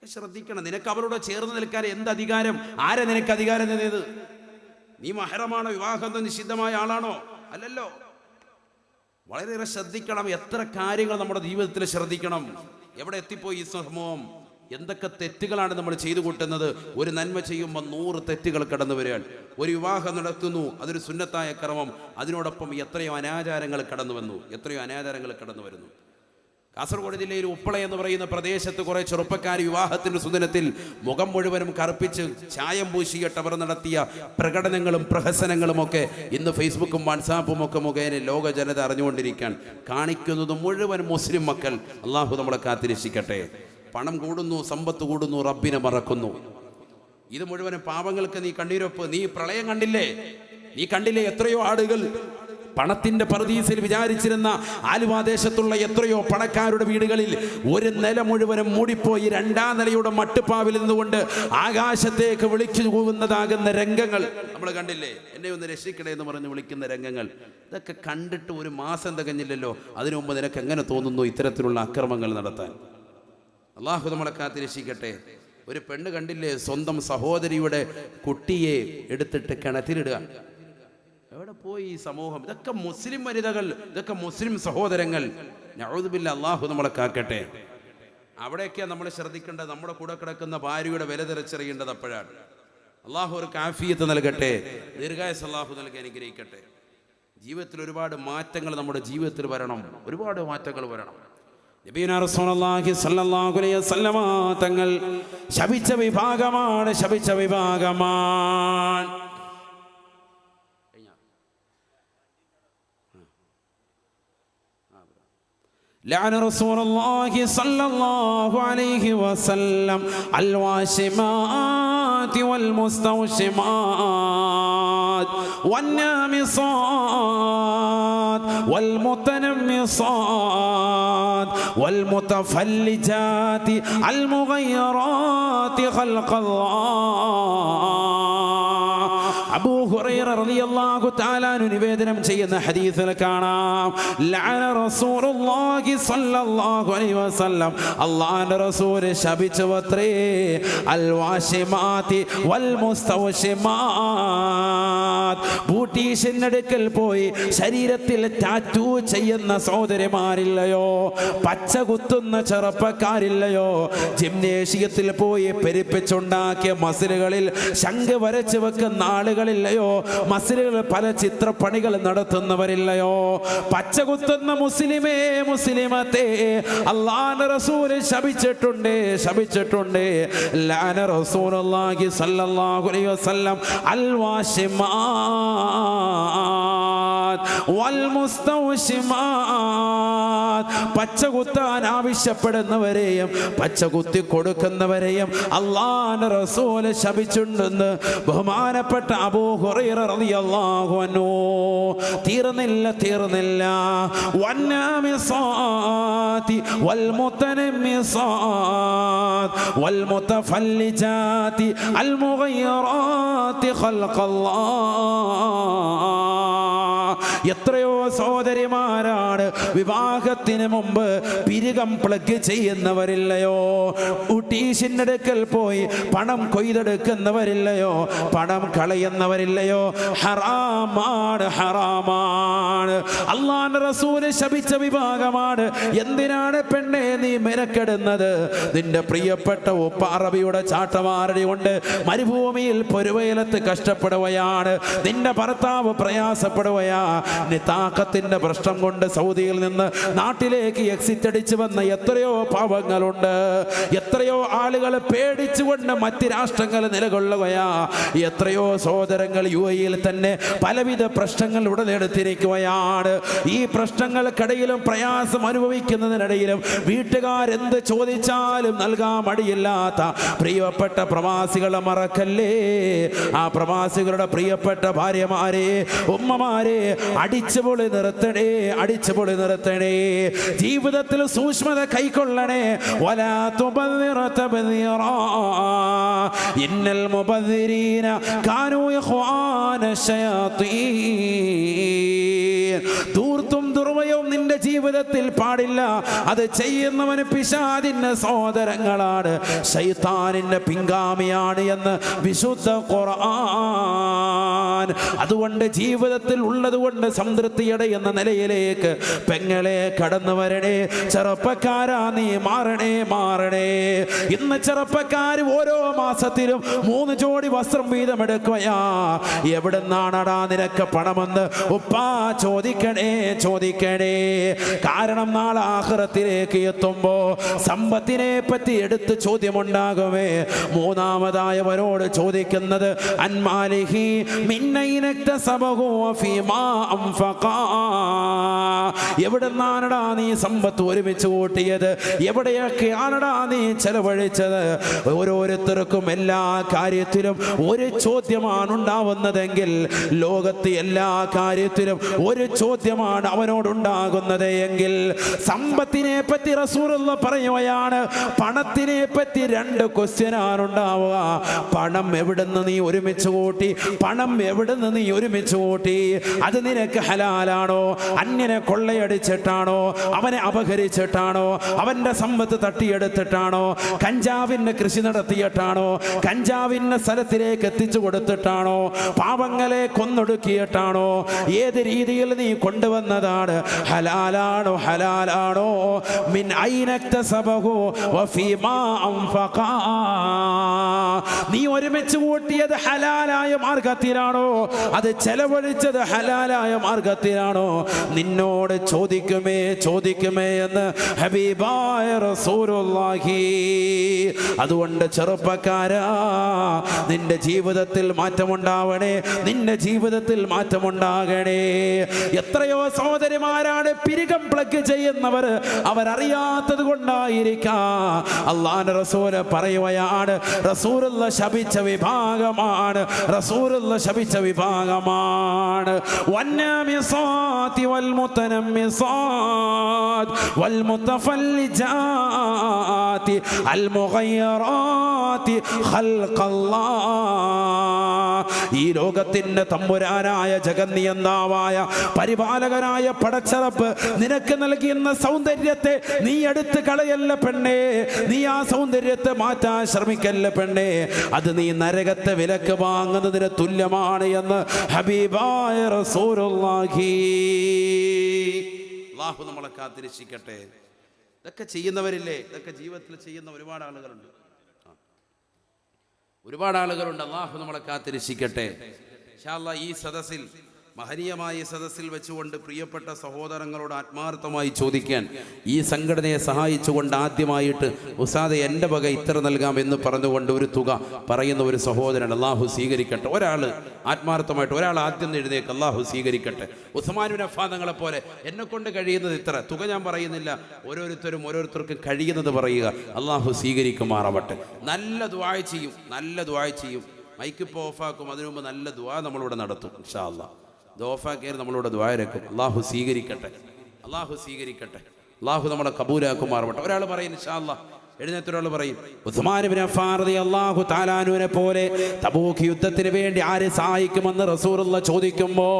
ശ്രദ്ധിക്കണം. നിനക്ക് അവളോട് ചേർന്ന് നിൽക്കാൻ എന്ത് അധികാരം? ആരെ നിനക്ക് അധികാരം തന്നത്? നീ മഹറമാണോ? വിവാഹം നിഷിദ്ധമായ ആളാണോ? അല്ലല്ലോ. വളരെയേറെ ശ്രദ്ധിക്കണം. എത്ര കാര്യങ്ങൾ നമ്മുടെ ജീവിതത്തിൽ ശ്രദ്ധിക്കണം. എവിടെ എത്തിപ്പോയി ഈ സമൂഹം? എന്തൊക്കെ തെറ്റുകളാണ് നമ്മൾ ചെയ്തു കൂട്ടുന്നത്. ഒരു നന്മ ചെയ്യുമ്പോൾ 100 തെറ്റുകൾ കടന്നു വരികയാണ്. ഒരു വിവാഹം നടത്തുന്നു, അതൊരു സുന്നത്തായ കർമ്മം, അതിനോടൊപ്പം എത്രയോ അനാചാരങ്ങൾ കടന്നു വരുന്നു. കാസർഗോഡ് ജില്ലയിൽ ഉപ്പള എന്ന് പറയുന്ന പ്രദേശത്ത് കുറേ ചെറുപ്പക്കാർ വിവാഹത്തിൻ്റെ സുദിനത്തിൽ മുഖം മുഴുവനും കറുപ്പിച്ച് ചായം പൂശിയിട്ട് അവർ നടത്തിയ പ്രകടനങ്ങളും പ്രഹസനങ്ങളുമൊക്കെ ഇന്ന് ഫേസ്ബുക്കും വാട്സാപ്പും ഒക്കെ മുഖേന ലോക ജനത അറിഞ്ഞുകൊണ്ടിരിക്കാൻ. കാണിക്കുന്നത് മുഴുവൻ മുസ്ലിം മക്കൾ. അള്ളാഹു നമ്മളെ കാത്തിരക്ഷിക്കട്ടെ. പണം കൂടുന്നു, സമ്പത്ത് കൂടുന്നു, റബ്ബിനെ മറക്കുന്നു. ഇത് മുഴുവനും പാവങ്ങൾക്ക് നീ കണ്ണീരൊപ്പ്. നീ പ്രളയം കണ്ടില്ലേ? എത്രയോ ആളുകൾ പണത്തിന്റെ പറുദീസിൽ വിചാരിച്ചിരുന്ന ആലുവാദേശത്തുള്ള എത്രയോ പണക്കാരുടെ വീടുകളിൽ ഒരു നില മുഴുവനും മൂടിപ്പോയി 2ാം നിലയുടെ മട്ടുപ്പാവിൽ നിന്നുകൊണ്ട് ആകാശത്തേക്ക് വിളിച്ചു പോകുന്നതാകുന്ന രംഗങ്ങൾ നമ്മൾ കണ്ടില്ലേ? എന്നെ ഒന്ന് രക്ഷിക്കണേ എന്ന് പറഞ്ഞ് വിളിക്കുന്ന രംഗങ്ങൾ. ഇതൊക്കെ കണ്ടിട്ട് ഒരു മാസം തികഞ്ഞില്ലല്ലോ. അതിനു മുമ്പ് നിനക്ക് എങ്ങനെ തോന്നുന്നു ഇത്തരത്തിലുള്ള അക്രമങ്ങൾ നടത്താൻ? അള്ളാഹു നമ്മളെ കാത്തിരക്ഷിക്കട്ടെ. ഒരു പെണ്ണ് കണ്ടില്ലേ, സ്വന്തം സഹോദരിയുടെ കുട്ടിയെ എടുത്തിട്ട് കിണറ്റിലിടുക. എവിടെ പോയി ഈ സമൂഹം? ഇതൊക്കെ മുസ്ലിം വനിതകൾ, ഇതൊക്കെ മുസ്ലിം സഹോദരങ്ങൾ. നഊദു ബില്ലാഹ്, അള്ളാഹു നമ്മളെ കാക്കട്ടെ. അവിടെയൊക്കെയാണ് നമ്മൾ ശ്രദ്ധിക്കേണ്ടത്. നമ്മുടെ കൂടെ കിടക്കുന്ന ഭാര്യയുടെ വില തിരിച്ചറിയേണ്ടത് അപ്പോഴാണ്. അള്ളാഹു ഒരു കാഫിയത്ത് നൽകട്ടെ, ദീർഘായുസ്സ് അള്ളാഹു നൽകി അനുഗ്രഹിക്കട്ടെ. ജീവിതത്തിൽ ഒരുപാട് മാറ്റങ്ങൾ നമ്മുടെ ജീവിതത്തിൽ വരണം, ഒരുപാട് മാറ്റങ്ങൾ വരണം. നബിയുനാ റസൂലുള്ളാഹി സ്വല്ലല്ലാഹു അലൈഹി വസല്ലമ തങ്ങൾ ശപിച്ച വിഭാഗമാണ്. لعن رسول الله صلى الله عليه وسلم الواشمات والمستوشمات والنامصات والمتنمصات والمتفلجات المغيرات خلق الله. അബൂ ഹുറൈറ റളിയല്ലാഹു തആല അൻഹു നിവേദനം ചെയ്യുന്ന ഹദീസിൽ കാണാം, ലഅന റസൂലുള്ളാഹി സ്വല്ലല്ലാഹു അലൈഹി വസല്ലം, അല്ലാഹുവിന്റെ റസൂൽ ശപിച്ചുവത്രേ അൽ വാശിമാതി വൽ മുസ്തവശിമാത്. ബ്യൂട്ടീഷ്യന്റെ അടുക്കൽ പോയി ശരീരത്തിൽ ടാറ്റൂ ചെയ്യുന്ന സഹോദരിമാരില്ലയോ, പച്ച കുത്തുന്ന ചെറുപ്പക്കാരില്ലയോ, ജിംനേഷ്യത്തിൽ പോയി പെരുപ്പിച്ചുണ്ടാക്കിയ മസിലുകളിൽ ശംഖ് വരച്ചു വെക്കുന്ന ആളുകളില്ലയോ, എത്രയോ മസ്ജിദുകളിൽ പല ചിത്രപ്പണികൾ നടത്തുന്നവരില്ലയോ? പച്ചകുത്തുന്ന മുസ്ലിമേ, മുസ്ലിമത്തെ അല്ലാഹുവിന്റെ റസൂൽ ശപിച്ചിട്ടുണ്ട്. ലഅന റസൂലുള്ളാഹി സ്വല്ലല്ലാഹു അലൈഹി വസല്ലം അൽ വാശിമാത് വൽ മുസ്തൗശിമാത്. പച്ചകുത്താൻ ആവശ്യപ്പെടുന്നവരെയും പച്ചകുത്തി കൊടുക്കുന്നവരെയും അല്ലാഹുവിന്റെ റസൂൽ ശപിച്ചിട്ടുണ്ടെന്ന് ബഹുമാനപ്പെട്ട അബൂ ഹുറൈറ റളിയല്ലാഹു അൻഹു. തീർന്നില്ല. വന്നാമിസാതി വൽ മുതനമ്മിസാത് വൽ മുതഫല്ലിജാതി അൽ മുഗയ്യിറാതി ഖൽഖല്ലാഹ്. എത്രയോ സഹോദരിമാരാണ് വിവാഹത്തിന് മുമ്പ് പിരികം പ്ലഗ് ചെയ്യുന്നവരില്ലയോ? ഊട്ടീഷിന്റെ അടുക്കൽ പോയി പണം കൊയ്തെടുക്കുന്നവരില്ലയോ? പണം കളയുന്നവരില്ലയോ? ഹറാമാണ്. അല്ലാഹുവിന്റെ റസൂൽ ശപിച്ച വിഭാഗമാണ്. എന്തിനാണ് പെണ്ണെ നീ മെനക്കെടുന്നത്? നിന്റെ പ്രിയപ്പെട്ട ഉപ്പ അറബിയുടെ ചാട്ടമാരടി കൊണ്ട് മരുഭൂമിയിൽ പൊരുവയലത്ത് കഷ്ടപ്പെടുകയാണ്. നിന്റെ ഭർത്താവ് പ്രയാസപ്പെടുകയാ. നിതാഖത്തിന്റെ പ്രശ്നം കൊണ്ട് സൗദിയിൽ നിന്ന് നാട്ടിലേക്ക് എക്സിറ്റ് അടിച്ചു വന്ന എത്രയോ പാവങ്ങളുണ്ട്. എത്രയോ ആളുകൾ പേടിച്ചുകൊണ്ട് മറ്റ് രാഷ്ട്രങ്ങൾ നിലകൊള്ളുകയാ. എത്രയോ സഹോദരങ്ങൾ UAE-യിൽ തന്നെ പലവിധ പ്രശ്നങ്ങൾ ഉടലെടുത്തിരിക്കുകയാണ്. ഈ പ്രശ്നങ്ങൾക്കിടയിലും പ്രയാസം അനുഭവിക്കുന്നതിനിടയിലും വീട്ടുകാരെന്ത് ചോദിച്ചാലും നൽകാൻ മടിയില്ലാത്ത പ്രിയപ്പെട്ട പ്രവാസികളെ മറക്കല്ലേ. ആ പ്രവാസികളുടെ പ്രിയപ്പെട്ട ഭാര്യമാരെ, ഉമ്മമാരെ അടിച്ചുപൊളി നിർത്തണേ. ജീവിതത്തിൽ സൂക്ഷ്മത കൈക്കൊള്ളണേ. വലാ തുബദ്ദിറ തബ്ദീറാ ഇന്നൽ മുബദ്ദിരീന കാനൂ ഇഖ്വാന ശയാത്തീൻ. ധൂർത്തും ദുർവ്വയവും നിന്റെ ജീവിതത്തിൽ പാടില്ല. അത് ചെയ്യുന്നവന് പിശാചിന്റെ സഹോദരങ്ങളാണ്, ശൈത്താനിന്റെ പിൻഗാമിയാണ് എന്ന് വിശുദ്ധ ഖുർആൻ. അതുകൊണ്ട് ജീവിതത്തിൽ ഉള്ളതുകൊണ്ട് സംതൃപ്തിയുടെ എന്ന നിലയിലേക്ക് പെങ്ങളെ കടന്നു വരണേ. ചെറുപ്പക്കാരാ നീ മാറണേ. ഇന്ന് ചെറുപ്പക്കാർ ഓരോ മാസത്തിലും 3 ജോഡി വസ്ത്രം വീതം എടുക്കുകയാ. എവിടുന്നാണടാ നിനക്ക് പണമെന്ന് ഉപ്പാ ചോദിക്കണേ. കാരണം നാളെ ആഖിറത്തിലേക്ക് എത്തുമ്പോ സമ്പത്തിനെ പറ്റി എടുത്ത് ചോദ്യമുണ്ടാകുമേ. മൂന്നാമതായവരോട് ചോദിക്കുന്നത് അൻമാലിഹി മിന്നൈനക്തസബഹു വഫീമാ അൻഫഖാ. എവിടുന്നാണടാ നീ സമ്പത്ത് ഒരുമിച്ച് കൂട്ടിയത്? എവിടെയൊക്കെയാണടാ നീ ചെലവഴിച്ചത്? ഓരോരുത്തർക്കും എല്ലാ കാര്യത്തിലും ഒരു ചോദ്യമാണ് ഉണ്ടാവുന്നതെങ്കിൽ ലോകത്ത് എല്ലാ കാര്യത്തിലും ഒരു ചോദ്യമാണ് അവനോടുണ്ടാകുന്നത് എങ്കിൽ സമ്പത്തിനെ പറ്റി റസൂലുള്ള പറയുകയാണ്. പണത്തിനെ പറ്റി 2 ക്വസ്റ്റ്യനാണ് ഉണ്ടാവുക. പണം എവിടുന്ന് നീ ഒരുമിച്ച് കൂട്ടി? അത് നിനക്ക് ഹലാലാണോ? അന്യനെ കൊള്ളയടിച്ചിട്ടാണോ? അവനെ അപഹരിച്ചിട്ടാണോ? അവന്റെ സമ്പത്ത് തട്ടിയെടുത്തിട്ടാണോ? കഞ്ചാവിന്റെ കൃഷി നടത്തിയിട്ടാണോ? കഞ്ചാവിന്റെ സ്ഥലത്തിലേക്ക് എത്തിച്ചു കൊടുത്തിട്ടാണോ? പാവങ്ങളെ കൊന്നൊടുക്കിയിട്ടാണോ? ഏത് രീതിയിൽ നീ കൊണ്ടുവന്നതാണ്? ഹലാലാണോ? മിൻ ഐനക്തസബഹു വഫീമാ അൻഫഖാ. നീ ഒരുമിച്ച് കൂട്ടിയത് ഹലാലായ മാർഗത്തിലാണോ? അത് ചെലവഴിച്ചത് ഹലാലായ മാർഗത്തിലാണോ? നിന്നോട് ചോദിക്കുമേ എന്ന് ഹബീബായ റസൂലുള്ളാഹി. അതുകൊണ്ട് ചെറുപ്പക്കാരാ, നിന്റെ ജീവിതത്തിൽ മാറ്റമുണ്ടാകണേ. എത്രയോ സഹോദരിമാരാണ് പിരികം പ്ലഗ് ചെയ്യുന്നവർ. അവരറിയാത്തത് കൊണ്ടായിരിക്കാം. അല്ലാഹുവിന്റെ റസൂൽ പറയുകയാണ്, റസൂലുള്ള ശപിച്ച വിഭാഗമാണ്. വന്നാമിസാതി വൽ മുതനമ്മിസാത് വൽ മുതഫല്ലിജാതി അൽ മുഗയ്യിറാതി ഖൽഖല്ലാഹ്. ഈ ലോകത്തിന്റെ തമ്പുരാനായ ജഗന്നിയന്താവായ പരിപാലകനായ പടച്ചറപ്പ് നിനക്ക് നൽകിയുന്ന സൗന്ദര്യത്തെ നീ എടുത്ത് കളയല്ല പെണ്ണേ. നീ ആ സൗന്ദര്യത്തെ മാറ്റാൻ ശ്രമിക്കല്ല പെണ്ണേ. അത് നീ നരകത്തെ വിലക്ക് വാങ്ങുന്നതിന് തുല്യമാണ് എന്ന് ഹബീബായ റസൂലുള്ളാഹി. അല്ലാഹു നമ്മളെ കാത്തിരക്ഷിക്കട്ടെ. ഇതൊക്കെ ചെയ്യുന്നവരില്ലേ? ഇതൊക്കെ ജീവിതത്തിൽ ചെയ്യുന്ന ഒരുപാട് ആളുകളുണ്ട്. അല്ലാഹു നമ്മളെ കാത്തിരക്ഷിക്കട്ടെ. ഇൻഷാ അല്ലാഹ് ഈ സദസ്സിൽ മഹനീയമായ സദസ്സിൽ വെച്ചുകൊണ്ട് പ്രിയപ്പെട്ട സഹോദരങ്ങളോട് ആത്മാർത്ഥമായി ചോദിക്കാൻ, ഈ സംഘടനയെ സഹായിച്ചുകൊണ്ട് ആദ്യമായിട്ട് ഉസ്താദ് എൻ്റെ വക ഇത്ര നൽകാം എന്ന് പറഞ്ഞുകൊണ്ട് ഒരു തുക പറയുന്ന ഒരു സഹോദരൻ അള്ളാഹു സ്വീകരിക്കട്ടെ. ഒരാൾ ആത്മാർത്ഥമായിട്ട് ഒരാൾ ആദ്യം എഴുതേക്ക്, അള്ളാഹു സ്വീകരിക്കട്ടെ. ഉസ്മാൻ ബിൻ അഫ്ഫാൻ തങ്ങളെ പോലെ എന്നെ കൊണ്ട് കഴിയുന്നത് ഇത്ര തുക ഞാൻ പറയുന്നില്ല, ഓരോരുത്തർക്കും കഴിയുന്നത് പറയുക. അള്ളാഹു സ്വീകരിക്കുമാറാവട്ടെ. നല്ല ദുആ ചെയ്യും, നല്ല ദുആ ചെയ്യും. മൈക്ക് ഇപ്പോൾ ഓഫാക്കും, അതിനു മുമ്പ് നല്ല ദുആ നമ്മളിവിടെ നടത്തും ഇൻഷാ അല്ലാഹ്. ദോഫാക്കേർ നമ്മളിവിടെ ദുആ രക്കും. അള്ളാഹു സ്വീകരിക്കട്ടെ, അള്ളാഹു സ്വീകരിക്കട്ടെ, അള്ളാഹു നമ്മളെ കബൂലാക്കുമാറാവട്ടെ. ഒരാൾ പറയും ഇൻഷാ അല്ലാഹ്, എഴുന്നേറ്റൊരാൾ പറയും ഉസ്മാൻ ഇബ്നു അഫ്ഫാൻ റളിയല്ലാഹു തആല അൻഹുവിനെ പോലെ തബൂക്ക് യുദ്ധത്തിന് വേണ്ടി ആരെ സഹായിക്കുമെന്ന് റസൂലുള്ളാഹി ചോദിക്കുമ്പോൾ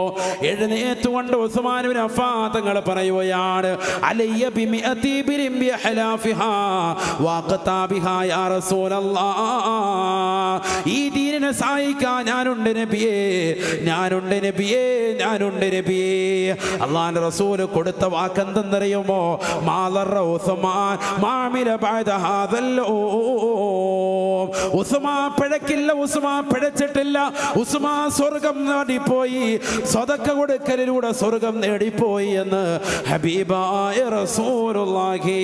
എഴുന്നേറ്റുകൊണ്ട് ഉസ്മാൻ ഇബ്നു അഫ്ഫാൻ തങ്ങൾ പറയുകയാണ്, അലയ്യ ബിമിഅതി ബിരിം ബിഹലാഫിഹാ വഖതാബിഹാ യാ റസൂലല്ലാഹ്. ഈ ദീനിനെ സഹായിക്കാൻ ഞാനുണ്ട് നബിയേ, ഞാനുണ്ട് നബിയേ, ഞാനുണ്ട് നബിയേ. അല്ലാഹുവിന്റെ റസൂൽ കൊടുത്ത വാക്കെന്തെന്നറിയുമോ? മാലറ ഉസ്മാൻ മാമില ബഅദ ഉസ്മാൻ പിഴക്കില്ല, ഉസ്മാൻ പിഴച്ചിട്ടില്ല. ഉസ്മാൻ സ്വർഗം നേടിപ്പോയി, സ്വതക്ക കൊടുക്കലിലൂടെ സ്വർഗം നേടിപ്പോയി എന്ന് ഹബീബായ റസൂലുള്ളാഹി.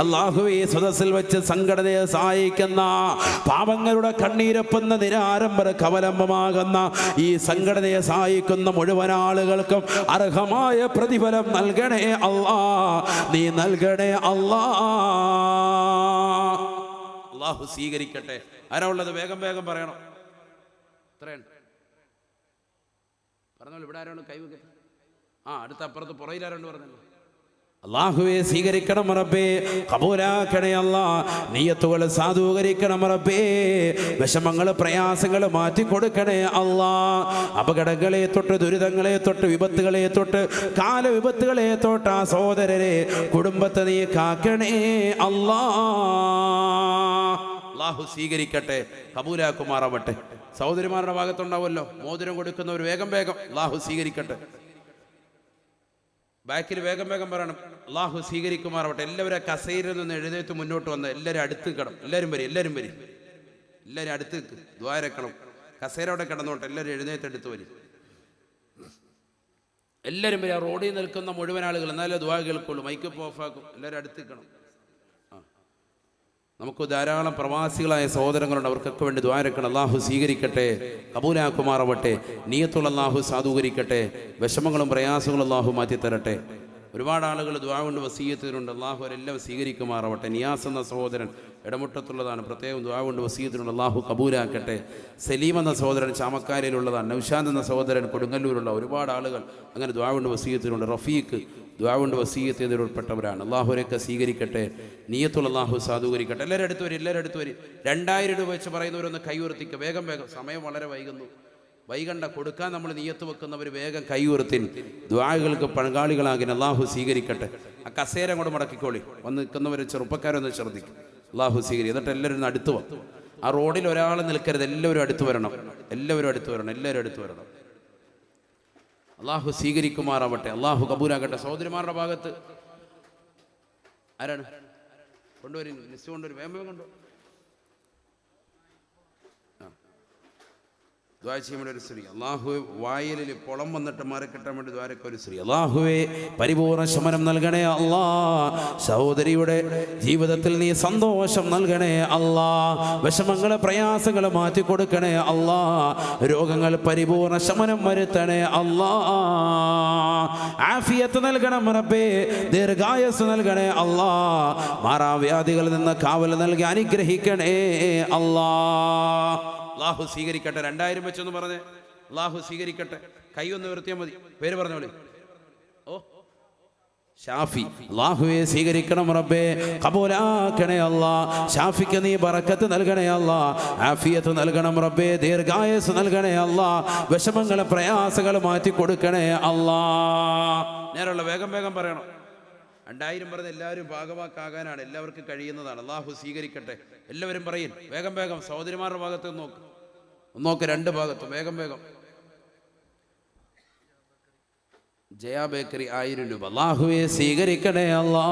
അല്ലാഹുവേ, സദസ്സിൽ വെച്ച് സംഘടനയെ സഹായിക്കുന്ന, പാപങ്ങളുടെ കണ്ണീരൊപ്പുന്ന, നിരാരംഭര കവലംബമാകുന്ന ഈ സംഘടനയെ സഹായിക്കുന്ന മുഴുവൻ ആളുകൾക്കും അർഹമായ പ്രതിഫലം നൽകണേ അല്ലാ, നീ നൽകണേ അല്ലാ. അല്ലാഹു സ്വീകരിക്കട്ടെ. ആരാ ഉള്ളത്? വേഗം വേഗം പറയണം. എത്രയാണ് പറഞ്ഞോളൂ. ഇവിടെ ആരാണ് കൈവക്കെ? അടുത്ത അപ്പുറത്ത് പുറയിലാരുണ്ട് പറഞ്ഞല്ലോ. അല്ലാഹുവേ, സ്വീകരിക്കണം റബ്ബേ, കബൂലാക്കണേ അല്ലാ. നിയ്യത്തുകൾ സാധൂകരിക്കണം റബ്ബേ, വിഷമങ്ങൾ പ്രയാസങ്ങൾ മാറ്റി കൊടുക്കണേ അല്ലാ. അപകടങ്ങളെ തൊട്ട്, ദുരിതങ്ങളെ തൊട്ട്, വിപത്തുകളെ തൊട്ട്, കാലവിപത്തുകളെ തൊട്ട് ആ സഹോദരരെ, കുടുംബത്തെ നീ കാക്കണേ അല്ലാ. അല്ലാഹു സ്വീകരിക്കട്ടെ, കബൂലാക്കുമാറാവട്ടെ. സഹോദരിമാരുടെ ഭാഗത്തുണ്ടാവുമല്ലോ മോതിരം കൊടുക്കുന്നവർ, വേഗം വേഗം അല്ലാഹു സ്വീകരിക്കട്ടെ. ബാക്കിൽ വേഗം വേഗം പറയണം. അല്ലാഹു സ്വീകരിക്കുമാറാവട്ടെ. എല്ലാവരും കസേരയിൽ നിന്ന് എഴുന്നേറ്റ് മുന്നോട്ട് വന്ന് എല്ലാവരും അടുത്ത് നിൽക്കണം. എല്ലാവരും വരും, എല്ലാവരും വരും, എല്ലാവരും അടുത്ത് നിൽക്കും. ദുആ രക്കണം. കസേര അവിടെ കിടന്നോട്ടെ, എല്ലാവരും എഴുന്നേറ്റ് എടുത്ത് വരും. എല്ലാവരും വരും. ആ റോഡിൽ നിൽക്കുന്ന മുഴുവൻ ആളുകൾ എന്നാലേ ദുആ കേൾക്കുള്ളൂ. മൈക്ക് ഓഫാക്കും. എല്ലാവരും അടുത്ത് നിൽക്കണം. നമുക്ക് ധാരാളം പ്രവാസികളായ സഹോദരങ്ങളുണ്ട്, അവർക്കൊക്കെ വേണ്ടി ദുആ രക്കണം. അല്ലാഹു സ്വീകരിക്കട്ടെ, കബൂലാക്കുമാറാവട്ടെ. നിയ്യത്തുള്ള അല്ലാഹു സാധൂകരിക്കട്ടെ. വിഷമങ്ങളും പ്രയാസങ്ങളും അല്ലാഹു മാറ്റിത്തരട്ടെ. ഒരുപാട് ആളുകൾ ദുആ കൊണ്ട് വസീയത്തിനുണ്ട്. അല്ലാഹു അവരെല്ലാം സ്വീകരിക്കുമാറാവട്ടെ. നിയാസ് എന്ന സഹോദരൻ ഇടമുട്ടത്തുള്ളതാണ്, പ്രത്യേകം ദുആ കൊണ്ട് വസീയത്തിനുണ്ട്. അല്ലാഹു കബൂലാക്കട്ടെ. സലീം എന്ന സഹോദരൻ ചാമക്കാരയിലുള്ളതാണ്. നൗഷാദ് എന്ന സഹോദരൻ കൊടുങ്ങല്ലൂരുള്ള ഒരുപാട് ആളുകൾ അങ്ങനെ ദുആ കൊണ്ട് വസീയത്തിനുണ്ട്. റഫീഖ് ദുആ കൊണ്ട് വസീയത്ത് ചെയ്തവരുൾപ്പെട്ടവരാണ്. അല്ലാഹുവിനെയൊക്കെ സ്വീകരിക്കട്ടെ. നിയ്യത്തുള്ള അല്ലാഹു സാധൂകരിക്കട്ടെ. എല്ലാവരും അടുത്ത് വരും, എല്ലാവരും അടുത്ത് വരും. 2000 രൂപ വെച്ച് പറയുന്നവരൊന്ന് കൈ ഉയർത്തിക്കുക. വേഗം വേഗം, സമയം വളരെ വൈകുന്നു. വൈകണ്ട, കൊടുക്കാൻ നമ്മൾ നിയ്യത്ത് വെക്കുന്നവർ വേഗം കൈ ഉയർത്തി ദുആകൾക്ക് പങ്കാളികളാകിന്. അല്ലാഹു സ്വീകരിക്കട്ടെ. ആ കസേര കൂടെ മടക്കിക്കോളി. വന്ന് നിൽക്കുന്നവർ ചെറുപ്പക്കാരൊന്ന് ശ്രദ്ധിക്കും. അല്ലാഹു സ്വീകരിക്കും. എന്നിട്ട് എല്ലാവരും അടുത്ത് വന്നു. ആ റോഡിൽ ഒരാൾ നിൽക്കരുത്, എല്ലാവരും അടുത്ത് വരണം, എല്ലാവരും അടുത്ത് വരണം, എല്ലാവരും അടുത്ത് വരണം. അല്ലാഹു സ്വീകരിക്കുമാറാവട്ടെ. അല്ലാഹു കബൂലാക്കട്ടെ. സഹോദരിമാരുടെ ഭാഗത്ത് ആരാണ്? കൊണ്ടുവരും, ലിസ്റ്റ് കൊണ്ടുവരും, വേഗം വേഗം കൊണ്ടുവരും. ദുആ ചെയ്യുമ്പോൾ ഒരു സ്ത്രീ, അല്ലാഹുവേ, വായിലിൽ പൊളം വന്നിട്ട് മാറി കിട്ടാൻ വേണ്ടി ദ്വാരക്ക ഒരു സ്ത്രീ. അല്ലാഹുവേ, പരിപൂർണ്ണ ശമനം നൽകണേ അല്ലാ. സഹോദരിയുടെ ജീവിതത്തിൽ നീ സന്തോഷം നൽകണേ അല്ലാ. വിഷമങ്ങളെ പ്രയാസങ്ങൾ മാറ്റി കൊടുക്കണേ അല്ലാ. രോഗങ്ങൾ പരിപൂർണ്ണ ശമനം വരുത്തണേ അല്ലാ. ആഫിയത്ത് നൽകണം റബ്ബേ, ദീർഘായുസ്സ് നൽകണേ അല്ലാ. മാറാവ്യാധികളിൽ നിന്ന് കാവൽ നൽകി അനുഗ്രഹിക്കണേ അല്ലാ. അല്ലാഹു സ്വീകരിക്കട്ടെ. 2000 വെച്ചൊന്ന് പറഞ്ഞേ. അല്ലാഹു സ്വീകരിക്കട്ടെ. കൈ ഒന്ന് ഉയർത്തിയാൽ മതി. പേര് പറഞ്ഞോളി. ഷാഫി. അല്ലാഹുവേ, സ്വീകരിക്കണം റബ്ബേ, കബൂലാക്കണേ അല്ലാ. ഷാഫിക്ക് നീ ബറക്കത്ത് നൽകണേ അല്ലാ. ആഫിയത്ത് നൽകണം റബ്ബേ, ദീർഘായുസ്സ് നൽകണേ അല്ലാ. വിഷമങ്ങളും പ്രയാസങ്ങളും മാറ്റി കൊടുക്കണേ അല്ലാ. നേരെയുള്ള വേഗം വേഗം പറയണം. 2000 പറഞ്ഞ് എല്ലാവരും ഭാഗവാക്കാകാനാണ്, എല്ലാവർക്കും കഴിയുന്നതാണ്. അല്ലാഹു സ്വീകരിക്കട്ടെ. എല്ലാവരും പറയും. വേഗം വേഗം. സഹോദരിമാരുടെ ഭാഗത്ത് നോക്ക്, നോക്ക്, 2 ഭാഗത്തും വേഗം വേഗം. ജയ ബേക്കറി 1000 രൂപ. അല്ലാഹുവേ സ്വീകരിക്കണേ അല്ലാ,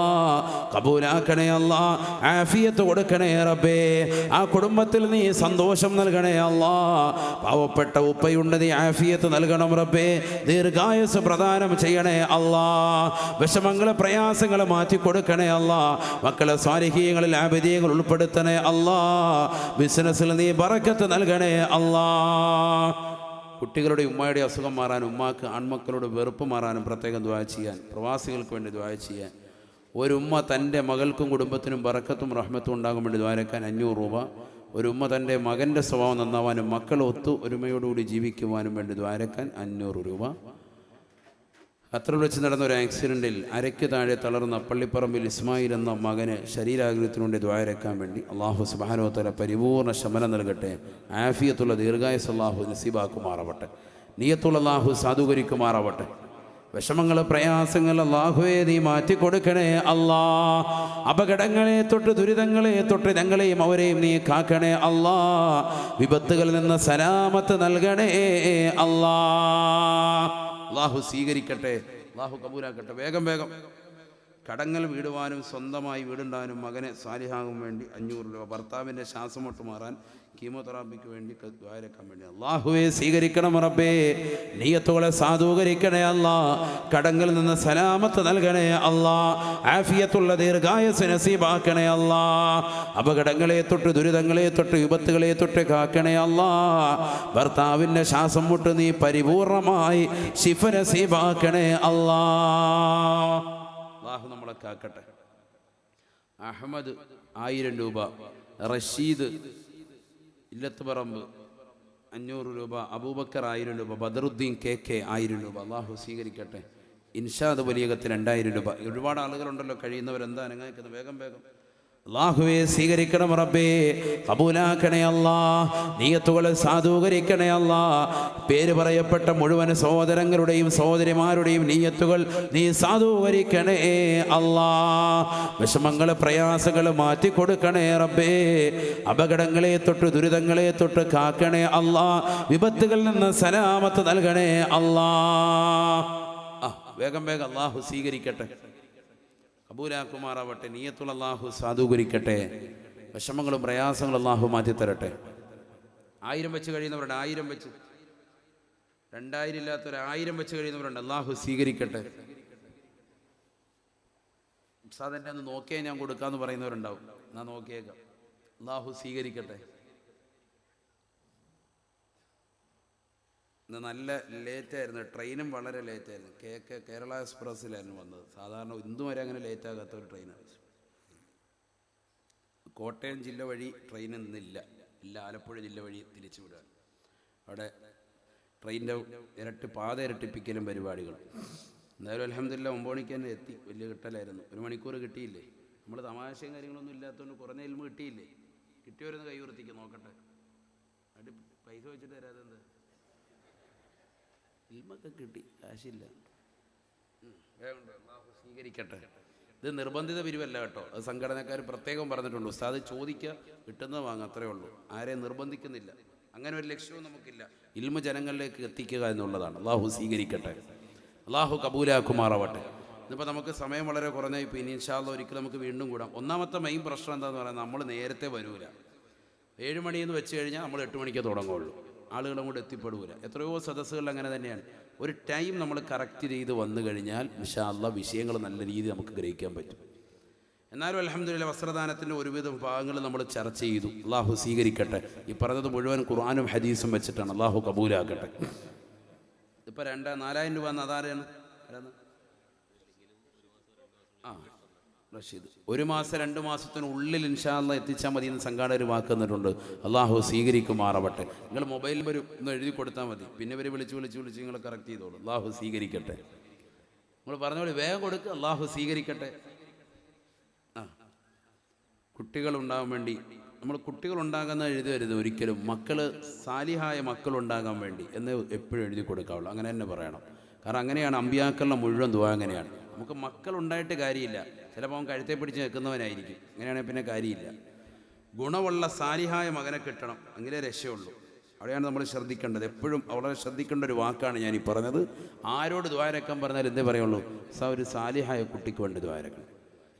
കബൂലാക്കണേ അല്ലാ, ആഫിയത്ത് കൊടുക്കണേ റബ്ബേ. ആ കുടുംബത്തിൽ നീ സന്തോഷം നൽകണേ അല്ലാ. പാവപ്പെട്ട ഉപ്പയുണ്ട്, നീ ആഫിയത്ത് നൽകണം റബ്ബേ. ദീർഘായുസ് പ്രദാനം ചെയ്യണേ അല്ലാ. വിഷമങ്ങളെ പ്രയാസങ്ങൾ മാറ്റി കൊടുക്കണേ അല്ലാ. മക്കളെ സ്വാലിഹീങ്ങളിൽ ആബിദീങ്ങൾ ഉൾപ്പെടുത്തണേ അല്ലാ. ബിസിനസ്സിൽ നീ ബറക്കത്ത് നൽകണേ അല്ലാ. കുട്ടികളുടെ ഉമ്മയുടെ അസുഖം മാറാനും ഉമ്മാക്ക് ആൺമക്കളുടെ വെറുപ്പ് മാറാനും പ്രത്യേകം ദുആ ചെയ്യാൻ, പ്രവാസികൾക്ക് വേണ്ടി ദുആ ചെയ്യാൻ, ഒരു ഉമ്മ തൻ്റെ മകൾക്കും കുടുംബത്തിനും ബറക്കത്തും റഹ്മത്തും ഉണ്ടാകാൻ വേണ്ടി ദ്വാരക്കാൻ 500 രൂപ, ഒരു ഉമ്മ തൻ്റെ മകൻ്റെ സ്വഭാവം നന്നാവാനും മക്കൾ ഒത്തു ഒരുമയോടുകൂടി ജീവിക്കുവാനും വേണ്ടി ദ്വാരക്കാൻ 500 രൂപ. ഖത്തറിൽ വെച്ച് നടന്ന ഒരു ആക്സിഡൻറ്റിൽ അരയ്ക്ക് താഴെ തളർന്ന പള്ളിപ്പറമ്പിൽ ഇസ്മായിൽ എന്ന മകന് ശരീരാഗ്രഹത്തിനു വേണ്ടി ദ്വാരക്കാൻ വേണ്ടി അള്ളാഹു സുബ്ഹാനഹു വ തആല പരിപൂർണ്ണ ശമനം നൽകട്ടെ. ആഫിയത്തുള്ള ദീർഘായുസ് അള്ളാഹു നസീബാക്കുമാറാവട്ടെ. നിയ്യത്തുള്ള അള്ളാഹു സാധൂകരിക്കുമാറാവട്ടെ. വിഷമങ്ങൾ പ്രയാസങ്ങൾ അല്ലാഹുവേ നീ മാറ്റിക്കൊടുക്കണേ അല്ലാ. അപകടങ്ങളെ തൊട്ട് ദുരിതങ്ങളെ തൊട്ട് ഞങ്ങളെയും അവരെയും നീ കാക്കണേ അല്ലാ. വിപത്തുകളിൽ നിന്ന് സലാമത്ത് നൽകണേ അല്ലാ. അല്ലാഹു സ്വീകരിക്കട്ടെ, അല്ലാഹു കബൂലാക്കട്ടെ. വേഗം വേഗം കടങ്ങൾ വീടുവാനും സ്വന്തമായി വീടുണ്ടാകാനും മകനെ സാലിഹാകാൻ വേണ്ടി 500 രൂപ. ഭർത്താവിൻ്റെ ശ്വാസം മുട്ട് മാറാൻ കീമോതെറാപ്പിക്ക് വേണ്ടി ദ്വാരക്കാൻ വേണ്ടി അല്ലാഹുവേ സ്വീകരിക്കണം റബ്ബേ. നിയ്യത്തുകളെ സാധൂകരിക്കണേ അല്ലാ. കടങ്ങളിൽ നിന്ന് സലാമത്ത് നൽകണേ അല്ലാ. ആഫിയത്തുള്ള ദീർഘായുസ് നസീബാക്കണേ അല്ലാ. അപകടങ്ങളെ തൊട്ട് ദുരിതങ്ങളെ തൊട്ട് വിപത്തുകളെ തൊട്ട് കാക്കണേ അല്ലാ. ഭർത്താവിൻ്റെ ശ്വാസം മുട്ട് നീ പരിപൂർണമായി ശിഫ നസീബാക്കണേ അല്ലാ. അല്ലാഹു നമ്മളെ കാക്കട്ടെ. അഹമ്മദ് 1000 രൂപ, റഷീദ് ഇല്ലത്തുപറമ്പ് 500 രൂപ, അബൂബക്കർ 1000 രൂപ, ബദറുദ്ദീൻ KK 1000 രൂപ. അല്ലാഹു സ്വീകരിക്കട്ടെ. ഇൻഷാദ് വലിയകത്ത് 2000 രൂപ. ഒരുപാട് ആളുകളുണ്ടല്ലോ, കഴിയുന്നവരെന്താ അനങ്ങാക്കുന്നത്? വേഗം വേഗം അല്ലാഹുവേ സ്വീകരിക്കണം റബ്ബേ. കബൂലാക്കണേ അല്ലാ. നിയ്യത്തുകളെ സാധൂകരിക്കണേ അല്ലാ. പേര് പറയപ്പെട്ട മുഴുവൻ സഹോദരങ്ങളുടെയും സഹോദരിമാരുടെയും നിയ്യത്തുകൾ നീ സാധൂകരിക്കണേ അല്ലാ. വിഷമങ്ങൾ പ്രയാസങ്ങൾ മാറ്റിക്കൊടുക്കണേ റബ്ബേ. അപകടങ്ങളെ തൊട്ട് ദുരിതങ്ങളെ തൊട്ട് കാക്കണേ അല്ലാ. വിപത്തുകളിൽ നിന്ന് സലാമത്ത് നൽകണേ അല്ലാ. വേഗം വേഗം അല്ലാഹു സ്വീകരിക്കട്ടെ, കബൂലാക്കുമാറാവട്ടെ. നിയ്യത്തുള്ള അല്ലാഹു സാധൂകരിക്കട്ടെ. വിഷമങ്ങളും പ്രയാസങ്ങളും അല്ലാഹു മാറ്റിത്തരട്ടെ. 1000 വെച്ച് കഴിയുന്നവരുണ്ട്, 1000 വെച്ച്, 2000 ഇല്ലാത്തവർ 1000 വെച്ച് കഴിയുന്നവരുണ്ട്. അല്ലാഹു സ്വീകരിക്കട്ടെ. ഉസ്താദിൻ്റെ ഒന്ന് നോക്കിയാൽ ഞാൻ കൊടുക്കാമെന്ന് പറയുന്നവരുണ്ടാവും. ഞാൻ നോക്കിയേക്കാം. അല്ലാഹു സ്വീകരിക്കട്ടെ. ഇന്ന് നല്ല ലേറ്റായിരുന്നു, ട്രെയിനും വളരെ ലേറ്റായിരുന്നു. കേരള എക്സ്പ്രസ്സിലായിരുന്നു വന്നത്. സാധാരണ ഇന്നും വരെ അങ്ങനെ ലേറ്റാകാത്ത ഒരു ട്രെയിനാണ്. കോട്ടയം ജില്ല വഴി ട്രെയിൻ ഇന്നില്ല, ആലപ്പുഴ ജില്ല വഴി തിരിച്ചു വിടാൻ. അവിടെ ട്രെയിനിൻ്റെ പാത ഇരട്ടിപ്പിക്കലും പരിപാടികൾ. എന്തായാലും അൽഹംദുലില്ലാ 9 മണിക്ക് തന്നെ എത്തി. വലിയ കിട്ടലായിരുന്നു. 1 മണിക്കൂർ കിട്ടിയില്ലേ? നമ്മൾ തമാശയും കാര്യങ്ങളൊന്നും ഇല്ലാത്തതുകൊണ്ട് കുറഞ്ഞ ഇൽമ കിട്ടിയില്ലേ? കിട്ടിയവരൊന്ന് കൈവർത്തിക്ക് നോക്കട്ടെ. അടി പൈസ വെച്ചിട്ട് തരാതെന്താ? ഇൽമൊക്കെ കിട്ടി, കാശില്ല. സ്വീകരിക്കട്ടെ. ഇത് നിർബന്ധിത പിരിവല്ല കേട്ടോ. അത് സംഘടനക്കാർ പ്രത്യേകം പറഞ്ഞിട്ടുണ്ട്. ഉസ്താദ് ചോദിക്കുക, കിട്ടുന്നത് വാങ്ങുക, അത്രേ ഉള്ളൂ. ആരെയും നിർബന്ധിക്കുന്നില്ല. അങ്ങനെ ഒരു ലക്ഷ്യവും നമുക്കില്ല. ഇൽമ ജനങ്ങളിലേക്ക് എത്തിക്കുക എന്നുള്ളതാണ്. അല്ലാഹു സ്വീകരിക്കട്ടെ. അല്ലാഹു കബൂലാക്കുമാറാവട്ടെ. ഇന്നിപ്പോൾ നമുക്ക് സമയം വളരെ കുറഞ്ഞായി. ഇപ്പോൾ ഇനി ഇൻഷാ അല്ലാഹ് ഒരിക്കലും നമുക്ക് വീണ്ടും കൂടാം. ഒന്നാമത്തെ മെയിൻ പ്രശ്നം എന്താണെന്ന് പറയുന്നത്, നമ്മൾ നേരത്തെ വരൂല. 7 മണിയെന്ന് വെച്ച് കഴിഞ്ഞാൽ നമ്മൾ 8 മണിക്കേ തുടങ്ങുള്ളൂ. ആളുകളും കൂടെ എത്തിപ്പെടൂല. എത്രയോ സദസ്സുകളിൽ അങ്ങനെ തന്നെയാണ്. ഒരു ടൈം നമ്മൾ കറക്റ്റ് ചെയ്ത് വന്നു കഴിഞ്ഞാൽ ഇൻഷാ അല്ലാഹ് വിഷയങ്ങൾ നല്ല രീതിയിൽ നമുക്ക് ഗ്രഹിക്കാൻ പറ്റും. എന്നാലും അൽഹംദുലില്ലാ വസ്ത്രദാനത്തിൻ്റെ ഒരുവിധം ഭാഗങ്ങൾ നമ്മൾ ചർച്ച ചെയ്തു. അല്ലാഹു സ്വീകരിക്കട്ടെ. ഈ പറഞ്ഞത് മുഴുവൻ ഖുർആനും ഹദീസും വെച്ചിട്ടാണ്. അല്ലാഹു കബൂലാക്കട്ടെ. ഇപ്പോൾ 4000 രൂപ എന്ന് അതാരാണ്? റഷീദ്. 1 മാസം 2 മാസത്തിനുള്ളിൽ ഇൻഷാ അല്ലാഹ് എത്തിച്ചാൽ മതി എന്ന് സംഘാടകർ വാക്ക് തന്നിട്ടുണ്ട്. അല്ലാഹു സ്വീകരിക്കുമാറാവട്ടെ. നിങ്ങൾ മൊബൈലിൽ ഒന്ന് എഴുതി കൊടുത്താൽ മതി. പിന്നെ ഇവർ വിളിച്ച് നിങ്ങൾ കറക്റ്റ് ചെയ്തോളൂ. അല്ലാഹു സ്വീകരിക്കട്ടെ. നിങ്ങൾ പറഞ്ഞ പോലെ വേഗം കൊടുക്കുക. അല്ലാഹു സ്വീകരിക്കട്ടെ. കുട്ടികളുണ്ടാകാൻ വേണ്ടി നമ്മൾ കുട്ടികളുണ്ടാകുന്ന എഴുതരുത് ഒരിക്കലും. മക്കൾ സാലിഹായ മക്കളുണ്ടാകാൻ വേണ്ടി എന്ന് എപ്പോഴും എഴുതി കൊടുക്കാവുള്ളൂ. അങ്ങനെ തന്നെ പറയണം. കാരണം അങ്ങനെയാണ് അമ്പിയാക്കളുടെ മുഴുവൻ ദുആ. അങ്ങനെയാണ്. നമുക്ക് മക്കളുണ്ടായിട്ട് കാര്യമില്ല. ചിലപ്പോൾ അവൻ കഴുത്തെ പിടിച്ച് നിൽക്കുന്നവനായിരിക്കും. അങ്ങനെയാണെങ്കിൽ പിന്നെ കാര്യമില്ല. ഗുണമുള്ള സാലിഹായ മകനെ കിട്ടണം, അങ്ങനെ രക്ഷയുള്ളൂ. അവിടെയാണ് നമ്മൾ ശ്രദ്ധിക്കേണ്ടത്. എപ്പോഴും വളരെ ശ്രദ്ധിക്കേണ്ട ഒരു വാക്കാണ് ഞാൻ ഈ പറഞ്ഞത്. ആരോട് ദ്വാരക്കാൻ പറഞ്ഞാൽ എന്തേ പറയുള്ളൂ? ഒരു സാലിഹായ കുട്ടിക്ക് വേണ്ടി ദ്വാരക്കണം.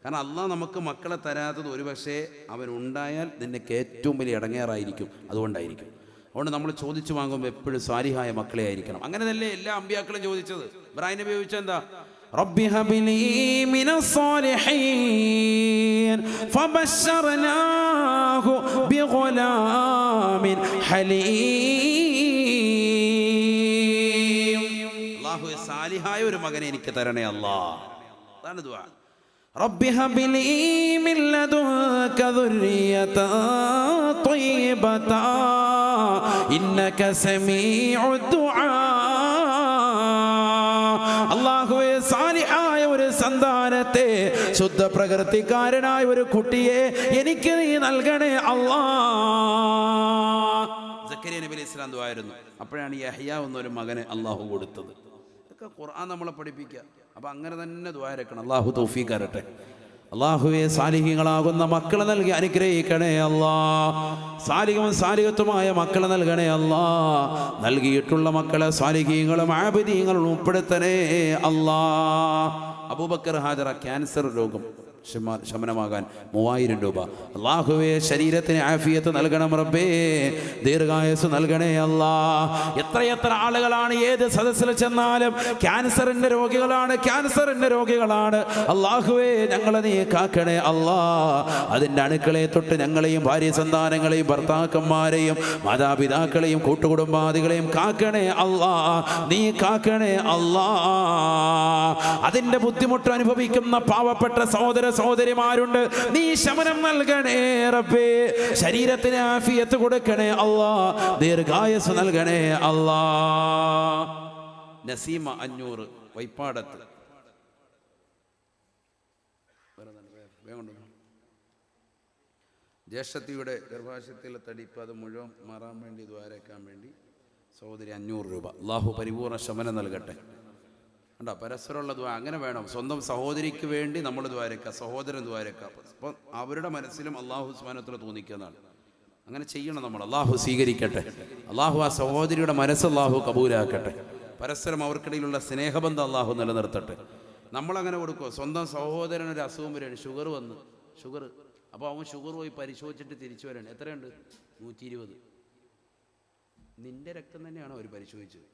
കാരണം അള്ളാഹ് നമുക്ക് മക്കളെ തരാത്തത് ഒരുപക്ഷെ അവനുണ്ടായാൽ നിനക്ക് ഏറ്റവും വലിയ ഇടങ്ങേറായിരിക്കും. അതുകൊണ്ടായിരിക്കും. അതുകൊണ്ട് നമ്മൾ ചോദിച്ചു വാങ്ങുമ്പോൾ എപ്പോഴും സാലിഹായ മക്കളെ ആയിരിക്കണം. അങ്ങനെ തന്നെ എല്ലാ അമ്പിയാക്കളും ചോദിച്ചത്. ഇബ്രാഹിം നബി ചോദിച്ചത് എന്താ? റബ്ബി ഹബ്ലി മിനസ് സാലിഹീൻ ഫബശ്ശർനാഹു ബിഗുലാമിൻ ഹലീം. അല്ലാഹുവേ, സാലിഹായ ഒരു മകനെ എനിക്ക് തരണേ അല്ലാഹ്. അതാണ് ദുആ. റബ്ബി ഹബ്ലി മിൻ ലദുൻക ദുർരിയതൻ ത്വയ്യിബതൻ ഇന്നക സമീഉദ് ദുആ. അല്ലാഹുവേ, സാലിഹായ ഒരു സന്താനത്തെ, ശുദ്ധ പ്രകൃതിക്കാരനായ ഒരു കുട്ടിയെ എനിക്ക് നീ നൽകണേ അല്ലാഹ്. സക്കരിയ നബി അലൈഹി സ്വലാം ദുആയിരുന്നു. അപ്പോഴാണ് യഹ്യ എന്നൊരു മകനെ അള്ളാഹു കൊടുത്തത്. ഇതൊക്കെ ഖുർആൻ നമ്മളെ പഠിപ്പിക്കുക. അപ്പം അങ്ങനെ തന്നെ ദുആരക്കണം. അള്ളാഹു തൗഫീഖ് തരട്ടെ. അള്ളാഹുവേ, സാലിഹീങ്ങളാകുന്ന മക്കളെ നൽകി അനുഗ്രഹിക്കണേ അല്ലാ. സാലിഹവും സാലിഹത്തുമായ മക്കളെ നൽകണേ അല്ലാ. നൽകിയിട്ടുള്ള മക്കളെ സാലിഹീങ്ങളും ആബിദീങ്ങളും ഉൾപ്പെടുത്തണേ അല്ലാ. അബൂബക്കർ ഹാജറ ക്യാൻസർ രോഗം ശമനമാകാൻ 3000 രൂപ. അല്ലാഹുവേ, ശരീരത്തിന് ആഫിയത്ത് നൽകണം റബ്ബേ, ദീർഘായുസ് നൽകണേ അല്ലാ. എത്രയെത്ര ആളുകളാണ് ഏത് സദസ്സിൽ ചെന്നാലും ക്യാൻസറിന്റെ രോഗികളാണ്. അല്ലാഹുവേ, ഞങ്ങളെ നീ കാക്കണേ അല്ലാ. അതിൻ്റെ അണുക്കളെ തൊട്ട് ഞങ്ങളെയും ഭാര്യ സന്താനങ്ങളെയും ഭർത്താക്കന്മാരെയും മാതാപിതാക്കളെയും കൂട്ടുകുടുംബാദികളെയും കാക്കണേ അല്ലാ. നീ കാക്കണേ അല്ലാ. അതിൻ്റെ ബുദ്ധിമുട്ട് അനുഭവിക്കുന്ന പാവപ്പെട്ട സഹോദരിമാരുണ്ട്. നീ ശമനം നൽകണേ റബ്ബേ. ശരീരത്തിന് ആഫിയത്ത് കൊടുക്കണേ അല്ലാ. ദീർഘായുസ് നൽകണേ അല്ലാ. നസീമ 500 വൈപ്പാടത്ത്. ജ്യേഷ്ഠത്തിയുടെ ഗർഭാശയത്തിലെ തടിപ്പ് അത് മുഴുവൻ മാറാൻ വേണ്ടി ദ്വാരക്കാൻ വേണ്ടി സഹോദരി 500 രൂപ. അല്ലാഹു പരിപൂർണ്ണ ശമനം നൽകട്ടെ. കണ്ടോ, പരസ്പരമുള്ള ദ്വാ അങ്ങനെ വേണം. സ്വന്തം സഹോദരിക്ക് വേണ്ടി നമ്മൾ ദ്വാരക്കുക, സഹോദരൻ ദ്വാരക്കുക. അപ്പം അവരുടെ മനസ്സിലും അള്ളാഹു സുബ്ഹാനഹു വ തആല തോന്നിക്കുന്നതാണ്. അങ്ങനെ ചെയ്യണം നമ്മൾ. അള്ളാഹു സ്വീകരിക്കട്ടെ. അള്ളാഹു ആ സഹോദരിയുടെ മനസ്സ് അള്ളാഹു കബൂലാക്കട്ടെ. പരസ്പരം അവർക്കിടയിലുള്ള സ്നേഹബന്ധം അള്ളാഹു നിലനിർത്തട്ടെ. നമ്മളങ്ങനെ കൊടുക്കുക. സ്വന്തം സഹോദരനൊരു അസുഖം വരികയാണ്, ഷുഗർ. അപ്പോൾ അവൻ ഷുഗർ പോയി പരിശോധിച്ചിട്ട് തിരിച്ചു വരികയാണ്. എത്രയുണ്ട്? 120. നിന്റെ രക്തം തന്നെയാണോ അവർ പരിശോധിച്ചത്?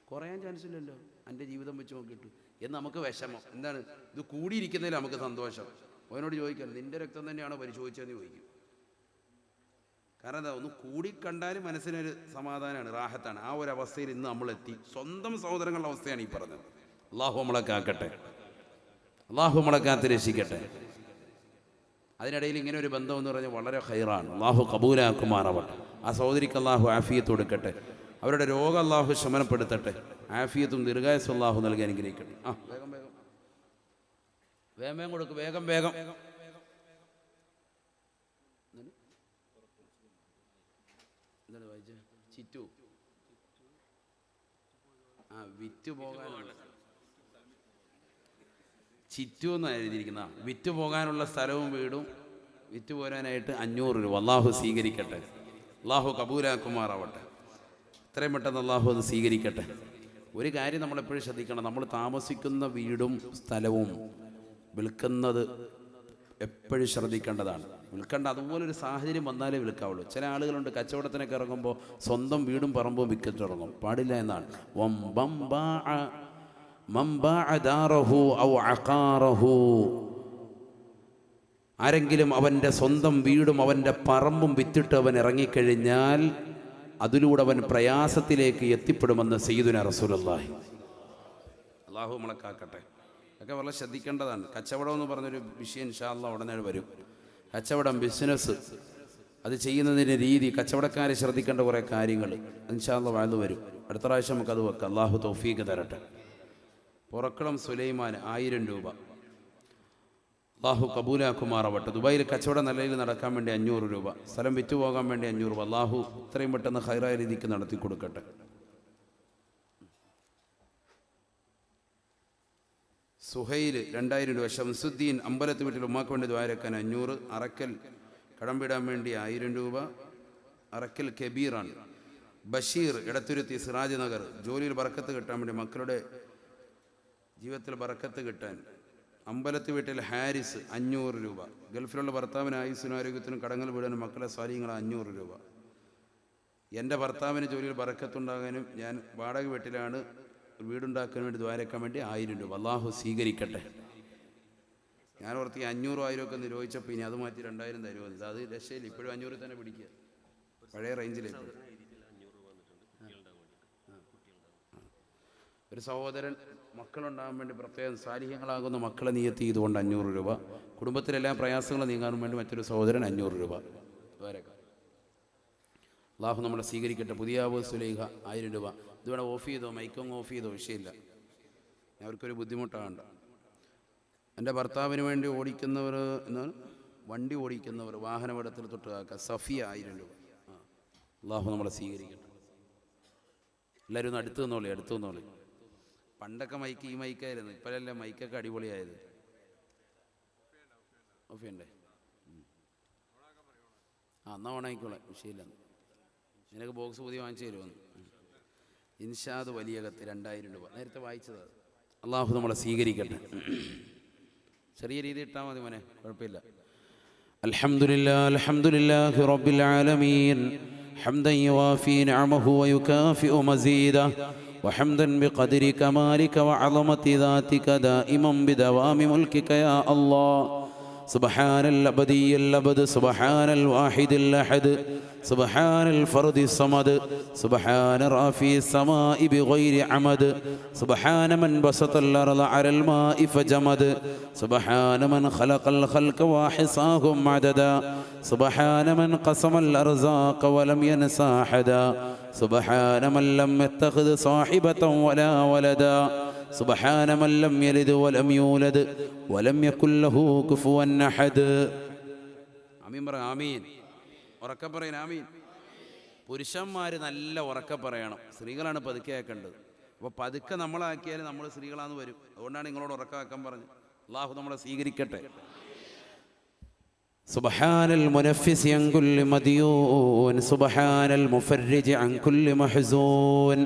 കുറയാൻ ചാൻസ് ഇല്ലല്ലോ എൻ്റെ ജീവിതം വെച്ച് നോക്കിയിട്ട് എന്ന് നമുക്ക് വിഷമം. എന്താണ് ഇത് കൂടിയിരിക്കുന്നതിൽ നമുക്ക് സന്തോഷം. അവനോട് ചോദിക്കാം, നിന്റെ രക്തം തന്നെയാണോ പരിശോധിച്ചതെന്ന് ചോദിക്കും. കാരണം എന്താ, ഒന്ന് കൂടിക്കണ്ടാലും മനസ്സിനൊരു സമാധാനമാണ്, റാഹത്താണ്. ആ ഒരു അവസ്ഥയിൽ ഇന്ന് നമ്മളെത്തി. സ്വന്തം സഹോദരങ്ങളുടെ അവസ്ഥയാണ് ഈ പറഞ്ഞത്. അള്ളാഹു നമ്മളെ കാക്കട്ടെ. അള്ളാഹു നമ്മളെ കാത്ത് രക്ഷിക്കട്ടെ. അതിനിടയിൽ ഇങ്ങനെ ഒരു ബന്ധം എന്ന് പറഞ്ഞാൽ വളരെ ഖൈറാണ്. അള്ളാഹു കബൂലാക്കുമാറാവട്ടെ. ആ സഹോദരിക്ക് അള്ളാഹു ആഫിയത്ത് കൊടുക്കട്ടെ. അവരുടെ രോഗം അള്ളാഹു ശമനപ്പെടുത്തട്ടെ. ആഫിയത്തും ദീർഘായുസ്സും അള്ളാഹു നൽകി അനുഗ്രഹിക്കട്ടെ. വേഗം കൊടുക്കും. വേഗം എന്താണ് വായിച്ചത്? ചിറ്റു വിറ്റു പോകാനുള്ള ചിറ്റു എന്നാണ് എഴുതിയിരിക്കുന്ന. വിറ്റു പോകാനുള്ള സ്ഥലവും വീടും വിറ്റു പോരാനായിട്ട് 500 രൂപ. അള്ളാഹു സ്വീകരിക്കട്ടെ. അള്ളാഹു കബൂലാക്കുമാറാവട്ടെ. എത്രയും പെട്ടെന്ന് അള്ളാഹു അത് സ്വീകരിക്കട്ടെ. ഒരു കാര്യം നമ്മളെപ്പോഴും ശ്രദ്ധിക്കണം. നമ്മൾ താമസിക്കുന്ന വീടും സ്ഥലവും വിൽക്കുന്നത് എപ്പോഴും ശ്രദ്ധിക്കേണ്ടതാണ്. വിൽക്കേണ്ട അതുപോലൊരു സാഹചര്യം വന്നാലേ വിൽക്കാവുള്ളൂ. ചില ആളുകളുണ്ട് കച്ചവടത്തിനൊക്കെ ഇറങ്ങുമ്പോൾ സ്വന്തം വീടും പറമ്പും വിൽക്കിട്ടിറങ്ങും. പാടില്ല എന്നാണ്. ആരെങ്കിലും അവൻ്റെ സ്വന്തം വീടും അവൻ്റെ പറമ്പും വിറ്റിട്ട് അവൻ ഇറങ്ങിക്കഴിഞ്ഞാൽ അതിലൂടെ അവൻ പ്രയാസത്തിലേക്ക് എത്തിപ്പെടുമെന്ന് സയ്യിദുനാ റസൂലുള്ളാഹി. അല്ലാഹു നമ്മളെ കാക്കട്ടെ. ഒക്കെ വളരെ ശ്രദ്ധിക്കേണ്ടതാണ്. കച്ചവടം എന്ന് പറഞ്ഞൊരു വിഷയം ഇൻഷാ അല്ലാഹ് ഉടനെ വരും. കച്ചവടം, ബിസിനസ്, അത് ചെയ്യുന്നതിൻ്റെ രീതി, കച്ചവടക്കാരെ ശ്രദ്ധിക്കേണ്ട കുറേ കാര്യങ്ങൾ ഇൻഷാ അല്ലാഹ് വളർന്നു വരും. അടുത്ത പ്രാവശ്യം നമുക്കത് വെക്കാം. അല്ലാഹു തൗഫീഖ് തരട്ടെ. പുറക്കളം സുലൈമാൻ 1000 രൂപ. അള്ളാഹു കബൂലാക്കുമാറാവട്ടെ. ദുബായിൽ കച്ചവടം നല്ല രീതിയിൽ നടക്കാൻ വേണ്ടി 500 രൂപ. സ്ഥലം വിറ്റുപോകാൻ വേണ്ടി 500 രൂപ. അള്ളാഹു ഇത്രയും പെട്ടെന്ന് ഖൈറായ രീതിക്ക് നടത്തി കൊടുക്കട്ടെ. സുഹൈൽ 2000 രൂപ. ഷംസുദ്ദീൻ അമ്പലത്ത് വീട്ടിൽ ഉമ്മാക്ക് വേണ്ടി ദ്വാരക്കാൻ 500. അറക്കൽ കടം വിടാൻ വേണ്ടി 1000 രൂപ. അറക്കൽ കബീറാണ്. ബഷീർ എടത്തുരുത്തി സിറാജ് നഗർ, ജോലിയിൽ ബറക്കത്ത് കിട്ടാൻ വേണ്ടി, മക്കളുടെ ജീവിതത്തിൽ ബറക്കത്ത് കിട്ടാൻ. അമ്പലത്ത് വീട്ടിൽ ഹാരിസ് 500 രൂപ. ഗൾഫിലുള്ള ഭർത്താവിന് ആയുസ്സിനും ആരോഗ്യത്തിനും കടങ്ങൾ വീടാനും മക്കളെ സാലിങ്ങൾ 500 രൂപ. എൻ്റെ ഭർത്താവിന് ജോലിയിൽ ബറക്കത്തുണ്ടാകാനും ഞാൻ വാടക വീട്ടിലാണ്, വീടുണ്ടാക്കാൻ വേണ്ടി ദ്വാരക്കാൻ വേണ്ടി 1000 രൂപ. അള്ളാഹു സ്വീകരിക്കട്ടെ. ഞാൻ ഓർത്തി 500 1000 ഒക്കെ നിരോധിച്ചപ്പോൾ ഇനി അത് മാറ്റി 2000 തരുമെന്ന്. അത് രക്ഷയില്ല, ഇപ്പോഴും 500 തന്നെ പിടിക്കുക, പഴയ റേഞ്ചിലേക്ക്. ഒരു സഹോദരൻ മക്കളുണ്ടാകാൻ വേണ്ടി പ്രത്യേകം സാലിഹ്യങ്ങളാകുന്ന മക്കളെ നിയത്തി ചെയ്തുകൊണ്ട് 500 രൂപ. കുടുംബത്തിലെല്ലാം പ്രയാസങ്ങൾ നീങ്ങാൻ വേണ്ടി മറ്റൊരു സഹോദരൻ 500 രൂപ. അള്ളാഹു നമ്മളെ സ്വീകരിക്കട്ടെ. പുതിയ സുലൈഖ 1000 രൂപ. ഇതുവേണം ഓഫ് ചെയ്തോ, മൈക്കൊന്ന് ഓഫ് ചെയ്തോ, വിഷയമില്ല, അവർക്കൊരു ബുദ്ധിമുട്ടാകണ്ട. എൻ്റെ ഭർത്താവിന് വേണ്ടി ഓടിക്കുന്നവർ, എന്താണ് വണ്ടി ഓടിക്കുന്നവർ, വാഹനപടത്തിൽ തൊട്ട് കാക്കുക, സഫിയ 1000 രൂപ. അള്ളാഹു നമ്മളെ സ്വീകരിക്കട്ടെ. എല്ലാവരും ഒന്ന് അടുത്ത് നിന്നോളി. പണ്ടൊക്കെ മൈക്ക് ഈ മൈക്കായിരുന്നു, ഇപ്പോഴല്ലേ മൈക്കൊക്കെ അടിപൊളിയായത്. ഓഫ് ഉണ്ടേ? എന്നാൽ ഓണായിക്കോളെ, വിഷയമില്ല. നിനക്ക് ബോക്സ് പുതിയ വാങ്ങിച്ചു തരുമെന്ന്. ഇൻഷാദ് വലിയകത്ത് 2000 രൂപ. നേരത്തെ വായിച്ചത്. അള്ളാഹു നമ്മളെ സ്വീകരിക്കട്ടെ. ചെറിയ രീതി ഇട്ടാൽ മതി മോനെ, കുഴപ്പമില്ല. അൽഹംദുലില്ലാഹി റബ്ബിൽ ആലമീൻ ഹംദൻ യുവാഫി നിഅമഹു വയുകാഫിഉ മസീദഹു وحمدا بقدر كمالك وعظمة ذاتك دائما بدوام ملكك يا الله. سبحان الأبدي الأبد، سبحان الواحد الأحد، سبحان الفرد الصمد، سبحان رافع السماء بغير عمد، سبحان من بسط الأرض على الماء فجمد، سبحان من خلق الخلق وحصاهم عددا، سبحان من قسم الأرزاق ولم ينسى أحدا، سبحان من لم يتخذ صاحبة ولا ولدا، سبحان من لم يلد ولم يولد ولم يكن له كفوا أحد. ആമീൻ പറ. ആമീൻ. ഉറക്കെ പറയണം. ആമീൻ. പുരുഷന്മാർ നല്ല ഉറക്കെ പറയണം, സ്ത്രീകളാണ് പതുക്കെ ആക്കേണ്ടത്. അപ്പോൾ പതുക്കെ നമ്മളാക്കിയാൽ നമ്മൾ സ്ത്രീകളാന്ന് വരും. അതുകൊണ്ടാണ് നിങ്ങളോട് ഉറക്കാക്കാൻ പറഞ്ഞത്. അള്ളാഹു നമ്മളെ സ്വീകരിക്കട്ടെ. سبحان المنفس عن كل مديون، سبحان المفرج عن كل محزون،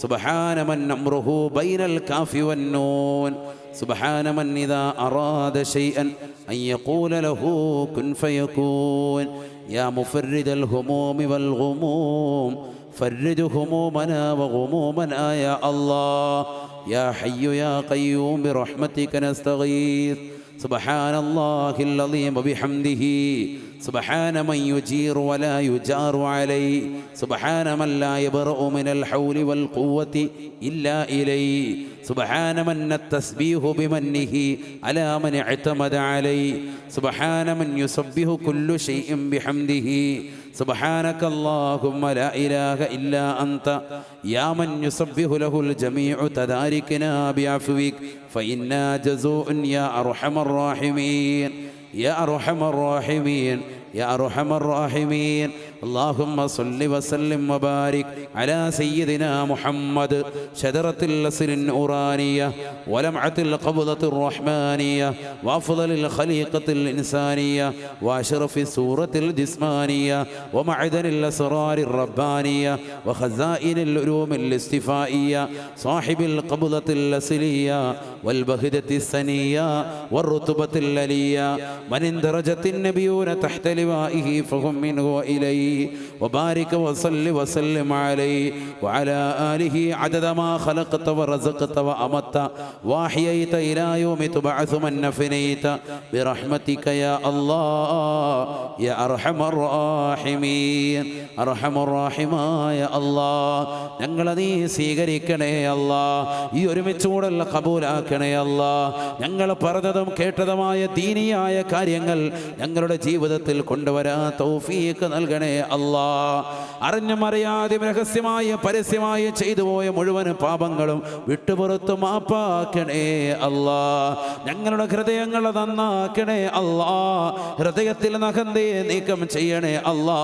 سبحان من أمره بين الكاف والنون، سبحان من إذا أراد شيئا أن يقول له كن فيكون. يا مفرد الهموم والغموم فرج همومنا وغمومنا يا الله. يا حي يا قيوم برحمتك نستغيث. سبحان الله العظيم وبحمده، سبحان من يجير ولا يجار عليه، سبحان من لا يبرأ من الحول والقوة إلا إليه، سبحان من التسبيح بمنه على من اعتمد عليه، سبحان من يسبح كل شيء بحمده. سبحانك اللهم لا إله إلا أنت يا من يسبح له الجميع تداركنا بعفوك فإنا جزوء يا أرحم الراحمين يا أرحم الراحمين يا أرحم الراحمين. اللهم صل وسلم وبارك على سيدنا محمد شجرة الأصل النورانية ولمعة القبضة الرحمانية وأفضل الخليقة الإنسانية وأشرف السورة الجسمانية ومعدن الأسرار الربانية وخزائن العلوم الاستفائية صاحب القبضة الأصلية والبهدة السنية والرتبة العلية من اندرجت النبيون تحت لوائه فهم منه وإليه. وبارك وصل وسلم عليه وعلى آله عدد ما خلقت ورزقت وأمت وأحييت إلى يوم تبعث من نفنيت برحمتك يا الله يا أرحم الراحمين. أرحم الراحمين يا الله. ഞങ്ങളെ നീ സ്വീകരിക്കണേ അല്ലാ. ഈ ഒരുമിച്ചുകൂടല്ല കബൂലാക്കണേ അല്ലാ. ഞങ്ങൾ പറഞ്ഞതും കേട്ടതുമായ ദീനിയായ കാര്യങ്ങൾ ഞങ്ങളുടെ ജീവിതത്തിൽ കൊണ്ടുവരാൻ തൗഫീഖ് നൽകണേ അല്ലാ. അറിഞ്ഞും അറിയാതെ രഹസ്യമായ പരസ്യമായി ചെയ്തു പോയ മുഴുവൻ പാപങ്ങളും വിട്ടുപുറത്ത് മാപ്പാക്കണേ അല്ലാ. ഞങ്ങളുടെ ഹൃദയങ്ങളെ നന്നാക്കണേ അല്ലാ. ഹൃദയത്തിൽ നഖന്തയെ നീക്കം ചെയ്യണേ അല്ലാ.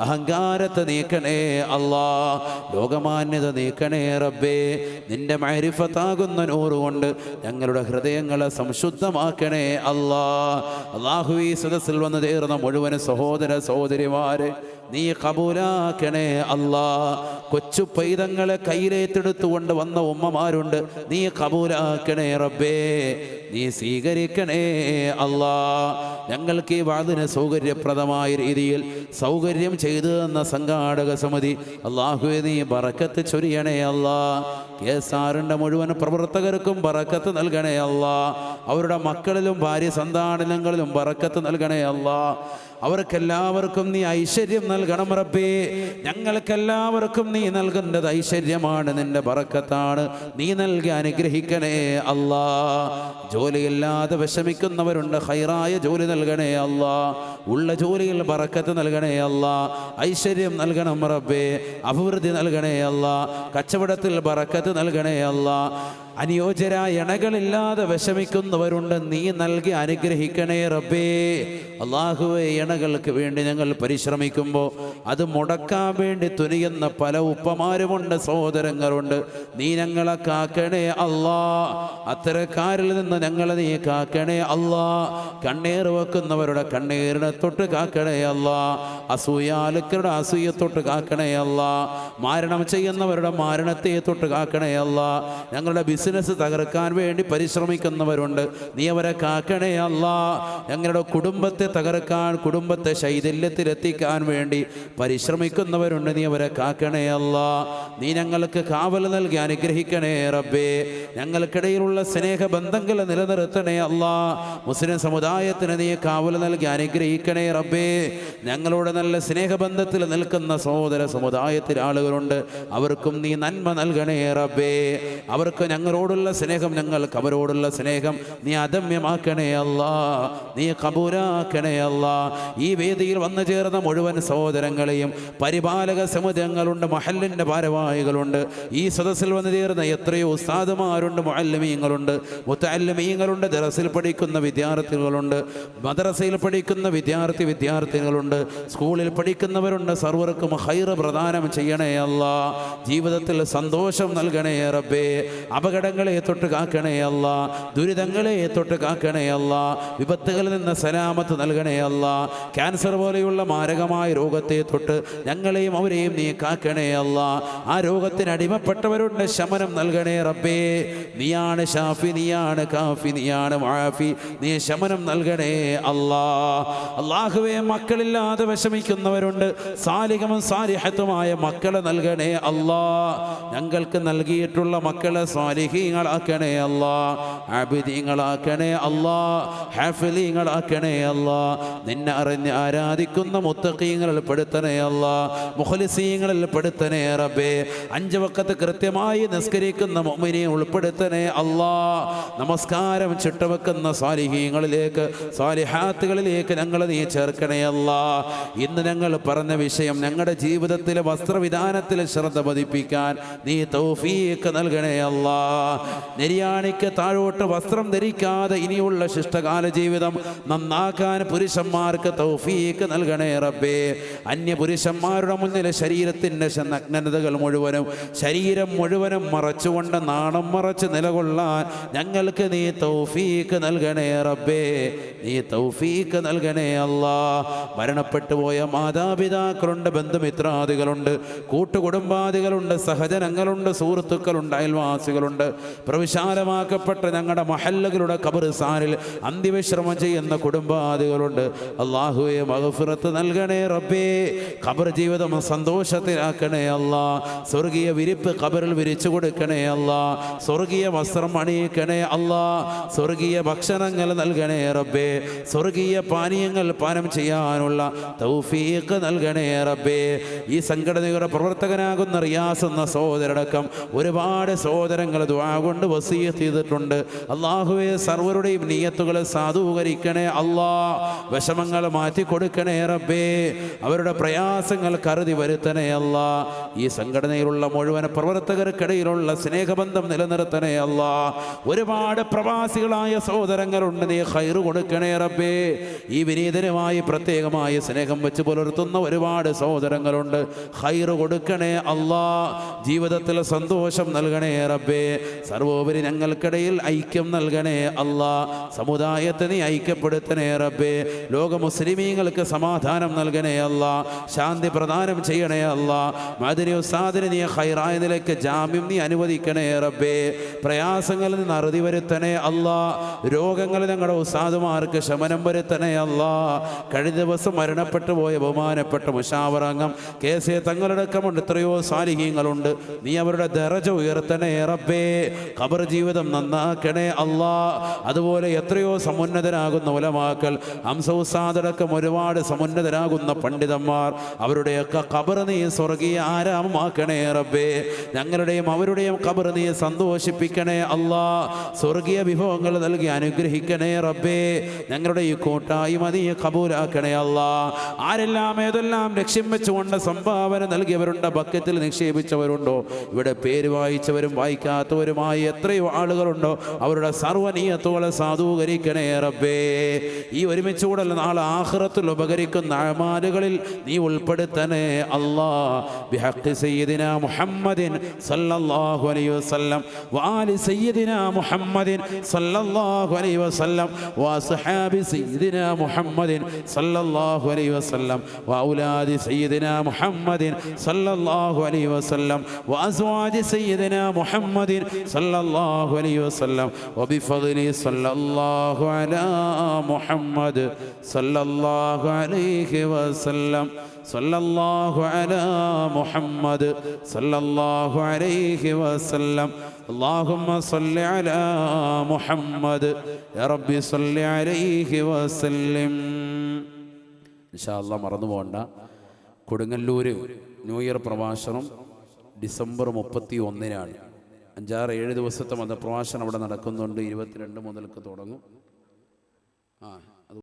അഹങ്കാരത്തെ നീക്കണേ അല്ലാ. ലോകമാന്യത നീക്കണേ റബ്ബേ. നിന്റെ മഅരിഫത്താകുന്ന നൂറ് കൊണ്ട് ഞങ്ങളുടെ ഹൃദയങ്ങളെ സംശുദ്ധമാക്കണേ അല്ലാ. അല്ലാഹു ഈ സദസ്സിൽ വന്ന് ചേർന്ന മുഴുവൻ സഹോദര സഹോദരിമാരെ നീ കബൂലാക്കണേ അല്ലാ. കൊച്ചു പൈതങ്ങളെ കയ്യിലേറ്റെടുത്തുകൊണ്ട് വന്ന ഉമ്മമാരുണ്ട്, നീ കബൂലാക്കണേ റബ്ബേ, നീ സ്വീകരിക്കണേ അല്ലാ. ഞങ്ങൾക്ക് ഈ വാദിന് സൗകര്യപ്രദമായ രീതിയിൽ സൗകര്യം ചെയ്തു തന്ന സംഘാടക സമിതി അല്ലാഹുവേ നീ ബറക്കത്ത് ചൊരിയണേ അല്ലാ. KSRന്റെ മുഴുവൻ പ്രവർത്തകർക്കും ബറക്കത്ത് നൽകണേ അല്ലാ. അവരുടെ മക്കളിലും ഭാര്യ സന്താനങ്ങളിലും ബറക്കത്ത് നൽകണേ അല്ലാ. അവർക്കെല്ലാവർക്കും നീ ഐശ്വര്യം നൽകണം റബ്ബേ. ഞങ്ങൾക്കെല്ലാവർക്കും നീ നൽകുന്നത് ഐശ്വര്യമാണ്, നിന്റെ ബറക്കത്താണ്. നീ നൽകി അനുഗ്രഹിക്കണേ അല്ലാ. ജോലിയില്ലാതെ വിഷമിക്കുന്നവരുണ്ട്, ഖൈറായ ജോലി നൽകണേ അല്ലാ. ഉള്ള ജോലിയിൽ ബറക്കത്ത് നൽകണേ അല്ലാ. ഐശ്വര്യം നൽകണം റബ്ബേ, അഭിവൃദ്ധി നൽകണേ അല്ലാ. കച്ചവടത്തിൽ ബറക്കത്ത് നൽകണേ അല്ലാ. അനുയോജ്യരായ ഇണകളില്ലാതെ വിഷമിക്കുന്നവരുണ്ട്, നീ നൽകി അനുഗ്രഹിക്കണേ റബ്ബേ. അല്ലാഹുവേ, ഇണകൾക്ക് വേണ്ടി ഞങ്ങൾ പരിശ്രമിക്കുമ്പോൾ അത് മുടക്കാൻ വേണ്ടി തുനിയുന്ന പല ഉപ്പമാരുമുണ്ട്, സഹോദരങ്ങളുണ്ട്. നീ ഞങ്ങളെ കാക്കണേ അല്ലാ. അത്തരക്കാരിൽ നിന്ന് ഞങ്ങളെ നീ കാക്കണേ അല്ലാ. കണ്ണീർ വെക്കുന്നവരുടെ കണ്ണീരിനെ തൊട്ട് കാക്കണേ അല്ലാ. അസൂയാലുക്കളുടെ അസൂയത്തൊട്ട് കാക്കണേ അല്ലാ. മാരണം ചെയ്യുന്നവരുടെ മാരണത്തെ തൊട്ട് കാക്കണേ അല്ലാ. ഞങ്ങളുടെ ബിസിനസ് തകർക്കാൻ വേണ്ടി പരിശ്രമിക്കുന്നവരുണ്ട്, നീ അവരെ കാക്കണേ അല്ലാ. ഞങ്ങളുടെ കുടുംബത്തെ തകർക്കാൻ, കുടുംബത്തെ ശൈഥില്യത്തിലെത്തിക്കാൻ വേണ്ടി പരിശ്രമിക്കുന്നവരുണ്ട്, നീ അവരെ കാക്കണേ അല്ലാ. നീ ഞങ്ങൾക്ക് കാവൽ നൽകി അനുഗ്രഹിക്കണേ റബ്ബേ. ഞങ്ങൾക്കിടയിലുള്ള സ്നേഹബന്ധങ്ങൾ നിലനിർത്തണേ അല്ലാ. മുസ്ലിം സമുദായത്തിന് നീ കാവൽ നൽകി അനുഗ്രഹിക്കണേ റബ്ബേ. ഞങ്ങളോട് നല്ല സ്നേഹബന്ധത്തിൽ നിൽക്കുന്ന സഹോദര സമുദായത്തിലെ ആളുകളുണ്ട്, അവർക്കും നീ നന്മ നൽകണേ റബ്ബേ. അവർക്ക് ഞങ്ങളോടുള്ള സ്നേഹം, ഞങ്ങൾക്ക് അവരോടുള്ള സ്നേഹം നീ അദമ്യമാക്കണേ അല്ലാ. നീ കബൂലാക്കണേ അല്ലാ. ഈ വേദിയിൽ വന്നു ചേർന്ന മുഴുവൻ സഹോദരങ്ങളെയും പരിപാലക സമുദായങ്ങളുണ്ട്, മഹല്ലിൻ്റെ ഭാരവാഹികളുണ്ട്. ഈ സദസ്സിൽ വന്നു ചേർന്ന എത്രയോ ഉസ്താദുമാരുണ്ട്, മുഅല്ലിമീങ്ങളുണ്ട്, മുതഅല്ലിമീങ്ങളുണ്ട്, ദറസിൽ പഠിക്കുന്ന വിദ്യാർത്ഥികളുണ്ട്, മദ്രസയിൽ പഠിക്കുന്ന വിദ്യാർത്ഥികളുണ്ട്, സ്കൂളിൽ പഠിക്കുന്നവരുണ്ട്. സർവർക്കും ഖൈർ പ്രദാനം ചെയ്യണേ അല്ലാ. ജീവിതത്തിൽ സന്തോഷം നൽകണേ റബ്ബേ. അപകടങ്ങളെ തൊട്ട് കാക്കണേ അല്ലാ. ദുരിതങ്ങളെ തൊട്ട് കാക്കണേ അല്ലാ. വിപത്തുകളിൽ നിന്ന് സലാമത്ത് നൽകണേ അല്ലാ. ക്യാൻസർ പോലെയുള്ള മാരകമായ രോഗത്തെ തൊട്ട് ഞങ്ങളെയും അവരെയും നീ കാക്കണേ അല്ലാ. ആ രോഗത്തിന് അടിമപ്പെട്ടവരുടെ ശമനം നൽകണേ റബ്ബേ. നീയാണ് ഷാഫി, നീയാണ് കാഫി, നീയാണ് മുആഫി, നീ ശമനം നൽകണേ അല്ലാ. അല്ലാഹുവേ, മക്കളില്ലാതെ വിഷമിക്കുന്നവരുണ്ട്, സാലിഹവും സാലിഹത്തുമായ മക്കളെ നൽകണേ അല്ലാ. ഞങ്ങൾക്ക് നൽകിയിട്ടുള്ള മക്കളെ സാലിഹീങ്ങളാക്കണേ അല്ലാ. ആബിദീങ്ങളാക്കണേ അല്ലാ. ഹാഫിലീങ്ങളാക്കണേ അല്ലാ. നിന്നെ അറിഞ്ഞ് ആരാധിക്കുന്ന മുത്തഖീങ്ങളിൽ പെടുത്തണേ അല്ലാ. മുഖ്ലിസീങ്ങളിൽ പെടുത്തണേ റബ്ബേ. 5 വഖത്ത് കൃത്യമായി നിസ്കരിക്കുന്ന മുഅ്മിനീ ഉൾപ്പെടുത്തണേ അല്ലാ. നമസ്കാരം ചിട്ടവെക്കുന്ന സാലിഹീങ്ങളിലേക്ക്, സാലിഹാത്തുകളിലേക്ക് ഞങ്ങളെ നീ ചേർക്കണേ അല്ലാ. ഇന്ന് ഞങ്ങൾ പറഞ്ഞ വിഷയം, ഞങ്ങളുടെ ജീവിതത്തിലെ വസ്ത്രവിധാനത്തിൽ ശ്രദ്ധ പതിപ്പിക്കാൻ നീ തൗഫീഖ് നൽകണേ അല്ലാ. നിര്യാണിക്ക് താഴോട്ട് വസ്ത്രം ധരിക്കാതെ ഇനിയുള്ള ശിഷ്ടകാല ജീവിതം നന്നാക്കാൻ പുരുഷന്മാർക്ക് തൗഫീഖ് നൽകണേ റബ്ബേ. അന്യ പുരുഷന്മാരുടെ മുന്നിൽ ശരീരത്തിൻ്റെ നഗ്നതകൾ മുഴുവനും, ശരീരം മുഴുവനും മറച്ചുകൊണ്ട് നാണം മറച്ച് നിലകൊള്ളാൻ ഞങ്ങൾക്ക് നീ തൗഫീഖ് നൽകണേ റബ്ബേ. നീ തൗഫീഖ് നൽകണേ അല്ലാ. മരണപ്പെട്ടു പോയ മാതാപിതാക്കളുണ്ട്, ബന്ധുമിത്രാദികളുണ്ട്, കൂട്ടുകുടുംബാദികളുണ്ട്, സഹജനങ്ങളുണ്ട്, സുഹൃത്തുക്കളുണ്ട്, അയൽവാസികളുണ്ട്. പ്രവിശാലമാക്കപ്പെട്ട ഞങ്ങളുടെ മഹല്ലുകളുടെ ഖബർസ്ഥാനിൽ അന്ത്യവിശ്രമം ചെയ്യുന്ന കുടുംബാദികളുണ്ട്. അല്ലാഹുവേ, മഗ്ഫിറത്ത് നൽകണേ റബ്ബേ. ഖബർ ജീവിതം സന്തോഷത്തിലാക്കണേ അല്ലാ. സ്വർഗീയ വിരിപ്പ് ഖബറിൽ വിരിച്ചു കൊടുക്കണേ അല്ലാ. സ്വർഗീയ വസ്ത്രം അണിയിക്കണേ അല്ലാ. സ്വർഗീയ ഭക്ഷണങ്ങൾ നൽകണേ റബ്ബേ. സ്വർഗീയ പാനീയങ്ങൾ പാനം ചെയ്യാനുള്ള തൗഫീഖ് നൽകണേ റബ്ബേ. ഈ സംഘടനയുടെ പ്രവർത്തകനാകുന്ന റിയാസ് എന്ന സഹോദരടക്കം ഒരുപാട് സഹോദരങ്ങൾ ദുആ കൊണ്ട് വസിയത്ത് ചെയ്തിട്ടുണ്ട്. അല്ലാഹുവേ, സർവരുടെയും നിയ്യത്തുകളെ സാധൂകരിക്കണേ അല്ലാ. വിഷമങ്ങൾ മാറ്റി കൊടുക്കണേ റബ്ബേ. അവരുടെ പ്രയാസങ്ങൾ കരുതി വരുത്തണേ അല്ലാ. ഈ സംഘടനയിലുള്ള മുഴുവൻ പ്രവർത്തകർക്കിടയിലുള്ള സ്നേഹബന്ധം നിലനിർത്തണേ അല്ലാ. ഒരുപാട് പ്രവാസികളായ സഹോദരങ്ങളുണ്ട്, നീ ഖൈർ കൊടുക്കണേ റബ്ബേ. ഈ വിനീതനുമായി പ്രത്യേകമായി സ്നേഹം വെച്ച് പുലർത്തുന്ന ഒരുപാട് സഹോദരങ്ങളുണ്ട്, ഖൈർ കൊടുക്കണേ അല്ലാ. ജീവിതത്തിൽ സന്തോഷം നൽകണേ റബ്ബേ. സർവോപരി ഞങ്ങൾക്കിടയിൽ ഐക്യം നൽകണേ അല്ലാ. സമുദായത്തെ നീ ഐക്യപ്പെടുത്തണേ റബ്ബേ. ലോക മുസ്ലിമീങ്ങൾക്ക് സമാധാനം നൽകണേ അല്ലാ. അല്ലാ, ശാന്തി പ്രദാനം ചെയ്യണേ അല്ലാ. മദനി ഉസ്താദിന് നീ ഖൈറായ നിലയ്ക്ക് ജാമ്യം നീ അനുവദിക്കണേ റബ്ബേ. പ്രയാസങ്ങളിൽ നിന്ന് അറുതി വരുത്തണേ അല്ലാ. രോഗങ്ങളിൽ ഞങ്ങളുടെ ഉസ്താദുമാർക്ക് ശമനം വരുത്തണേ അല്ലാ. കഴിഞ്ഞ ദിവസം മരണപ്പെട്ടു പോയ ബഹുമാനപ്പെട്ട മുശാവറംഗം കേസെ തങ്ങളടക്കമുണ്ട് എത്രയോ സാലിഹീങ്ങളുണ്ട്. നീ അവരുടെ ദറജ ഉയർത്തണേ റബ്ബേ. ഖബർ ജീവിതം നന്നാക്കണേ അല്ലാ. അതുപോലെ എത്രയോ സമുന്നതരാകുന്ന ഉലമാക്കൾ, ഹംസ ഉസ്താദടക്കം ഒരുപാട് സമുന്നതരാകുന്ന പണ്ഡിതന്മാർ, അവരുടെയൊക്കെ ഖബർ നീ സ്വർഗീയ ആരാമമാക്കണേ റബ്ബേ. ഞങ്ങളുടെയും അവരുടെയും ഖബർ നീ സന്തോഷിപ്പിക്കണേ അല്ലാ. സ്വർഗീയ വിഭവങ്ങൾ നൽകി അനുഗ്രഹിക്കണേ റബ്ബേ. ഞങ്ങളുടെ ഈ കൂട്ടായ്മ നീ കബൂലാക്കണേ അല്ലാ. ആരെല്ലാം ഏതെല്ലാം ലക്ഷ്യം വെച്ചുകൊണ്ട് സംഭാവന നൽകിയവരുണ്ട്, ബക്കറ്റിൽ നിക്ഷേപിച്ചവരുണ്ടോ, ഇവിടെ പേര് വായിച്ചവരും വായിക്കാത്തവരുമായി എത്രയോ ആളുകളുണ്ടോ, അവരുടെ സർവ്വനീയത്തുകളെ സാധൂകരിക്കണേ റബ്ബേ. ഈ ഒരുമിച്ച് കൂടൽ നാളെ ആഖിറത്തിൽ ഉപകരിക്കുന്ന അമാലുകളിൽ നീ ഉൾപ്പെടുത്തണേ അല്ലാ. ബിഹഖി സയ്യിദിനാ മുഹമ്മദിൻ സല്ലല്ലാഹു അലൈഹി വസല്ലം വആലി സയ്യിദിനാ മുഹമ്മദിൻ സല്ലല്ലാഹു അലൈഹി വസല്ലം വഅസ്ഹാബി സയ്യിദിനാ മുഹമ്മദിൻ സല്ലല്ലാഹു അലൈഹി വസല്ലം വഔലാദി സയ്യിദിനാ മുഹമ്മദിൻ സല്ലല്ലാഹു അലൈഹി വസല്ലം വഅസ്വാജി സയ്യിദിനാ മുഹമ്മദിൻ സല്ലല്ലാഹു അലൈഹി വസല്ലം വബിഫദ്ലി സല്ലല്ലാഹു അലാ മുഹമ്മദ് സല്ലല്ലാഹു അലൈഹി വസല്ലം സല്ലല്ലാഹു അലാ മുഹമ്മദ് സല്ലല്ലാഹു അലൈഹി വസല്ലം. اللهم صل على محمد يا ربي صل عليه وسلم. ഇൻഷാ അല്ലാഹ് മറന്നു പോകണ്ട. കൊടുങ്ങല്ലൂർ ന്യൂ ഇയർ പ്രഭാഷണം ഡിസംബർ 31-നാണ്. 5-7 ദിവസത്തെ മതപ്രഭാഷണം അവിടെ നടക്കുന്നുണ്ട്. 22 മുതൽക്ക് തുടങ്ങും.